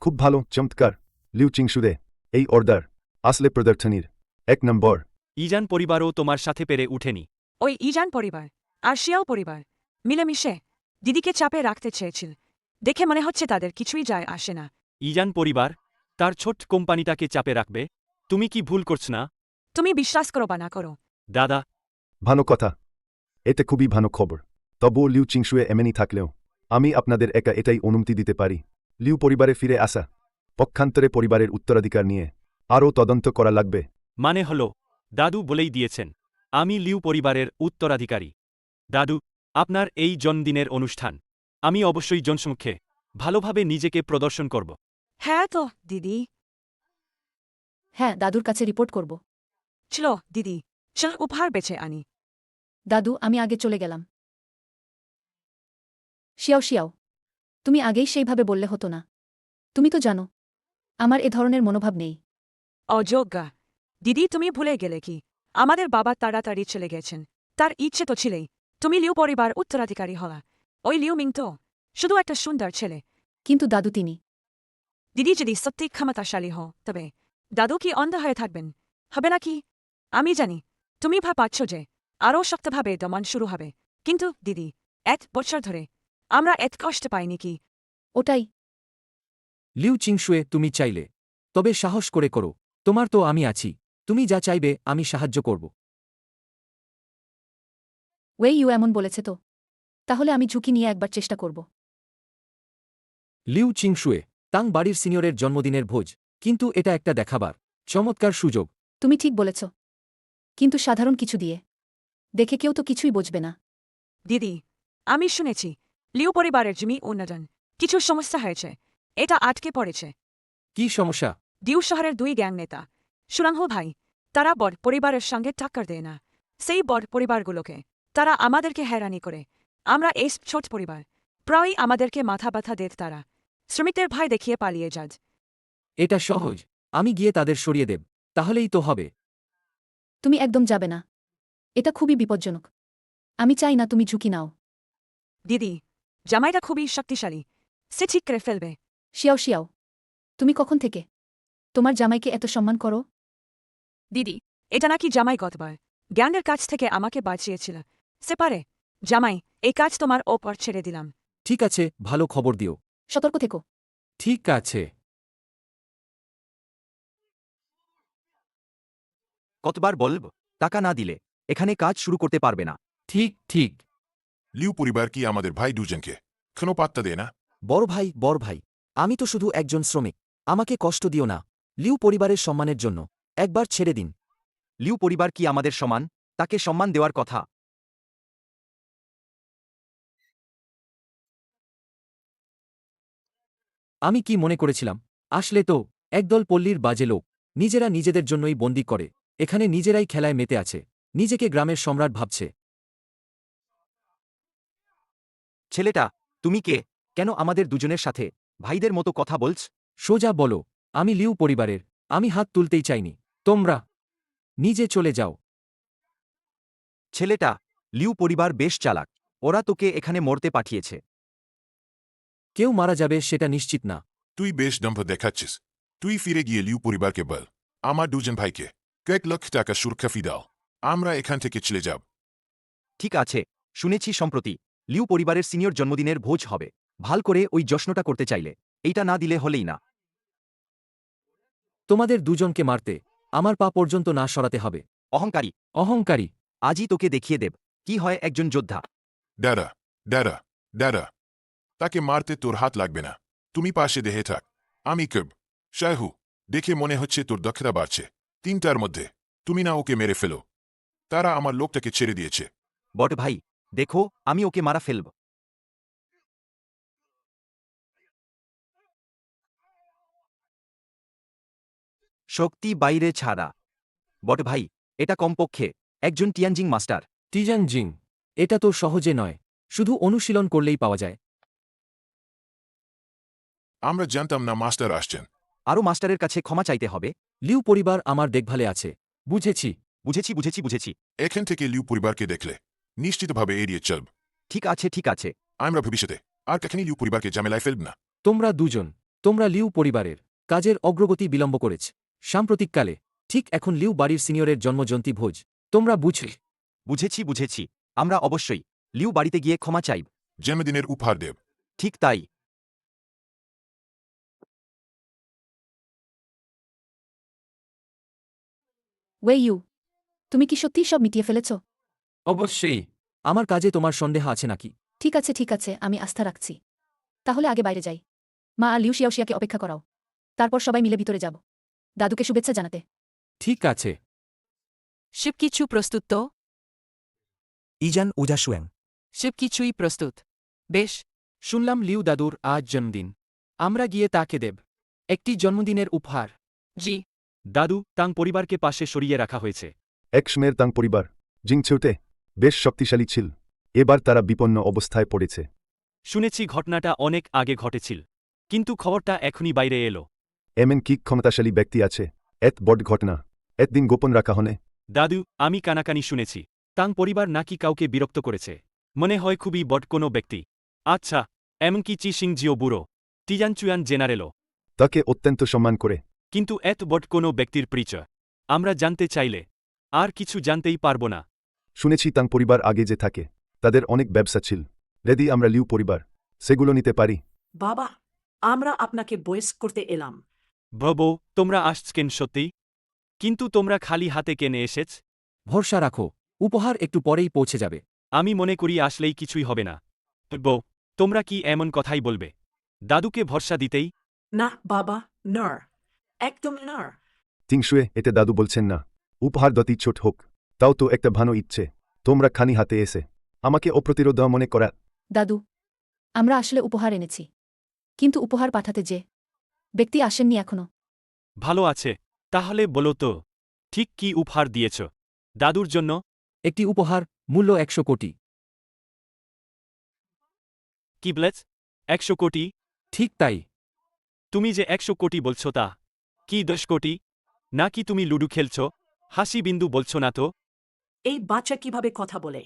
খুব ভালো, চমৎকার। লিউ চিংশুরে, এই অর্ডার আসলে প্রদর্শনীর 1 নম্বর।
ইজান পরিবারও তোমার সাথে পেরে উঠেনি।
ওই ইজান পরিবার আর শিয়াও পরিবার মিলেমিশে দিদিকে চাপে রাখতে চেয়েছিল। দেখে মনে হচ্ছে তাদের কিছুই যায় আসে না।
ইজান পরিবার তার ছোট্ট কোম্পানিটাকে চাপে রাখবে? তুমি কি ভুল করছ না?
তুমি বিশ্বাস করো বা না করো,
দাদা,
ভালো কথা। এটা খুবই ভালো খবর। তবুও লিউ চিংশুয়ে এমনই থাকলেও আমি আপনাদের একা এটাই অনুমতি দিতে পারি। লিউ পরিবারে ফিরে আসা, পক্ষান্তরে পরিবারের উত্তরাধিকার নিয়ে আরও তদন্ত করা লাগবে।
মানে হল, দাদু বলেই দিয়েছেন আমি লিউ পরিবারের উত্তরাধিকারী। দাদু, আপনার এই জন্মদিনের অনুষ্ঠান আমি অবশ্যই জনসমক্ষে ভালোভাবে নিজেকে প্রদর্শন করব।
হ্যাঁ তো দিদি।
হ্যাঁ, দাদুর কাছে রিপোর্ট করব।
চলো দিদি, চল উপহার বেছে আনি।
দাদু আমি আগে চলে গেলাম। শিয়াও, তুমি আগেই সেইভাবে বললে হতো না। তুমি তো জানো আমার এ ধরনের মনোভাব নেই।
অযোগ্যা। দিদি তুমি ভুলে গেলে কি আমাদের বাবা তাড়াতাড়ি চলে গেছেন। তার ইচ্ছে তো ছিলেই তুমি লিউ পরিবার উত্তরাধিকারী হলা। ওই লিউ মিং তো শুধু একটা সুন্দর ছেলে।
কিন্তু দাদু তিনি।
দিদি যদি সত্যি ক্ষমতাশালী হও তবে দাদু কি অন্ধ হয়ে থাকবেন? হবে নাকি? আমি জানি তুমি ভাবছ যে আরও শক্তভাবে দমন শুরু হবে, কিন্তু দিদি 1 বছর ধরে আমরা এত কষ্ট পাইনি কি?
ওটাই।
লিউ চিংশুয়ে, তুমি চাইলে তবে সাহস করে করো। তোমার তো আমি আছি। তুমি যা চাইবে আমি সাহায্য করব।
ইউ এমন বলেছে তো তাহলে আমি ঝুঁকি নিয়ে একবার চেষ্টা করব।
লিউ চিংশুয়ে, তাং বাড়ির সিনিয়রের জন্মদিনের ভোজ, কিন্তু এটা একটা দেখাবার চমৎকার সুযোগ।
তুমি ঠিক বলেছ, কিন্তু সাধারণ কিছু দিয়ে দেখে কেউ তো কিছুই বুঝবে না।
দিদি আমি শুনেছি লিউ পরিবারের জমি উন্নয়ন কিছু সমস্যা হয়েছে, এটা আটকে পড়েছে।
কি সমস্যা?
ডিউ শহরের 2 গ্যাং নেতা সুরাংহো ভাই, তারা বড় পরিবারের সঙ্গে টাক্কর দেয় না। সেই বড় পরিবারগুলোকে তারা আমাদেরকে হয়রানি করে। আমরা এই ছোট পরিবার, প্রায়ই আমাদেরকে মাথা ব্যথা দেয় তারা। শ্রমিকদের ভয় দেখিয়ে পালিয়ে যাজ।
এটা সহজ, আমি গিয়ে তাদের সরিয়ে দেব, তাহলেই তো হবে।
তুমি একদম যাবে না, এটা খুবই বিপজ্জনক। আমি চাই না তুমি ঝুঁকি নাও।
দিদি জামাইটা খুবই শক্তিশালী, সে ঠিক করে ফেলবে।
শিয়াও, তুমি কখন থেকে তোমার জামাইকে এত সম্মান করো?
দিদি
এটা নাকি জামাই গতবার জ্ঞানের কাছ থেকে আমাকে বাঁচিয়েছিল। সে পারে জামাই, এই কাজ তোমার ওপর ছেড়ে দিলাম।
ঠিক আছে, ভালো খবর দিও।
সতর্ক থেকো।
ঠিক আছে।
কতবার বলব, টাকা না দিলে এখানে কাজ শুরু করতে পারবে না।
ঠিক।
লিউ পরিবার কি আমাদের ভাই দুজনকে কোনো পাত্তা দেয় না?
বড় ভাই, আমি তো শুধু একজন শ্রমিক। আমাকে কষ্ট দিও না। লিউ পরিবারের সম্মানের জন্য একবার ছেড়ে দিন।
লিউ পরিবার কি আমাদের সমান? তাকে সম্মান দেওয়ার কথা।
আমি কি মনে করেছিলাম? আসলে তো একদল পল্লীর বাজে লোক, নিজেরা নিজেদের জন্যই বন্দী করে, এখানে নিজেরাই খেলায় মেতে আছে, নিজেকে গ্রামের সম্রাট ভাবছে।
ছেলেটা, তুমি কে? কেন আমাদের দুজনের সাথে ভাইদের মতো কথা বলছ?
সোজা বলো, আমি লিউ পরিবারের। আমি হাত তুলতেই চাইনি। তোমরা নিজে চলে যাও।
ছেলেটা, লিউ পরিবার বেশ চালাক। ওরা তোকে এখানে মরতে পাঠিয়েছে।
কেউ মারা যাবে সেটা নিশ্চিত না।
তুই বেশ দম্ভ দেখাচ্ছিস। তুই ফিরে গিয়ে লিউ পরিবারকে বল আমার দুজন ভাইকে কয়েক লক্ষ টাকা সুরক্ষা ফি দাও, আমরা এখান থেকে চলে যাব।
ঠিক আছে, শুনেছি সম্প্রতি লিউ পরিবারের সিনিয়র জন্মদিনের ভোজ হবে। ভাল করে ওই জশ্নটা করতে চাইলে এইটা না দিলে হলেই না।
তোমাদের দুজনকে মারতে আমার পা পর্যন্ত না সরাতে হবে।
অহংকারী। আজই তোকে দেখিয়ে দেব কি হয় একজন যোদ্ধা।
দাঁড়া, তাকে মারতে তোর হাত লাগবে না। তুমি পাশে দেহে থাক, আমি করব। শাহু, দেখে মনে হচ্ছে তোর দক্ষতা বাড়ছে। 3টার মধ্যে তুমি না ওকে মেরে ফেলো। তারা আমার লোকটাকে ছেড়ে দিয়েছে।
বট ভাই, দেখো আমি ওকে মারা ফেলব। শক্তি বাইরে ছাড়া। বট ভাই, এটা কমপক্ষে একজন টিয়ানজিং মাস্টার।
টিজাংজিং, এটা তো সহজে নয়, শুধু অনুশীলন করলেই পাওয়া যায়।
আমরা জানতাম না মাস্টার আসছেন।
আরও মাস্টারের কাছে ক্ষমা চাইতে হবে।
লিউ পরিবার আমার দেখভালে আছে। বুঝেছি।
বুঝেছি।
এখান থেকে লিউ পরিবারকে দেখলে নিশ্চিতভাবে এড়িয়ে চলব।
ঠিক আছে।
আমরা ভবিষ্যতে আর কখনই লিউ পরিবারকে ঝামেলায় ফেলব না।
তোমরা দুজন, তোমরা লিউ পরিবারের কাজের অগ্রগতি বিলম্ব করেছ। সাম্প্রতিককালে ঠিক এখন লিউ বাড়ির সিনিয়রের জন্মজয়ন্তী ভোজ। তোমরা
বুঝেছি। আমরা অবশ্যই লিউ বাড়িতে গিয়ে ক্ষমা চাইব।
জন্মদিনের উপহার দেব।
ঠিক তাই।
ওয়ে ইউ, তুমি কি সত্যিই সব মিটিয়ে ফেলেছ?
অবশ্যই। আমার কাজে তোমার সন্দেহ আছে নাকি?
ঠিক আছে, আমি আস্থা রাখছি। তাহলে আগে বাইরে যাই। মা আর লিউ শিয়াকে অপেক্ষা করাও। তারপর সবাই মিলে ভিতরে যাব দাদুকে শুভেচ্ছা জানাতে।
ঠিক আছে।
সবকিছু প্রস্তুত তো?
ইজান উজাসুয়াং।
সবকিছুই প্রস্তুত। বেশ,
শুনলাম লিউ দাদুর আজ জন্মদিন। আমরা গিয়ে তাকে দেব একটি জন্মদিনের উপহার।
জি।
দাদু, তাং পরিবারকে পাশে সরিয়ে রাখা হয়েছে।
এক সময়ের তাং পরিবার জিংছুতে বেশ শক্তিশালী ছিল। এবার তারা বিপন্ন অবস্থায় পড়েছে।
শুনেছি ঘটনাটা অনেক আগে ঘটেছিল, কিন্তু খবরটা এখনই বাইরে এলো।
এমন কি ক্ষমতাশালী ব্যক্তি আছে এত বড় ঘটনা একদিন গোপন রাখা হনে?
দাদু, আমি কানাকানি শুনেছি তাং পরিবার নাকি কাউকে বিরক্ত করেছে। মনে হয় খুবই বড় কোনো ব্যক্তি। আচ্ছা, এমনকি চি সিং জিও বুড়ো টিজানচুয়ান জেনারেলও।
তাকে অত্যন্ত সম্মান করে।
কিন্তু এত বড় কোনো ব্যক্তির পরিচয় আমরা জানতে চাইলে আর কিছু জানতেই পারব না।
শুনেছি তাং পরিবার আগে যে থাকে তাদের অনেক ব্যবসা ছিল। যদি আমরা লিউ পরিবার সেগুলো নিতে পারি।
বাবা, আমরা আপনাকে বয়স করতে এলাম।
ভবো, তোমরা আসছেন সত্যি? কিন্তু তোমরা খালি হাতে কেনে এসেছ?
ভরসা রাখো, উপহার একটু পরেই পৌঁছে যাবে।
আমি মনে করি আসলেই কিছুই হবে না। বউ, তোমরা কি এমন কথাই বলবে? দাদুকে ভরসা দিতেই?
না বাবা, নর, একদম নর।
তিংশুয়ে এতে দাদু বলছেন না। উপহার দতি ছোট হোক, তাও তো একটা ভালো ইচ্ছে। তোমরা খানি হাতে এসে আমাকে অপ্রতিরোধ মনে করা।
দাদু, আমরা আসলে উপহার এনেছি, কিন্তু উপহার পাঠাতে যে ব্যক্তি আসেননি এখনো।
ভালো আছে, তাহলে বলো তো ঠিক কি উপহার দিয়েছ দাদুর জন্য?
একটি উপহার, মূল্য 100 কোটি।
কি বলেছ? 100 কোটি?
ঠিক তাই।
তুমি যে 100 কোটি বলছ তা কি 10 কোটি? নাকি তুমি লুডু খেলছ? হাসি বিন্দু বলছ না তো?
এই বাচ্চা কিভাবে কথা বলে?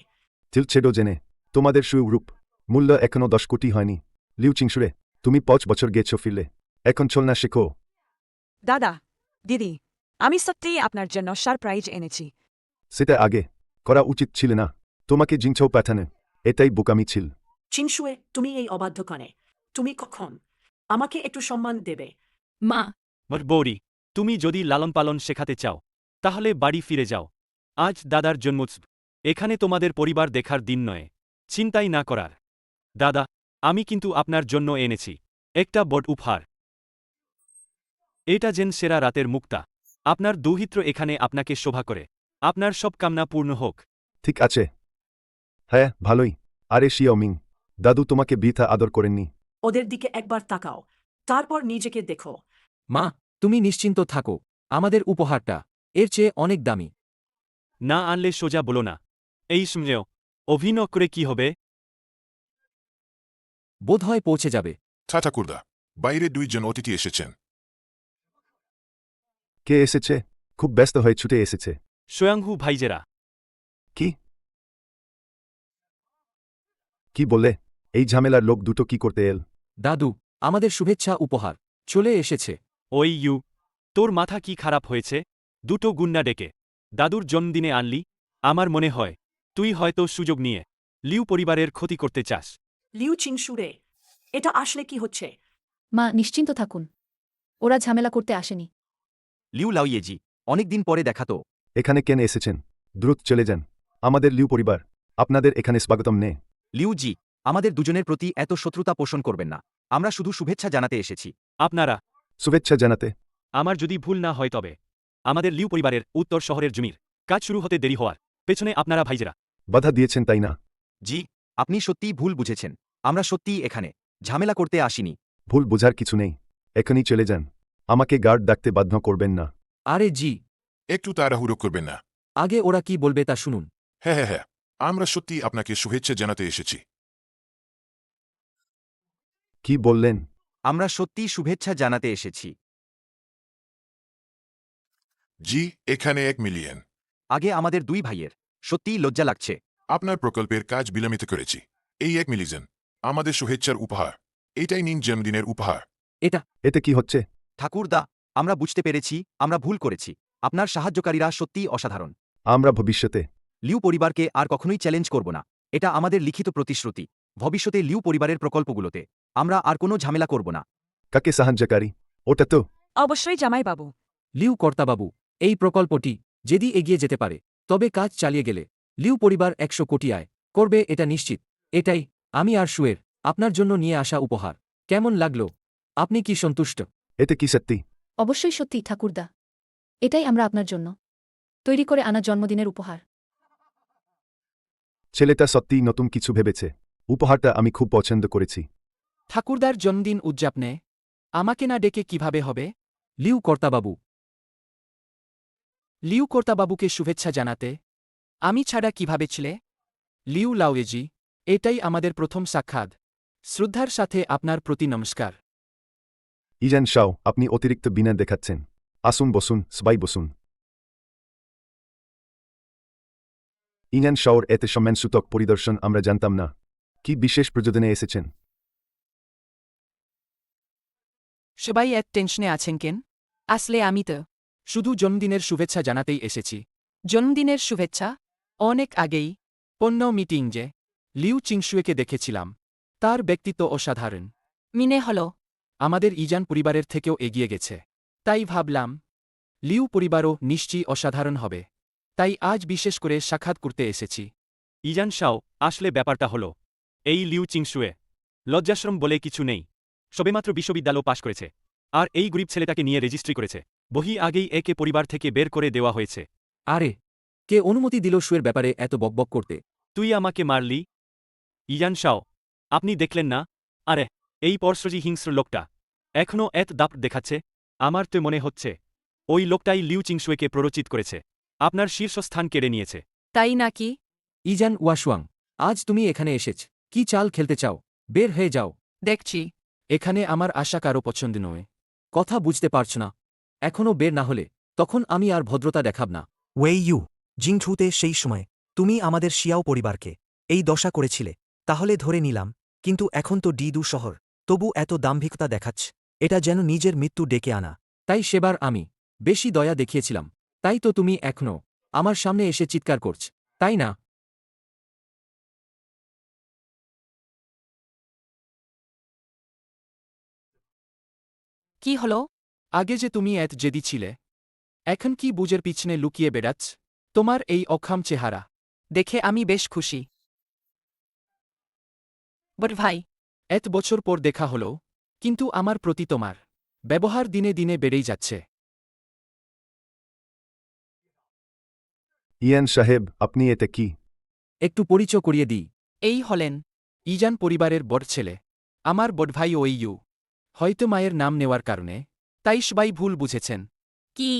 তিলছেডো জেনে তোমাদের সুরূপ মূল্য এখনও 10 কোটি হয়নি। লিউ চিংসুরে, তুমি 5 বছর গেছ ফিরলে, এখন চলনা শেখো।
দাদা, দিদি, আমি সত্যিই আপনার জন্য সারপ্রাইজ এনেছি।
সেটা আগে করা উচিত ছিল না। তোমাকে জিংছাও পাঠানো এটাই বোকামি ছিল।
চিনশুয়ে, তুমি এই অবাধ্য কানে। তুমি কখন আমাকে একটু সম্মান দেবে?
মা,
বৌরি, তুমি যদি লালন পালন শেখাতে চাও তাহলে বাড়ি ফিরে যাও। আজ দাদার জন্মোৎসব, এখানে তোমাদের পরিবার দেখার দিন নয়, চিন্তাই না করার। দাদা, আমি কিন্তু আপনার জন্য এনেছি একটা বড় উপহার। এটা যেন সেরা রাতের মুক্তা। আপনার দৌহিত্র এখানে আপনাকে শোভা করে। আপনার সব কামনা পূর্ণ হোক।
ঠিক আছে। হ্যাঁ, ভালোই। আরে শিয়াও মিং, দাদু তোমাকে বৃথা আদর করেননি।
ওদের দিকে একবার তাকাও, তারপর নিজেকে দেখো।
মা, তুমি নিশ্চিন্ত থাকো, আমাদের উপহারটা এর চেয়ে অনেক দামি।
না আনলে সোজা বলো না। এই সময়েও অভিনয় করে কি হবে?
বোধহয় পৌঁছে যাবে।
ঠাকুরদা, বাইরে 2 জন অতিথি এসেছেন।
কে এসেছে? খুব ব্যস্ত হয়ে ছুটে এসেছে।
স্বয়ংহু ভাইজেরা।
কি কি বললে? এই ঝামেলার লোক দুটো কি করতে এল?
দাদু, আমাদের শুভেচ্ছা উপহার চলে এসেছে।
ওই ইউ, তোর মাথা কি খারাপ হয়েছে? দুটো গুন্ডা ডেকে দাদুর জন্মদিনে আনলি? আমার মনে হয় তুই হয়তো সুযোগ নিয়ে লিউ পরিবারের ক্ষতি করতে চাস।
লিউ চিনশুরে, এটা আসলে কি হচ্ছে?
মা, নিশ্চিন্ত থাকুন, ওরা ঝামেলা করতে আসেনি।
লিউ লাউইয়েজি, অনেকদিন পরে দেখা তো।
এখানে কেন এসেছেন? দ্রুত চলে যান। আমাদের লিউ পরিবার আপনাদের এখানে স্বাগতম নে।
লিউজি, আমাদের দুজনের প্রতি এত শত্রুতা পোষণ করবেন না। আমরা শুধু শুভেচ্ছা জানাতে এসেছি।
আপনারা?
শুভেচ্ছা জানাতে?
আমার যদি ভুল না হয় তবে আমাদের লিউ পরিবারের উত্তর শহরের জমির কাজ শুরু হতে দেরি হওয়ার পেছনে আপনারা ভাইজেরা
বাধা দিয়েছেন তাই না?
জি, আপনি সত্যিই ভুল বুঝেছেন। আমরা সত্যিই এখানে ঝামেলা করতে আসিনি।
ভুল বোঝার কিছু নেই, এখনই চলে যান। আমাকে গার্ড ডাকতে বাধ্য করবেন না।
আরে জি,
একটু তাড়াহুড়ো করবেন না।
আগে ওরা কি বলবে তা শুনুন।
হ্যাঁ, আমরা সত্যি আপনাকে শুভেচ্ছা জানাতে এসেছি।
কি বললেন?
আমরা সত্যিই শুভেচ্ছা জানাতে এসেছি।
জি, এখানে 1 মিলিয়ন।
আগে আমাদের 2 ভাইয়ের সত্যিই লজ্জা লাগছে।
আপনার প্রকল্পের কাজ বিলম্বিত করেছি। এই 1 মিলিয়ন আমাদের শুভেচ্ছার উপহার। এটাই নিন জন্মদিনের উপহার।
এতে কি হচ্ছে?
ঠাকুরদা, আমরা বুঝতে পেরেছি, আমরা ভুল করেছি। আপনার সাহায্যকারীরা সত্যিই অসাধারণ।
আমরা ভবিষ্যতে
লিউ পরিবারকে আর কখনোই চ্যালেঞ্জ করব না। এটা আমাদের লিখিত প্রতিশ্রুতি। ভবিষ্যতে লিউ পরিবারের প্রকল্পগুলোতে আমরা আর কোনো ঝামেলা করব না।
কাকে সাহায্যকারী? ওটা তো
অবশ্যই জামাইবাবু।
লিউ কর্তাবাবু, এই প্রকল্পটি যদি এগিয়ে যেতে পারে তবে কাজ চালিয়ে গেলে লিউ পরিবার 100 কোটি আয় করবে, এটা নিশ্চিত। এটাই আমি আর সুয়ের আপনার জন্য নিয়ে আসা উপহার। কেমন লাগলো? আপনি কি সন্তুষ্ট?
এতে কি সত্যি?
অবশ্যই সত্যি ঠাকুরদা, এটাই আমরা আপনার জন্য তৈরি করে আনা জন্মদিনের উপহার।
ছেলেটা সত্যিই নতুন কিছু ভেবেছে। উপহারটা আমি খুব পছন্দ করেছি।
ঠাকুরদার জন্মদিন উদযাপনে আমাকে না ডেকে কিভাবে হবে?
লিউ কর্তাবাবু,
লিউ কর্তাবাবুকে শুভেচ্ছা জানাতে আমি ছাড়া কিভাবে ছিলে? লিউ লাউয়েজি, এটাই আমাদের প্রথম সাক্ষাৎ। শ্রদ্ধার সাথে আপনার প্রতি নমস্কার।
ইজান শাও, আপনি অতিরিক্ত বিনা দেখাচ্ছেন। আসুন বসুন, সবাই বসুন। ইজান শাওর এতে সম্মানসূচক পরিদর্শন আমরা জানতাম না। কি বিশেষ প্রযোজনে এসেছেন?
সবাই এক টেনশনে আছেন কেন?
আসলে আমি তো
শুধু জন্মদিনের শুভেচ্ছা জানাতেই এসেছি।
জন্মদিনের শুভেচ্ছা।
অনেক আগেই পণ্য মিটিং যে লিউ চিংশুয়েকে দেখেছিলাম। তার ব্যক্তিত্ব অসাধারণ।
মিনে হল
আমাদের ইজান পরিবারের থেকেও এগিয়ে গেছে। তাই ভাবলাম লিউ পরিবারও নিশ্চয়ই অসাধারণ হবে। তাই আজ বিশেষ করে সাক্ষাৎ করতে এসেছি।
ইজান শাও, আসলে ব্যাপারটা হল এই লিউ চিংশুয়ে লজ্জাশ্রম বলে কিছু নেই। সবেমাত্র বিশ্ববিদ্যালয় পাশ করেছে, আর এই গরিব ছেলেটাকে নিয়ে রেজিস্ট্রি করেছে। বহি আগেই একে পরিবার থেকে বের করে দেওয়া হয়েছে।
আরে, কে অনুমতি দিল সুয়ের ব্যাপারে এত বকবক করতে?
তুই আমাকে মারলি? ইজান শাও, আপনি দেখলেন না? আরে, এই পরশ্রজি হিংস্র লোকটা এখনও এত দাপ দেখাচ্ছে। আমার তো মনে হচ্ছে ওই লোকটাই লিউ চিংশুয়েকে প্ররোচিত করেছে, আপনার শীর্ষস্থান কেড়ে নিয়েছে।
তাই নাকি?
ইজান ওয়াশুয়াং, আজ তুমি এখানে এসেছ। কি চাল খেলতে চাও? বের হয়ে যাও।
দেখছি
এখানে আমার আশা কারো পছন্দ নয়।
কথা বুঝতে পারছ না? এখনও বের না হলে তখন আমি আর ভদ্রতা দেখাব না।
ওয়েই ইউ, জিংছুতে সেই সময় তুমি আমাদের শিয়াও পরিবারকে এই দশা করেছিলে, তাহলে ধরে নিলাম। কিন্তু এখন তো ডিদু শহর, তবু এত দাম্ভিকতা দেখাচ্ছ। এটা যেন নিজের মৃত্যু ডেকে আনা।
তাই সেবার আমি বেশি দয়া দেখিয়েছিলাম। তাই তো তুমি এখনও আমার সামনে এসে চিৎকার করছ, তাই না?
কি হলো?
আগে যে তুমি এত জেদি ছিলে, এখন কি বুঝের পিছনে লুকিয়ে বেড়াচ্ছ? তোমার এই অক্ষম চেহারা দেখে আমি বেশ খুশি।
বট ভাই,
এত বছর পর দেখা হলো, কিন্তু আমার প্রতি তোমার ব্যবহার দিনে দিনে বেড়েই যাচ্ছে।
ইয়ান সাহেব, আপনি এতে কি?
একটু পরিচয় করিয়ে দিই।
এই হলেন ইজান পরিবারের বড় ছেলে, আমার বড় ভাই ওইয়ু। হয়তো মায়ের নাম নেওয়ার কারণে তাই সবাই ভুল বুঝেছেন।
কি?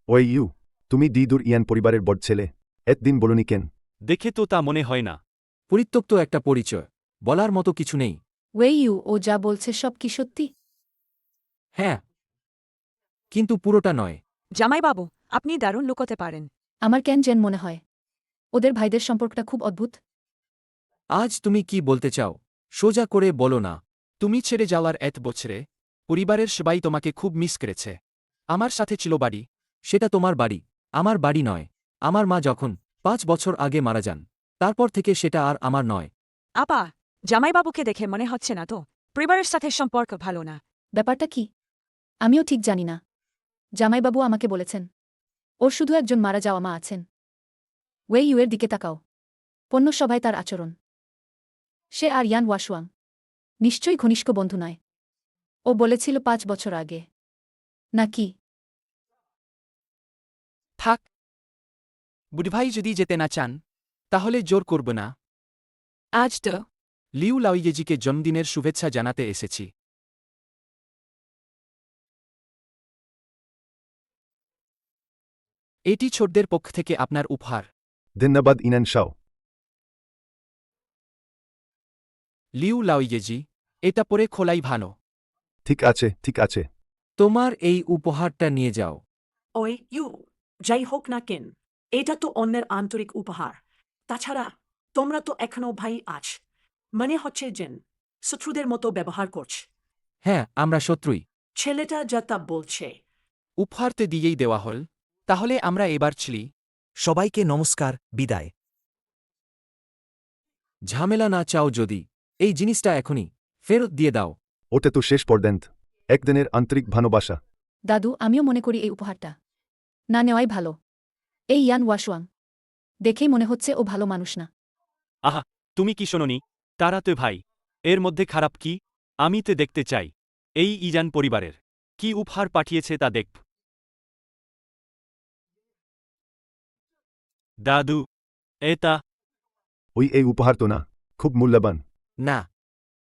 ওই ইউ, তুমি দিদুর ইয়ান পরিবারের বড় ছেলে। এতদিন বলনি কেন?
দেখে তো তা মনে হয় না।
পরিত্যক্ত একটা পরিচয়, বলার মতো কিছু নেই।
ওয়েইউ, ও যা বলছে সব কি সত্যি?
হ্যাঁ, কিন্তু পুরোটা নয়।
জামাইবাবু, আপনি দারুণ লুকোতে পারেন।
আমার কেন যেন মনে হয় ওদের ভাইদের সম্পর্কটা খুব অদ্ভুত।
আজ তুমি কি বলতে চাও? সোজা করে বলো না।
তুমি ছেড়ে যাওয়ার এত বছরে পরিবারের সবাই তোমাকে খুব মিস করেছে। আমার সাথে ছিল বাড়ি।
সেটা তোমার বাড়ি, আমার বাড়ি নয়। আমার মা যখন 5 বছর আগে মারা যান, তারপর থেকে সেটা আর আমার নয়।
আপা, জামাইবাবুকে দেখে মনে হচ্ছে না তো পরিবারের সাথে সম্পর্ক ভালো না।
ব্যাপারটা কি আমিও ঠিক জানি না। জামাইবাবু আমাকে বলেছেন ওর শুধু একজন মারা যাওয়া মা আছেন। ওয়েইউ এর দিকে তাকাও, পণ্য সভায় তার আচরণ। সে আর ইয়ান ওয়াশুয়াং নিশ্চয়ই ঘনিষ্ঠ বন্ধু নয়। ও বলেছিল 5 বছর আগে, নাকি?
থাক, বুড়ভাই যদি যেতে না চান তাহলে জোর করব না।
আজ তো
লিউ লাউইয়েজিকে জন্মদিনের শুভেচ্ছা জানাতে এসেছি। এটি ছোটদের পক্ষ থেকে আপনার উপহার।
ধন্যবাদ ইনান শাও।
লিউ লাউইয়েজি, এটা পরে খোলাই ভালো।
ঠিক আছে ঠিক আছে।
তোমার এই উপহারটা নিয়ে যাও।
ওই ইউ যাই হোক না কেন এটা তো অন্যের আন্তরিক উপহার। তাছাড়া তোমরা তো এখনো ভাই আছ, মনে হচ্ছে যেন শত্রুদের মতো ব্যবহার করছ।
হ্যাঁ, আমরা শত্রুই।
ছেলেটা যা তা বলছে।
উপহারতে দিয়েই দেওয়া হল। তাহলে আমরা এবার ছিলি।
সবাইকে নমস্কার, বিদায়।
ঝামেলা না চাও যদি এই জিনিসটা এখনই ফেরত দিয়ে দাও।
ওটা তো শেষ পর্যন্ত একদিনের আন্তরিক ভালোবাসা।
দাদু আমিও মনে করি এই উপহারটা না নেওয়াই ভালো। এই ইয়ান ওয়াশুয়াং দেখেই মনে হচ্ছে ও ভালো মানুষ না।
আহা, তুমি কি শোনোনি? তারা তো ভাই, এর মধ্যে খারাপ কি? আমি তো দেখতে চাই এই ইজান পরিবারের কি উপহার পাঠিয়েছে তা দেখব। দাদু, এটা
ওই এই উপহার তো না, খুব মূল্যবান।
না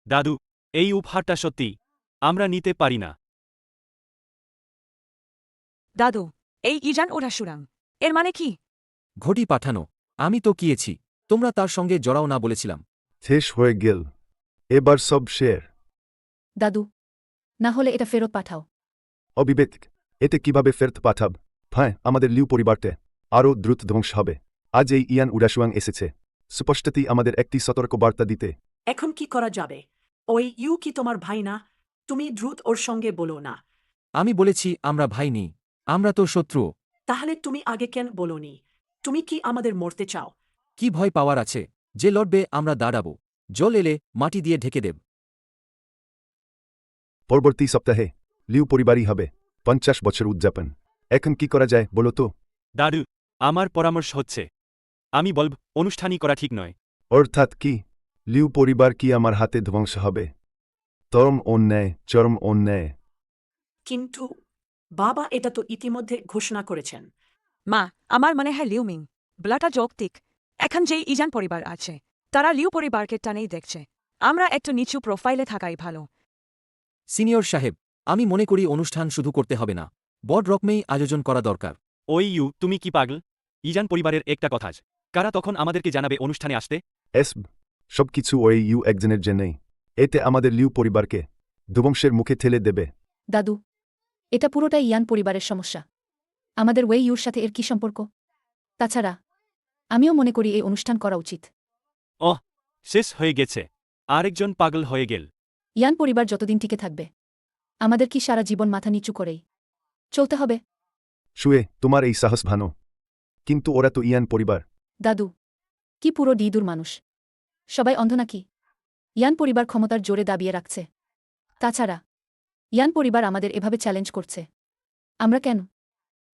দাদু, এই উপহারটা সত্যি আমরা নিতে পারি না।
দাদু এই ইজান ওরা সুরাং এর মানে কি?
ঘটি পাঠানো। আমি তো কিয়েছি, তোমরা তার সঙ্গে জড়াও না বলেছিলাম।
শেষ হয়ে গেল, এবার সব শের।
দাদু না হলে এটা ফেরত পাঠাও।
অবিবেক, এতে কিভাবে ফেরত পাঠাব? হ্যাঁ, আমাদের লিউ পরিবারতে আরও দ্রুত ধ্বংস হবে। আজ এই ইয়ান উডাসুয়াং এসেছে স্পষ্টতই আমাদের একটি সতর্ক বার্তা দিতে।
এখন কি করা যাবে? ওই ইউ কি তোমার ভাই না? তুমি দ্রুত ওর সঙ্গে বলো না।
আমি বলেছি আমরা ভাই নেই, আমরা তো শত্রু।
তাহলে তুমি আগে কেন বলোনি? তুমি কি আমাদের মরতে চাও?
কি ভয় পাওয়ার আছে? যে লড়বে আমরা দাঁড়াবো, জল এলে মাটি দিয়ে ঢেকে দেব।
পরবর্তী সপ্তাহে লিউ পরিবারই হবে 50 বছর উদযাপন। এখন কি করা যায় বলো তো?
দাদু, আমার পরামর্শ হচ্ছে আমি বলব অনুষ্ঠানই করা ঠিক নয়।
অর্থাৎ কি? লিউ পরিবার কি আমার হাতে ধ্বংস হবে? চরম অন্যায়, চরম অন্যায়।
কিন্তু বাবা এটা তো ইতিমধ্যে ঘোষণা করেছেন।
মা, আমার মনে হয় লিউ মিং বলাটা যৌক্তিক। এখন যে ইজান পরিবার আছে তারা লিউ পরিবারকে টানেই দেখছে। আমরা একটু নিচু প্রোফাইলে থাকাই ভালো।
সিনিয়র সাহেব, আমি মনে করি অনুষ্ঠান শুধু করতে হবে না, বড় রকমেই আয়োজন করা দরকার।
ওই ইউ, তুমি কি পাগল? ইজান পরিবারের একটা কথা আছে, কারা তখন আমাদেরকে জানাবে অনুষ্ঠানে আসতে?
সবকিছু ওই ইউ একজনের জন্যই। এতে আমাদের লিউ পরিবারকে ধ্বংসের মুখে ঠেলে দেবে।
দাদু এটা পুরোটাই ইয়ান পরিবারের সমস্যা। আমাদের ওয়ে ইউর সাথে এর কি সম্পর্ক? তাছাড়া আমিও মনে করি এই অনুষ্ঠান করা উচিত।
ওহ, শেষ হয়ে গেছে, আরেকজন পাগল হয়ে গেল।
ইয়ান পরিবার যতদিন টিকে থাকবে আমাদের কি সারা জীবন মাথা নিচু করেই চলতে হবে?
শুয়ে তোমার এই সাহস ভানো, কিন্তু ওরা তো ইয়ান পরিবার।
দাদু কি পুরো ডিদুর মানুষ? সবাই অন্ধ নাকি? ইয়ান পরিবার ক্ষমতার জোরে দাবিয়ে রাখছে। তাছাড়া ইয়ান পরিবার আমাদের এভাবে চ্যালেঞ্জ করছে, আমরা কেন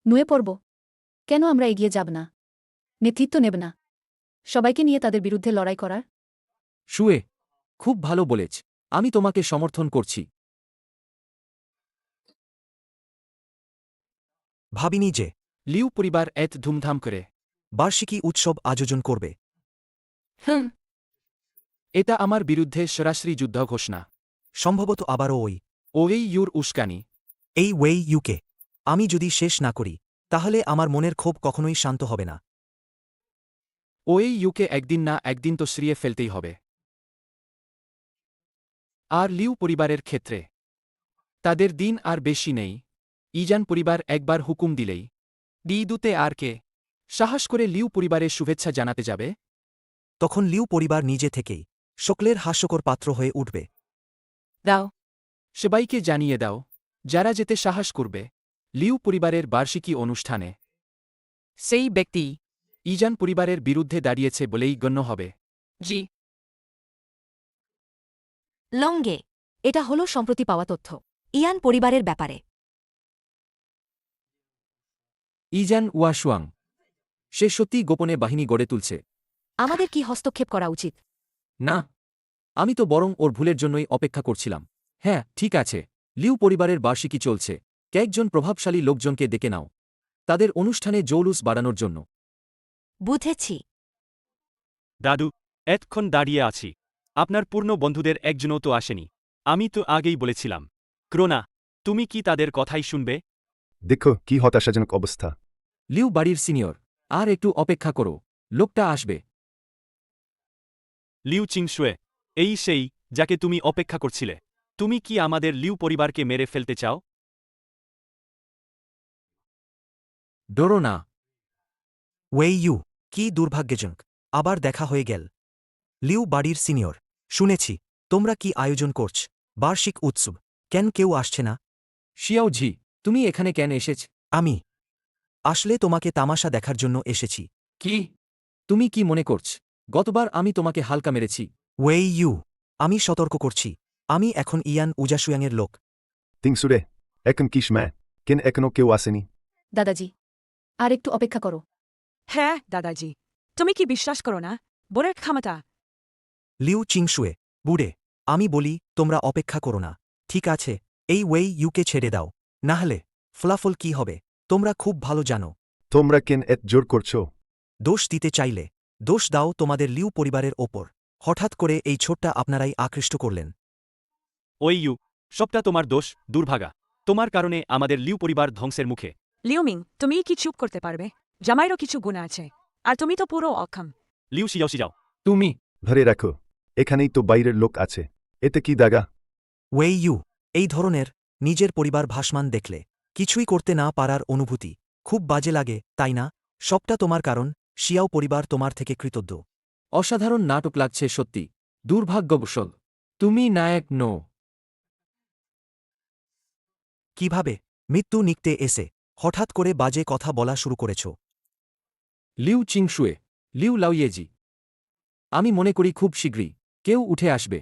নুয়ে পড়ব? কেন আমরা এগিয়ে যাব না, নেতৃত্ব নেব না, সবাইকে নিয়ে তাদের বিরুদ্ধে লড়াই করার?
শুয়ে খুব ভালো বলেছ, আমি তোমাকে সমর্থন করছি।
ভাবিনি যে
লিউ পরিবার এত ধুমধাম করে
বার্ষিকী উৎসব আয়োজন করবে।
এটা আমার বিরুদ্ধে সরাসরি যুদ্ধ ঘোষণা।
সম্ভবত আবারও
ওই ইউর উস্কানি।
এই ওয়েই ইউকে আমি যদি শেষ না করি তাহলে আমার মনের ক্ষোভ কখনোই শান্ত হবে না।
ওই ইউকে একদিন না একদিন তো সরিয়ে ফেলতেই হবে। আর লিউ পরিবারের ক্ষেত্রে তাদের দিন আর বেশি নেই। ইজান পরিবার একবার হুকুম দিলেই ডিদুতে আর কে সাহস করে লিউ পরিবারের শুভেচ্ছা জানাতে যাবে?
তখন লিউ পরিবার নিজে থেকেই সকলের হাস্যকর পাত্র হয়ে উঠবে।
দাও
সবাইকে জানিয়ে দাও যারা যেতে সাহস করবে লিউ পরিবারের বার্ষিকী অনুষ্ঠানে সেই ব্যক্তি ইজান পরিবারের বিরুদ্ধে দাঁড়িয়েছে বলেই গণ্য হবে।
জি
লঙ্গে এটা হলো সম্প্রতি পাওয়া তথ্য ইয়ান পরিবারের ব্যাপারে।
ইজান ওয়াশুয়াং সে সত্যি গোপনে বাহিনী গড়ে তুলছে।
আমাদের কি হস্তক্ষেপ করা উচিত?
না, আমি তো বরং ওর ভুলের জন্যই অপেক্ষা করছিলাম। হ্যাঁ ঠিক আছে, লিউ পরিবারের বার্ষিকী চলছে, কয়েকজন প্রভাবশালী লোকজনকে ডেকে নাও তাদের অনুষ্ঠানে জৌলুস বাড়ানোর জন্য।
বুঝেছি।
দাদু, এতক্ষণ দাঁড়িয়ে আছি, আপনার পূর্ণ বন্ধুদের একজনও তো আসেনি। আমি তো আগেই বলেছিলাম। ক্রোনা, তুমি কি তাদের কথাই শুনবে?
দেখো কি হতাশাজনক অবস্থা।
লিউ বাড়ির সিনিয়র, আর একটু অপেক্ষা করো, লোকটা আসবে।
লিউ চিংশুয়ে, এই সেই যাকে তুমি অপেক্ষা করছিলে। তুমি কি আমাদের লিউ পরিবারকে মেরে ফেলতে চাও?
ডরো না।
ওয়েই ইউ, কি দুর্ভাগ্যজনক, আবার দেখা হয়ে গেল। লিউ বাড়ির সিনিয়র, শুনেছি তোমরা কি আয়োজন করছ, বার্ষিক উৎসব, কেন কেউ আসছে না?
শিয়াও ঝি, তুমি এখানে কেন এসেছ?
আমি আসলে তোমাকে তামাশা দেখার জন্য এসেছি।
কি? তুমি কি মনে করছ গতবার আমি তোমাকে হালকা মেরেছি?
ওয়েই ইউ, আমি সতর্ক করছি, আমি এখন ইয়ান উজাসুয়াংয়ের লোক।
তিংসুরে এখন কিস ম্যা কেন এখনো কেউ আসেনি?
দাদাজি, আর একটু অপেক্ষা করো।
হ্যাঁ দাদাজি, তুমি কি বিশ্বাস করো না বোনের ক্ষমতা?
লিউ চিংশুয়ে, বুড়ে, আমি বলি তোমরা অপেক্ষা করো না, ঠিক আছে? এই ওয়েই ইউকে ছেড়ে দাও, নাহলে ফলাফল কি হবে তোমরা খুব ভালো জানো।
তোমরা কেন এত জোর করছো?
দোষ দিতে চাইলে দোষ দাও তোমাদের লিউ পরিবারের ওপর। হঠাৎ করে এই ছোট্টা আপনারাই আকৃষ্ট করলেন।
ওই ইউ, সবটা তোমার দোষ, দুর্ভাগা। তোমার কারণে আমাদের লিউ পরিবার ধ্বংসের মুখে।
লিউমিং, তুমি কি চুপ করতে পারবে? জামাইরও কিছু গুণ আছে, আর তুমি তো পুরো অক্ষম।
লিউ সিজাও।
তুমি
ধরে রাখো, এখানেই তো বাইরের লোক আছে, এতে কি দাগা?
ওয়েই ইউ, এই ধরনের নিজের পরিবার ভাসমান দেখলে কিছুই করতে না পারার অনুভূতি খুব বাজে লাগে, তাই না? সবটা তোমার কারণ, শিয়াও পরিবার তোমার থেকে কৃতজ্ঞ।
অসাধারণ নাটক লাগছে সত্যি, দুর্ভাগ্যবশত তুমি নায়ক নও।
কিভাবে মৃত্যু নিকটে এসে হঠাৎ করে বাজে কথা বলা শুরু করেছ?
লিউ চিংশুয়ে, লিউ লাউইয়েজি, আমি মনে করি খুব শীঘ্রই কেউ উঠে আসবে।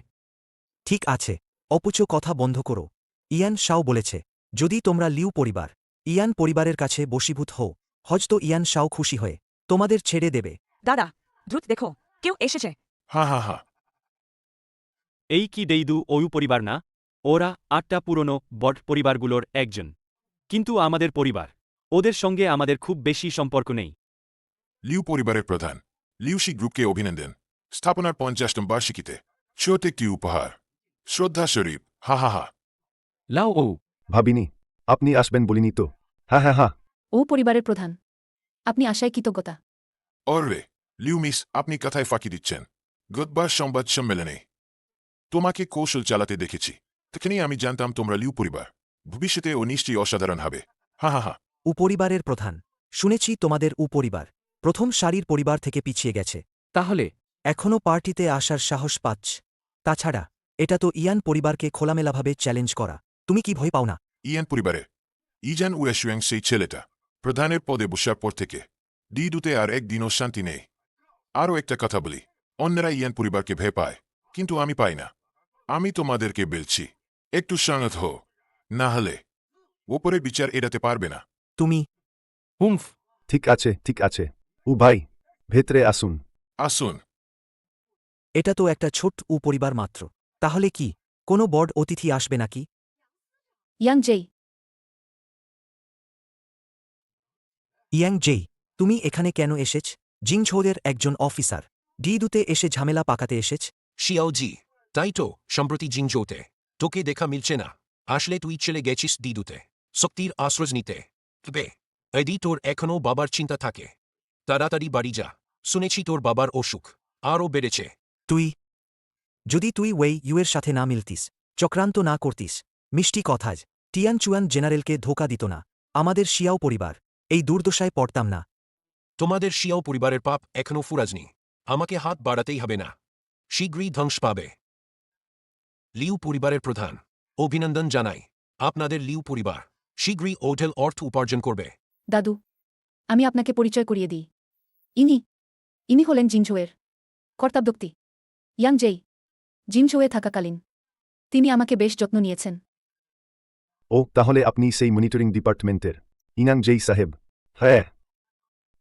ঠিক আছে, অপুচ কথা বন্ধ করো। ইয়ান শাও বলেছে যদি তোমরা লিউ পরিবার ইয়ান পরিবারের কাছে বশীভূত হও, হয়তো ইয়ান শাও খুশি হয়ে তোমাদের ছেড়ে দেবে।
দাদা, দ্রুত দেখো, কেউ এসেছে।
হা হা হা।
এই কি দেইদু ওয়ু পরিবার না? ওরা 8টা পুরনো বট পরিবারগুলোর একজন। কিন্তু আমাদের পরিবার, ওদের সঙ্গে আমাদের খুব বেশি সম্পর্ক নেই।
লিউ পরিবারের প্রধান লিউশি গ্রুপকে অভিনন্দন, স্থাপনার 50তম বার্ষিকীতে ছোট একটি উপহার। শ্রদ্ধা শরীফ, হা হা হা।
লাও ও,
ভাবিনি আপনি আসবেন বলিনি তো। হ্যাঁ হ্যাঁ হ্যাঁ।
ও পরিবারের প্রধান, আপনি আশায় কৃতজ্ঞতা।
অরে লিউ মিস, আপনি কথায় ফাঁকি দিচ্ছেন। গতবার সংবাদ সম্মেলনে তোমাকে কৌশল চালাতে দেখেছি, তখনই আমি জানতাম তোমরা লিউ পরিবার ভবিষ্যতে ও নিশ্চয়ই অসাধারণ হবে। হা হা হা।
উপরিবারের প্রধান, শুনেছি তোমাদের উপরিবার প্রথম সারির পরিবার থেকে পিছিয়ে গেছে,
তাহলে
এখনও পার্টিতে আসার সাহস পাচ্ছ? তাছাড়া এটা তো ইয়ান পরিবারকে খোলামেলাভাবে চ্যালেঞ্জ করা, তুমি কি ভয় পাও না?
ইয়ান পরিবারে ইজান উয়েশুয়াং সেই ছেলেটা প্রধানের পদে বসার পর থেকে ডিডুতে আর একদিনও শান্তি নেই। আরও একটা কথা বলি, অন্যরা ইয়ান পরিবারকে ভয় পায়, কিন্তু আমি পাই না। আমি তোমাদেরকে বলছি, একটু সংহত হও, না হলে ওপরের বিচার এড়াতে পারবে না।
তুমি
হুমফ,
ঠিক আছে ঠিক আছে, ও ভাই ভেতরে আসুন।
আসুন।
এটা তো একটা ছোট্ট উপরিবার মাত্র, তাহলে কি কোনো বড় অতিথি আসবে নাকি?
ইয়াং জেই,
ইয়াং জেই, তুমি এখানে কেন এসেছ? জিংঝোদের একজন অফিসার ডিদুতে এসে ঝামেলা পাকাতে এসেছ?
শিয়াওজি, তাই তো সম্প্রতি জিংজোতে তোকে দেখা মিলছে না। আসলে তুই চলে গেছিস ডিদুতে শক্তির আশ্রয় নিতে। তবে এদি তোর এখনও বাবার চিন্তা থাকে। তাড়াতাড়ি বাড়ি যা, শুনেছি তোর বাবার অসুখ আরও বেড়েছে।
যদি তুই ওয়েই ইউয়ের সাথে না মিলতিস, চক্রান্ত না করতিস, মিষ্টি কথাজ টিয়ানচুয়ান জেনারেলকে ধোকা দিত না, আমাদের শিয়াও পরিবার এই দুর্দশায় পড়তাম না।
তোমাদের শিয়াও পরিবারের পাপ এখনও ফুরাজনি, আমাকে হাত বাড়াতেই হবে না, শীঘ্রই ধ্বংস পাবে। লিউ পরিবারের প্রধান, অভিনন্দন জানাই। আপনাদের লিউ পরিবার শীঘ্রই ওঠেল অর্থ উপার্জন করবে।
দাদু, আমি আপনাকে পরিচয় করিয়ে দিই। ইনি হলেন জিনঝোয়ের কর্তাব্যক্তি ইয়াং জেই। জিনঝোয়ে থাকাকালীন তিনি আমাকে বেশ যত্ন নিয়েছেন।
ও তাহলে আপনি সেই মনিটরিং ডিপার্টমেন্টের ইনাং জেই সাহেব? হ্যাঁ,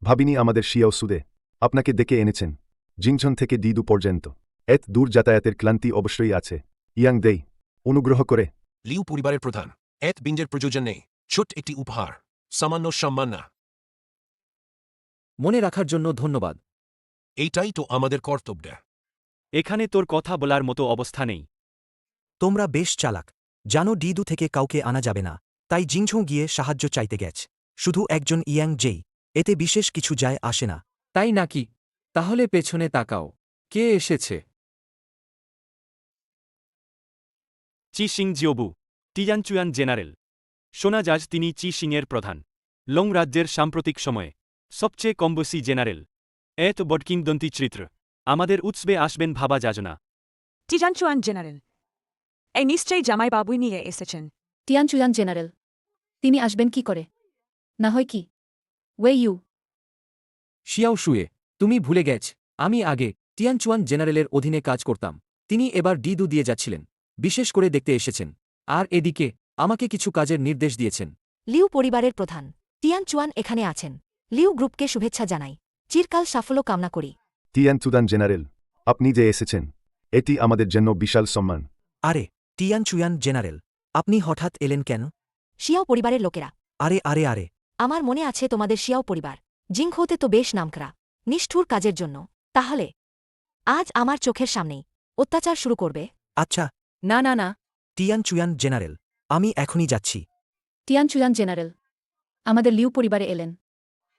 ভাবিনি আমাদের শিয়াও সুদে আপনাকে ডেকে এনেছেন। জিংঝন থেকে ডিদু পর্যন্ত এত দূর যাতায়াতের ক্লান্তি অবশ্যই আছে। ইয়াং দেই, অনুগ্রহ করে।
লিউ পরিবারের প্রধান, এত বিঞ্জের প্রয়োজন নেই, ছোট একটি উপহার, সামান্য সম্মান না।
মনে রাখার জন্য ধন্যবাদ।
এইটাই তো আমাদের কর্তব্য।
এখানে তোর কথা বলার মতো অবস্থা নেই।
তোমরা বেশ চালাক, জানো ডিদু থেকে কাউকে আনা যাবে না, তাই জিংঝো গিয়ে সাহায্য চাইতে গেছ। শুধু একজন ইয়াং জেই, এতে বিশেষ কিছু যায় আসে না।
তাই নাকি? তাহলে পেছনে তাকাও, কে এসেছে?
চি সিং জিওবু টিয়ানচুয়ান জেনারেল। শোনা যাজ তিনি চি সিংয়ের প্রধান। লং রাজ্যের সাম্প্রতিক সময়ে সবচেয়ে কমবয়সী জেনারেল। এত বডকিংদন্তি চরিত্র আমাদের উৎসবে আসবেন ভাবা যাজনা।
টিজানচুয়ান জেনারেল এই নিশ্চয়ই জামাই বাবুই নিয়ে এসেছেন।
টিয়ানচুয়ান জেনারেল তিনি আসবেন কি করে? না হয় কি ওয়ে ইউ
শিয়াও শুয়ে তুমি ভুলে গেছ আমি আগে টিয়ানচুয়ান জেনারেলের অধীনে কাজ করতাম। তিনি এবার ডিদু দিয়ে যাচ্ছিলেন, বিশেষ করে দেখতে এসেছেন। আর এদিকে আমাকে কিছু কাজের নির্দেশ দিয়েছেন।
লিউ পরিবারের প্রধান টিয়ানচুয়ান এখানে আছেন। লিউ গ্রুপকে শুভেচ্ছা জানাই, চিরকাল সাফল্য কামনা করি।
টিয়ানচুয়ান জেনারেল, আপনি যে এসেছেন এটি আমাদের জন্য বিশাল সম্মান।
আরে টিয়ানচুয়ান জেনারেল, আপনি হঠাৎ এলেন কেন?
শিয়াও পরিবারের লোকেরা।
আরে আরে আরে
আমার মনে আছে তোমাদের শিয়াও পরিবার জিংখোতে তো বেশ নামকরা নিষ্ঠুর কাজের জন্য। তাহলে আজ আমার চোখের সামনেই অত্যাচার শুরু করবে?
আচ্ছা
না না না,
টিয়ানচুয়ান জেনারেল, আমি এখনই যাচ্ছি।
টিয়ানচুয়ান জেনারেল আমাদের লিউ পরিবারে এলেন,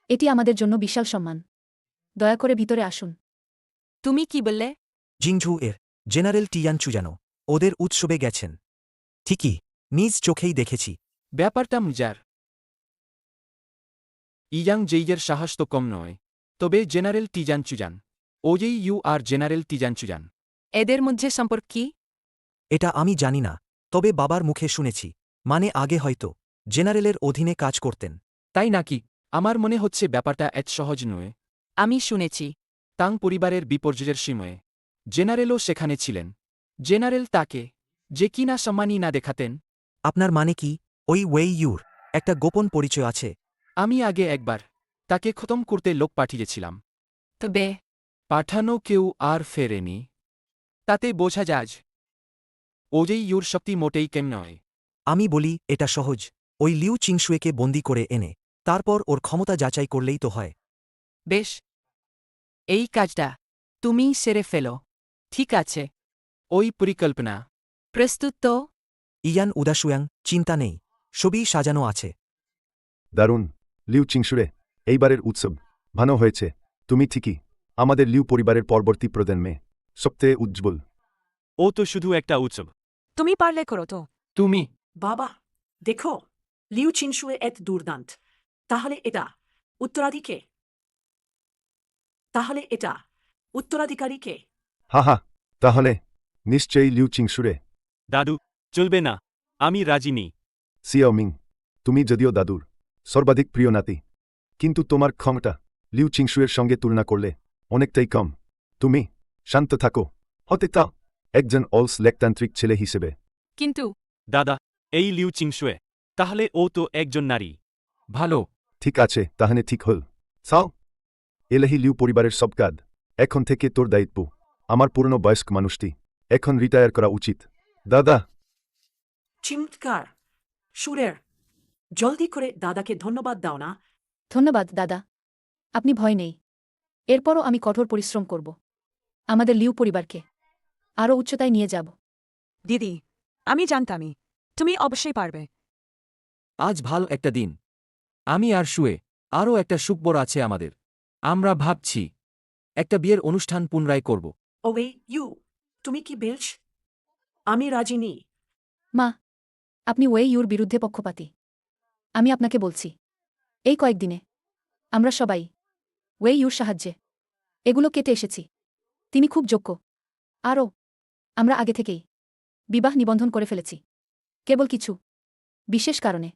এটি আমাদের জন্য বিশাল সম্মান। দয়া করে ভিতরে আসুন। তুমি কি বললে?
জিংঝু এর জেনারেল টিয়ানচুয়ানো ওদের উৎসবে গেছেন। ঠিকই, নিজ চোখেই দেখেছি।
ব্যাপারটা মজার। ইয়াং জেইয়ের সাহস তো কম নয়। তবে জেনারেল টিজানচুজান ওজেই ইউ আর জেনারেল টিজানচুজান
এদের মধ্যে সম্পর্ক কি?
এটা আমি জানি না, তবে বাবার মুখে শুনেছি, মানে আগে হয়তো জেনারেলের অধীনে কাজ করতেন।
তাই নাকি? আমার মনে হচ্ছে ব্যাপারটা এত সহজ নয়।
আমি শুনেছি
তাং পরিবারের বিপর্যয়ের সময়ে জেনারেলও সেখানে ছিলেন। জেনারেল তাকে যে কিনা সম্মানই না দেখাতেন।
আপনার মানে কি ওই ওয়েই ইউর একটা গোপন পরিচয় আছে?
আমি আগে একবার তাকে খতম করতে লোক পাঠিয়েছিলাম।
তবে
পাঠানো কেউ আর ফেরেনি। তাতে বোঝা যাজ ওজেই ইউর শক্তি মোটেই কেম নয়।
আমি বলি এটা সহজ, ওই লিউ চিংশুয়েকে বন্দি করে এনে তারপর ওর ক্ষমতা যাচাই করলেই তো হয়।
বেশ, এই কাজটা তুমি সেরে ফেলো। ঠিক আছে,
ওই পরিকল্পনা
প্রস্তুত তো?
ইয়ান উদাসুয়াং, চিন্তা নেই, সবই সাজানো আছে।
দারুণ, লিউ চিংশুরে, এইবারের উৎসব ভালো হয়েছে। তুমি ঠিকই আমাদের লিউ পরিবারের পরবর্তী প্রজন্মে সবচেয়ে উজ্জ্বল।
ও তো শুধু একটা উৎসব।
তুমি পারলে করো তো।
তুমি
বাবা দেখো, লিউ চিনশুয়ে এত দুর্দান্ত। তাহলে এটা উত্তরাধিকে তাহলে এটা উত্তরাধিকারীকে?
হা হা, তাহলে নিশ্চয়ই লিউ চিংশুরে।
দাদু চলবে না, আমি রাজি নি।
সিয়াওমিং, তুমি যদিও দাদুর সর্বাধিক প্রিয় নাতি, কিন্তু তোমার ক্ষমতা লিউ চিংশুয়ের সঙ্গে তুলনা করলে অনেকটাই কম। তুমি শান্ত থাকো, হতে তাও একজন অলস লেকতান্ত্রিক ছেলে হিসেবে।
কিন্তু
দাদা, এই লিউ চিংশুয়ে, তাহলে ও তো একজন নারী।
ভালো।
ঠিক আছে, তাহলে ঠিক হল। সাও এলাহি লিউ পরিবারের সব কাজ এখন থেকে তোর দায়িত্ব। আমার পুরনো বয়স্ক মানুষটি এখন রিটায়ার করা উচিত। দাদা।
চিমৎকার সুরের, জলদি করে দাদাকে ধন্যবাদ দাও না।
ধন্যবাদ দাদা, আপনি ভয় নেই। এরপরও আমি কঠোর পরিশ্রম করব, আমাদের লিউ পরিবারকে আরও উচ্চতায় নিয়ে যাব।
দিদি, আমি জানতামই তুমি অবশ্যই পারবে।
আজ ভালো একটা দিন। আমি আর শুয়ে আরও একটা সুখবর আছে আমাদের। আমরা ভাবছি একটা বিয়ের অনুষ্ঠান পুনরায় করব।
ওয়ে ইউ, তুমি কি বেলছ? আমি রাজি নি।
মা, আপনি ওয়ে ইউর বিরুদ্ধে পক্ষপাতী। আমি আপনাকে বলছি, এই কয়েকদিনে আমরা সবাই ওয়ে ইউর সাহায্যে এগুলো কেটে এসেছি। তিনি খুব যোগ্য। আরও আমরা আগে থেকেই বিবাহ নিবন্ধন করে ফেলেছি, কেবল কিছু বিশেষ কারণে।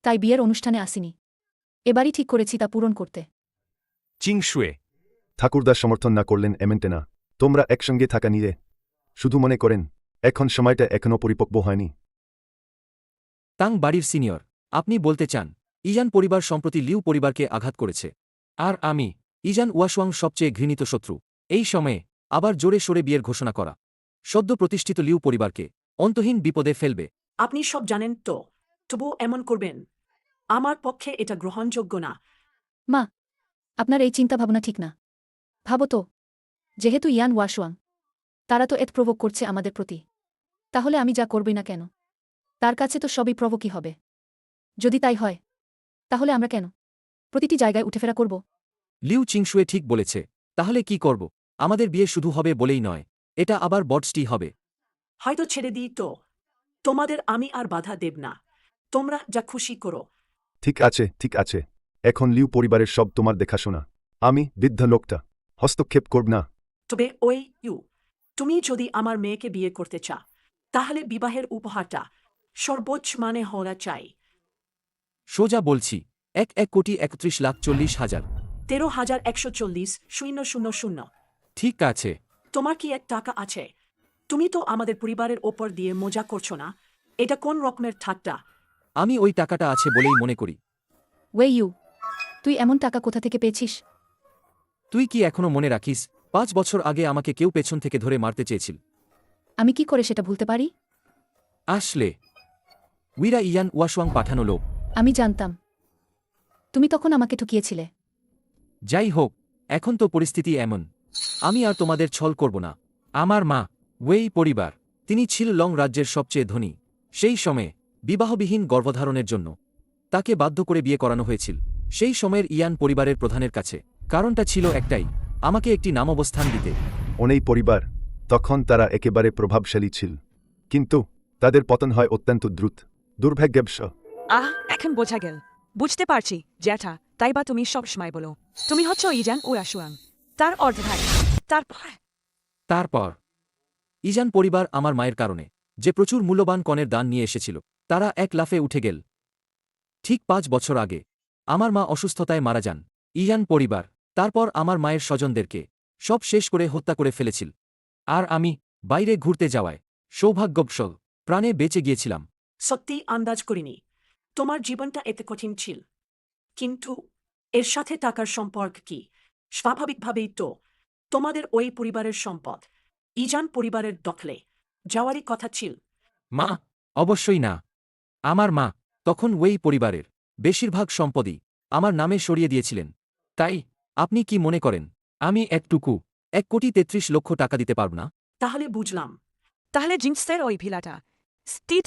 তাই বিয়ের অনুষ্ঠানে আসিনি। এবারই ঠিক করেছি তা পূরণ করতে।
চিংশুয়ে
ঠাকুরদা সমর্থন না করলেন এমনটা না। তোমরা একসঙ্গে থাকা নিয়ে শুধু মনে করেন এখন সময়টা এখনও পরিপক্ব হয়নি।
তাং বাড়ির সিনিয়র, আপনি বলতে চান ইজান পরিবার সম্প্রতি লিউ পরিবারকে আঘাত করেছে, আর আমি ইজান ওয়াশুয়াং সবচেয়ে ঘৃণিত শত্রু। এই সময়ে আবার জোরে সোরে বিয়ের ঘোষণা করা সদ্য প্রতিষ্ঠিত লিউ পরিবারকে অন্তহীন বিপদে ফেলবে।
আপনি সব জানেন তো, তবুও এমন করবেন? আমার পক্ষে এটা গ্রহণযোগ্য না।
মা, আপনার এই চিন্তাভাবনা ঠিক না। ভাবো তো, যেহেতু ইয়ান ওয়াশুয়াং তারা তো এত প্রভোগ করছে আমাদের প্রতি, তাহলে আমি যা করবই না কেন তার কাছে তো সবই প্রভোগই হবে। যদি তাই হয় তাহলে আমরা কেন প্রতিটি জায়গায় উঠেফেরা করব?
লিউ চিংশুয়ে ঠিক বলেছে। তাহলে কি করব? আমাদের বিয়ে শুধু হবে বলেই নয়, এটা আবার বডসটি হবে।
হয়তো ছেড়ে দিই তো। তোমাদের আমি আর বাধা দেব না, তোমরা যা খুশি করো।
ঠিক আছে এখন লিউ পরিবারের সব তোমার দেখাশোনা। আমি বৃদ্ধ লোকটা হস্তক্ষেপ করব না।
তবে ওই ইউ, তুমি যদি আমার মেয়েকে বিয়ে করতে চাও তাহলে বিবাহের উপহারটা সর্বোচ্চ মানে হওয়া চাই।
সোজা বলছি 1,31,40,00,000।
13,140,000।
ঠিক আছে।
তোমার কি এক টাকা আছে? তুমি তো আমাদের পরিবারের ওপর দিয়ে মজা করছো না, এটা কোন রকমের ঠাট্টা?
আমি ওই টাকাটা আছে বলেই মনে করি।
ওয়ে ইউ, তুই এমন টাকা কোথা থেকে পেয়েছিস?
তুই কি এখনো মনে রাখিস 5 বছর আগে আমাকে কেউ পেছন থেকে ধরে মারতে চেয়েছিল?
আমি কি করে সেটা ভুলতে পারি?
আসলে উইরা ইয়ান ওয়াশওয়াং পাঠানো লোক।
আমি জানতাম তুমি তখন আমাকে ঠকিয়েছিলে।
যাই হোক, এখন তো পরিস্থিতি এমন, আমি আর তোমাদের ছল করব না। আমার মা ওয়েই পরিবার, তিনি ছিল লং রাজ্যের সবচেয়ে ধনী। সেই সময়ে বিবাহবিহীন গর্ভধারণের জন্য তাকে বাধ্য করে বিয়ে করানো হয়েছিল সেই সময়ের ইয়ান পরিবারের প্রধানের কাছে। কারণটা ছিল একটাই, আমাকে একটি নামাবস্থান দিতে।
অনেক পরিবার তখন তারা একেবারে প্রভাবশালী ছিল, কিন্তু তাদের পতন হয় অত্যন্ত দ্রুত, দুর্ভাগ্যবশ।
এখন বোঝা গেল, বুঝতে পারছি জ্যাঠা, তাই বা তুমি সব সময় বলো তুমি হচ্ছ ইজান ও আশুয়াং, তার অর্ধভাগ।
তারপর ইজান পরিবার আমার মায়ের কারণে যে প্রচুর মূল্যবান কনের দান নিয়ে এসেছিল, তারা এক লাফে উঠে গেল। ঠিক 5 বছর আগে আমার মা অসুস্থতায় মারা যান। ইয়ান পরিবার তারপর আমার মায়ের স্বজনদেরকে সব শেষ করে হত্যা করে ফেলেছিল। আর আমি বাইরে ঘুরতে যাওয়ায় সৌভাগ্যবশত প্রাণে বেঁচে গিয়েছিলাম।
সত্যি আন্দাজ করিনি তোমার জীবনটা এতে কঠিন ছিল, কিন্তু এর সাথে টাকার সম্পর্ক কি? স্বাভাবিকভাবেই তো তোমাদের ওই পরিবারের সম্পদ ইজান পরিবারের দখলে যাওয়ারই কথা ছিল।
মা, অবশ্যই না। আমার মা তখন ওই পরিবারের বেশিরভাগ সম্পদই আমার নামে সরিয়ে দিয়েছিলেন। তাই আপনি কি মনে করেন আমি 1,33,00,000 টাকা দিতে পারব না?
তাহলে বুঝলাম।
তাহলে জিন্সের ওই ভিলাটা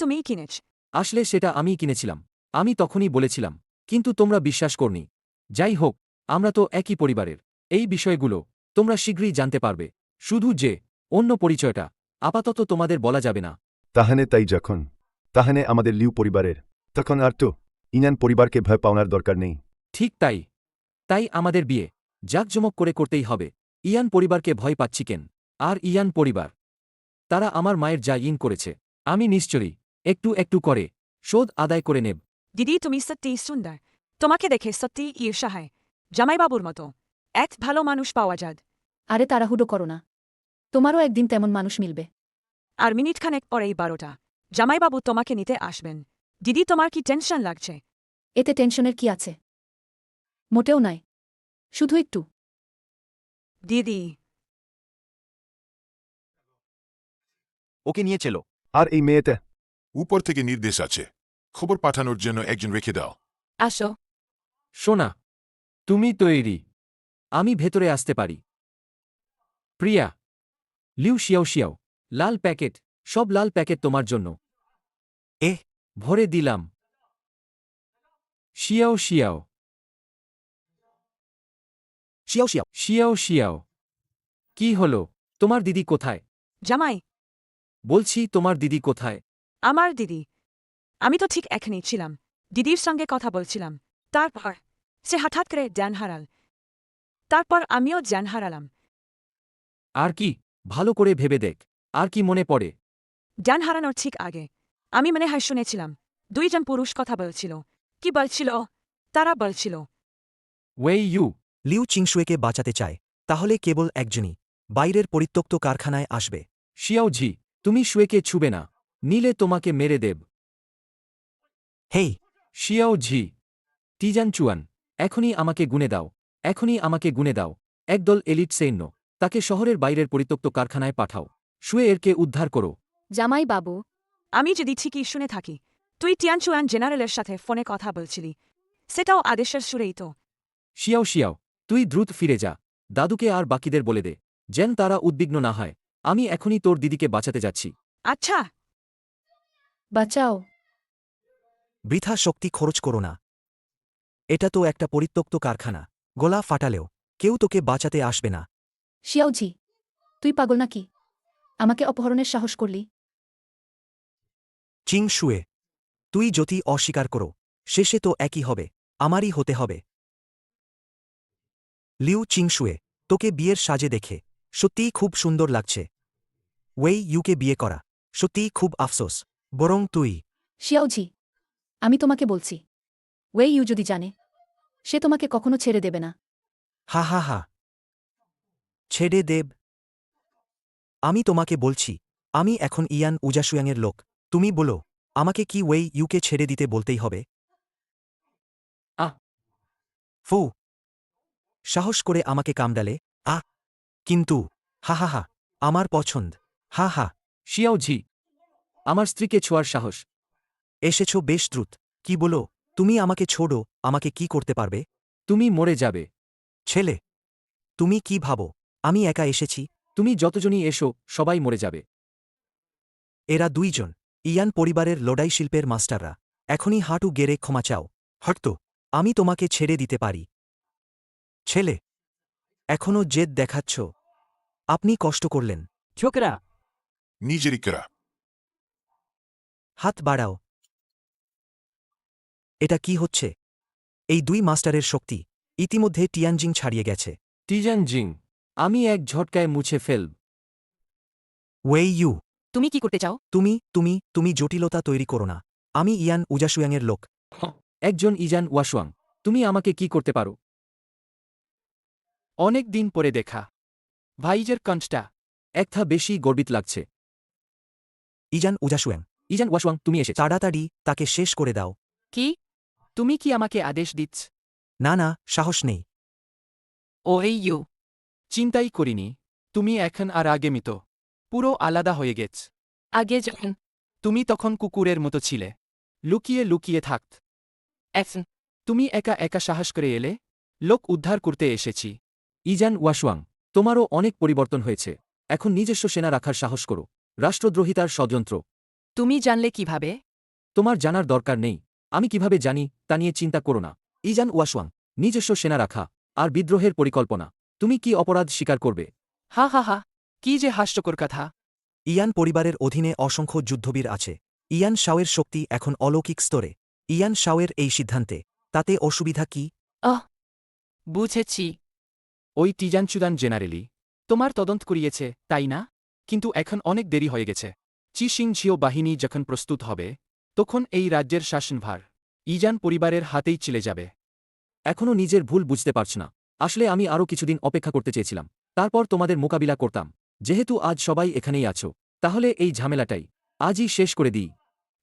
তুমি কিনেছ?
আসলে সেটা আমিই কিনেছিলাম, আমি তখনই বলেছিলাম, কিন্তু তোমরা বিশ্বাস করনি। যাই হোক, আমরা তো একই পরিবারের। এই বিষয়গুলো তোমরা শীঘ্রই জানতে পারবে, শুধু যে অন্য পরিচয়টা আপাতত তোমাদের বলা যাবে না।
তাহলে আমাদের লিউ পরিবারের তখন আর তো ইনান পরিবারকে ভয় পাওয়ার দরকার নেই।
ঠিক তাই আমাদের বিয়ে জাঁকজমক করে করতেই হবে। ইয়ান পরিবারকে ভয় পাচ্ছি কেন? আর ইয়ান পরিবার, তারা আমার মায়ের যা ইন করেছে আমি নিশ্চয়ই একটু একটু করে শোধ আদায় করে নেব।
দিদি, তুমি সত্যি সুন্দর, তোমাকে দেখে সত্যি ঈর্ষা হয়। জামাইবাবুর মতো এক ভালো মানুষ পাওয়া যায়।
আরে তাড়াহুড়ো করো না, তোমারও একদিন তেমন মানুষ মিলবে।
আর মিনিটখানেক পরেই 12টা, জামাইবাবু তোমাকে নিতে আসবেন। দিদি, তোমার কি টেনশন লাগছে?
এতে টেনশনের কি আছে? মোটেও নয়, শুধু একটু।
দিদি,
ওকে নিয়ে চলো।
আর এই মেয়েটা?
উপর থেকে নির্দেশ আছে, খবর পাঠানোর জন্য একজন রেখে দাও।
আসো।
সোনা, তুমি তৈরি? আমি ভেতরে আসতে পারি? প্রিয়া, লিউ শিয়াও, লাল প্যাকেট, সব লাল প্যাকেট তোমার জন্য। ভরে দিলাম। শিয়াও কি হলো? তোমার দিদি কোথায়?
জামাই,
বলছি তোমার দিদি কোথায়?
আমার দিদি, আমি তো ঠিক এখানেই ছিলাম, দিদির সঙ্গে কথা বলছিলাম। তারপর সে হঠাৎ করে জ্ঞান হারাল, তারপর আমিও জ্ঞান হারালাম।
আর কি? ভালো করে ভেবে দেখ, আর কি মনে পড়ে?
জ্ঞান হারানোর ঠিক আগে আমি মনে হয় শুনেছিলাম 2 জন পুরুষ কথা বলছিল। কি বলছিল? তারা বলছিল,
ওয়েই ইউ,
লিউ চিংশুয়েকে বাঁচাতে চায়, তাহলে কেবল একজনই বাইরের পরিত্যক্ত কারখানায় আসবে।
শিয়াওঝি, তুমি শুয়েকে ছুবে না, নিলে তোমাকে মেরে দেব।
হেই
শিয়াওঝি, টিজানচুয়ান, এখনই আমাকে গুনে দাও। একদল এলিট সৈন্য, তাকে শহরের বাইরের পরিত্যক্ত কারখানায় পাঠাও। শুয়ে এরকে উদ্ধার করো।
জামাই বাবু,
আমি যদি ঠিকই শুনে থাকি তুই টিয়ানচুয়ান জেনারেলের সাথে ফোনে কথা বলছিলি, সেটাও আদেশের সুরেই তো।
শিয়াও, তুই দ্রুত ফিরে যা, দাদুকে আর বাকিদের বলে দে যেন তারা উদ্বিগ্ন না হয়। আমি এখনই তোর দিদিকে বাঁচাতে যাচ্ছি।
আচ্ছা,
বাঁচাও।
বৃথা শক্তি খরচ করো না, এটা তো একটা পরিত্যক্ত কারখানা, গলা ফাটালেও কেউ তোকে বাঁচাতে আসবে না।
শিয়াওঝি, তুই পাগল নাকি? আমাকে অপহরণের সাহস করলি?
চিং শুয়ে তুই যদি অস্বীকার করো শেষে তো একই হবে আমারই হতে হবে লিউ চিংশুয়ে তোকে বিয়ের সাজে দেখে সত্যিই খুব সুন্দর লাগছে ওয়েই ইউকে বিয়ে করা সত্যিই খুব আফসোস বরং তুই
শিয়াওজি আমি তোমাকে বলছি ওয়ে ইউ যদি জানে সে তোমাকে কখনো ছেড়ে দেবে না
হা হা হা ছেড়ে দেব আমি তোমাকে বলছি আমি এখন ইয়ান উজাসুয়াংয়ের লোক তুমি বলো আমাকে কি ওয়েই ইউকে ছেড়ে দিতে বলতেই হবে ফু সাহস করে আমাকে কামড়ালে কিন্তু হা হা হা আমার পছন্দ হা হা
শিয়াওজি আমার স্ত্রীকে ছোঁয়ার সাহস
এসেছ বেশ দ্রুত কি বলো তুমি আমাকে ছোড়ো আমাকে কি করতে পারবে
তুমি মরে যাবে
ছেলে তুমি কি ভাবো আমি একা এসেছি
তুমি যতজনই এসো সবাই মরে যাবে
এরা দুইজন ইয়ান পরিবারের লড়াই শিল্পের মাস্টাররা এখনই হাঁটু গেড়ে ক্ষমা চাও হয়তো আমি তোমাকে ছেড়ে দিতে পারি ছেলে এখনও জেদ দেখাচ্ছ আপনি কষ্ট করলেন
ছোকরা
নিজেরই করা
হাত বাড়াও এটা কি হচ্ছে এই দুই মাস্টারের শক্তি ইতিমধ্যে টিয়ানজিং ছাড়িয়ে গেছে
টিজান জিং আমি এক ঝটকায় মুছে ফেলব
ওয়েই ইউ
তুমি কি করতে চাও
তুমি তুমি তুমি জটিলতা তৈরি করো না আমি ইয়ান উজাসুয়াংয়ের লোক
একজন ইজান ওয়াসুয়াং তুমি আমাকে কি করতে পারো
অনেক দিন পরে দেখা ভাইজের কণ্ঠটা
একটা বেশি গর্বিত লাগছে
ইজান উজাসুয়াং
ইজান ওয়াসুয়াং তুমি এসে
তাড়াতাড়ি তাকে শেষ করে দাও
কি তুমি কি আমাকে আদেশ দিচ্ছ
না না সাহস নেই
ও এই ইউ চিন্তাই করিনি তুমি এখন আর আগে মিত পুরো আলাদা হয়ে গেছ
আগে যখন
তুমি তখন কুকুরের মতো ছিলে লুকিয়ে লুকিয়ে থাকত
এখন
তুমি একা একা সাহস করে এলে লোক উদ্ধার করতে এসেছি
ইজান ওয়াসুয়াং তোমারও অনেক পরিবর্তন হয়েছে এখন নিজস্ব সেনা রাখার সাহস করো রাষ্ট্রদ্রোহিতার ষড়যন্ত্র
তুমি জানলে কিভাবে
তোমার জানার দরকার নেই আমি কিভাবে জানি তা নিয়ে চিন্তা করো না ইজান ওয়াসুয়াং নিজস্ব সেনা রাখা আর বিদ্রোহের পরিকল্পনা তুমি কি অপরাধ স্বীকার করবে
হা হা হা কি যে হাস্যকর কথা
ইয়ান পরিবারের অধীনে অসংখ্য যুদ্ধবীর আছে ইয়ান শাওয়ের শক্তি এখন অলৌকিক স্তরে ইয়ান শাওয়ের এই সিদ্ধান্তে তাতে অসুবিধা কি
বুঝেছি ওই টিজানচুদান জেনারেলি তোমার তদন্ত করিয়েছে তাই না কিন্তু এখন অনেক দেরি হয়ে গেছে চিশিং ঝিও বাহিনী যখন প্রস্তুত হবে তখন এই রাজ্যের শাসনভার ইজান পরিবারের হাতেই চলে যাবে
এখনও নিজের ভুল বুঝতে পারছ না আসলে আমি আরও কিছুদিন অপেক্ষা করতে চেয়েছিলাম তারপর তোমাদের মোকাবিলা করতাম যেহেতু আজ সবাই এখানেই আছো তাহলে এই ঝামেলাটাই আজই শেষ করে দিই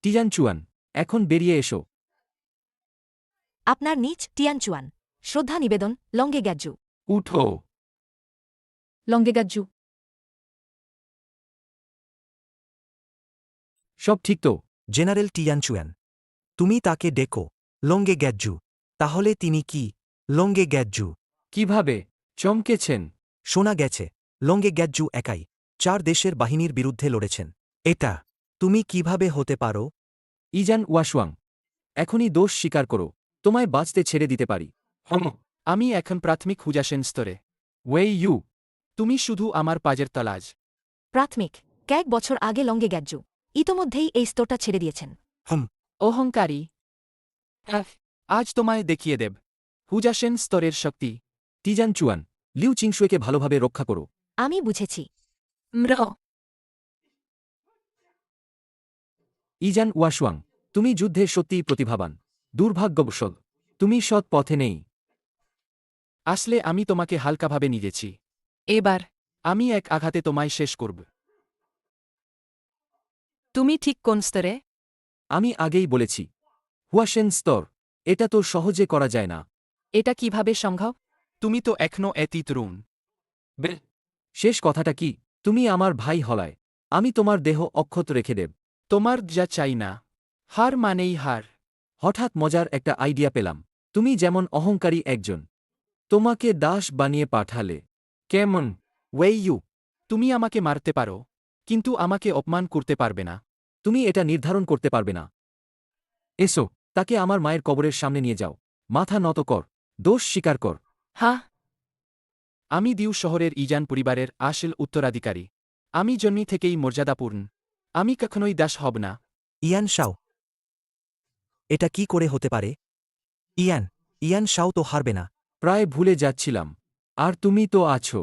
টিজান চুয়ান এখন বেরিয়ে এসো
আপনার নিজ টিয়ানচুয়ান শ্রদ্ধা নিবেদন লঙ্গে গ্যাজ্জু
উঠো
লঙ্গেগাজ্জু
সব ঠিক তো
জেনারেল টিয়ানচুয়ান তুমি তাকে ডেকো লঙ্গে গ্যাজ্জু তাহলে তিনি কি লঙ্গে গ্যাজ্জু
কিভাবে চমকেছেন
শোনা গেছে লঙ্গে গ্যাজ্জু একাই 4 দেশের বাহিনীর বিরুদ্ধে লড়েছেন এটা তুমি কিভাবে হতে পারো
ইজান ওয়াসুয়াং এখনই দোষ স্বীকার করো তোমায় বাঁচতে ছেড়ে দিতে পারি
আমি এখন প্রাথমিক হুজাসেন স্তরে ওয়েই ইউ তুমি শুধু আমার পাজের তলাজ
প্রাথমিক কয়েক বছর আগে লঙ্গে গ্যাজ্জু ইতোমধ্যেই এই স্তরটা ছেড়ে দিয়েছেন
অহংকারী আজ তোমায় দেখিয়ে দেব হুজাসেন স্তরের শক্তি
টিজান চুয়ান লিউ চিংশুয়েকে ভালোভাবে রক্ষা করো
আমি বুঝেছি
ম্র
ইজান ওয়াসুয়াং তুমি যুদ্ধে সত্যিই প্রতিভাবান দুর্ভাগ্যবশত তুমি সৎ পথে নেই
আসলে আমি তোমাকে হালকাভাবে নিয়েছি
এবার
আমি এক আঘাতে তোমায় শেষ করব
তুমি ঠিক কোন স্তরে
আমি আগেই বলেছি হুয়াশেন স্তর এটা তো সহজে করা যায় না
এটা কিভাবে সম্ভব
তুমি তো এখনো এতি তরুণ
শেষ কথাটা কি তুমি আমার ভাই হলায় আমি তোমার দেহ অক্ষত রেখে দেব
তোমার যা চাই না হার মানেই হার
হঠাৎ মজার একটা আইডিয়া পেলাম তুমি যেমন অহংকারী একজন তোমাকে দাস বানিয়ে পাঠালে কেমন
ওয়েই ইউ তুমি আমাকে মারতে পারো কিন্তু আমাকে অপমান করতে পারবে না
তুমি এটা নির্ধারণ করতে পারবে না এসো তাকে আমার মায়ের কবরের সামনে নিয়ে যাও মাথা নত কর দোষ স্বীকার কর
হা
আমি দিউ শহরের ইজান পরিবারের আসল উত্তরাধিকারী আমি জন্মি থেকেই মর্যাদাপূর্ণ আমি কখনোই দাস হব না
ইয়ান শাও, এটা কি করে হতে পারে? ইয়ান শাও তো হারবে না।
প্রায় ভুলে যাচ্ছিলাম। আর তুমি তো আছো।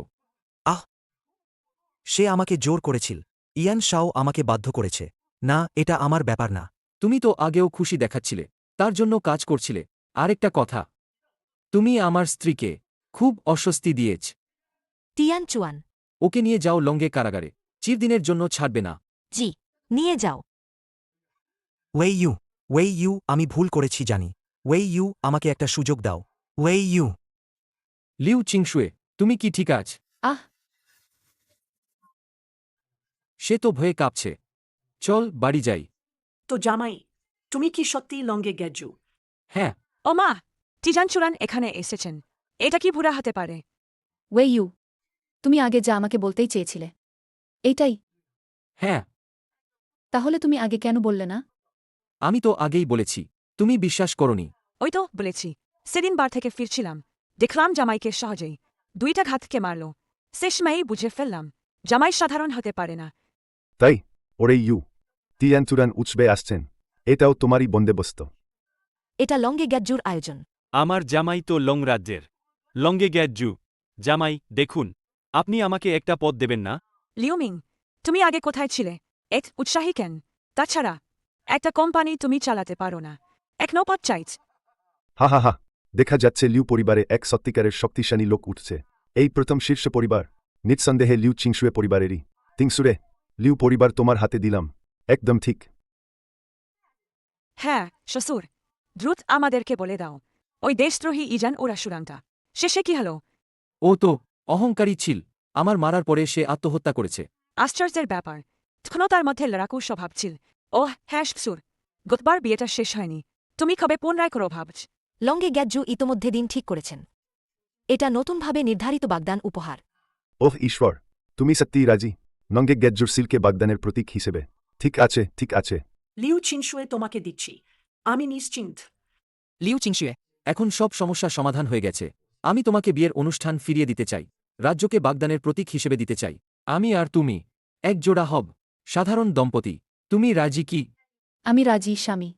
সে আমাকে জোর করেছিল। ইয়ান শাও আমাকে বাধ্য করেছে। না, এটা আমার ব্যাপার না।
তুমি তো আগেও খুশি দেখাচ্ছিলে, তার জন্য কাজ করছিলে। আরেকটা কথা, তুমি আমার স্ত্রীকে খুব অস্বস্তি দিয়েছ।
টিয়ান চুয়ান।
ওকে নিয়ে যাও লঙ্গে কারাগারে, চিরদিনের জন্য ছাড়বে না।
জি, নিয়ে যাও।
ওয়েই ইউ, আমি ভুল করেছি জানি। ওয়েই ইউ, আমাকে একটা সুযোগ দাও। Wei you.
লিউ চিংশুয়ে, তুমি কি ঠিক আছ?
আহ
সে তো ভয়ে কাঁপছে। চল বাড়ি যাই।
তো জামাই, তুমি কি সত্যি লঙ্গে গেজু?
হ্যাঁ।
ও মা, টিজান চুরান এখানে এসেছেন। এটা কি ভুরা হতে পারে?
ইউ, তুমি আগে যা আমাকে বলতেই চেয়েছিলে। এইটাই?
হ্যাঁ।
তাহলে তুমি আগে কেন বললে না?
আমি তো আগেই বলেছি, তুমি বিশ্বাস করনি।
ওই তো বলেছি, সেদিন বার থেকে ফিরছিলাম, দেখলাম জামাইকে সহজেই 2টা ঘাতকে মারল। শেষমেই বুঝে ফেললাম, জামাই সাধারণ হতে পারে না।
তাই ওরে ইউ, তিয়ানচুরান উৎসবে আসছেন, এটাও তোমারই বন্দোবস্ত।
এটা লঙ্গে গ্যাজ্জুর আয়োজন।
আমার জামাই তো লং রাজ্যের লঙ্গে গ্যাজ্জু। জামাই, দেখুন, আপনি আমাকে একটা পদ দেবেন না?
লিউমিং, তুমি আগে কোথায় ছিলে? উৎসাহী কেন? তাছাড়া একটা কোম্পানি তুমি চালাতে পারো না, এক নৌপথ চাইছ।
হা, দেখা যাচ্ছে লিউ পরিবারে এক সত্যিকারের শক্তিশালী লোক উঠছে। এই প্রথম শীর্ষ পরিবার, নিঃসন্দেহে লিউ চিংশুয়ে পরিবারেরই। তিংসুরে, লিউ পরিবার তোমার হাতে দিলাম। একদম ঠিক।
হ্যাঁ শ্বশুর, দ্রুত আমাদেরকে বলে দাও, ওই দেশদ্রোহী ইজান ওরাসুরাংটা শেষে কি হলো?
ও তো অহংকারী ছিল, আমার মারার পরে সে আত্মহত্যা করেছে।
আশ্চর্যের ব্যাপার, তখনও তার মধ্যে লড়াকু স্বভাব ছিল। ও হ্যাঁ শ্বশুর, গতবার বিয়েটা শেষ হয়নি, তুমি কবে পুনরায় করো ভাবছ?
লঙ্গে গ্যাজ্জু ইতোমধ্যে দিন ঠিক করেছেন। এটা নতুনভাবে নির্ধারিত বাগদান উপহার।
ওহ ঈশ্বর, তুমি সত্যিই রাজি? নঙ্গে গেজ্জুর সিলকে বাগদানের প্রতীক হিসেবে। ঠিক আছে।
লিউ চিনশুয়ে তোমাকে দিচ্ছি, আমি নিশ্চিন্ত।
লিউ চিংশুয়ে,
এখন সব সমস্যা সমাধান হয়ে গেছে। আমি তোমাকে বিয়ের অনুষ্ঠান ফিরিয়ে দিতে চাই, রাজ্যকে বাগদানের প্রতীক হিসেবে দিতে চাই। আমি আর তুমি এক জোড়া হব, সাধারণ দম্পতি। তুমি রাজি কি?
আমি রাজি, স্বামী।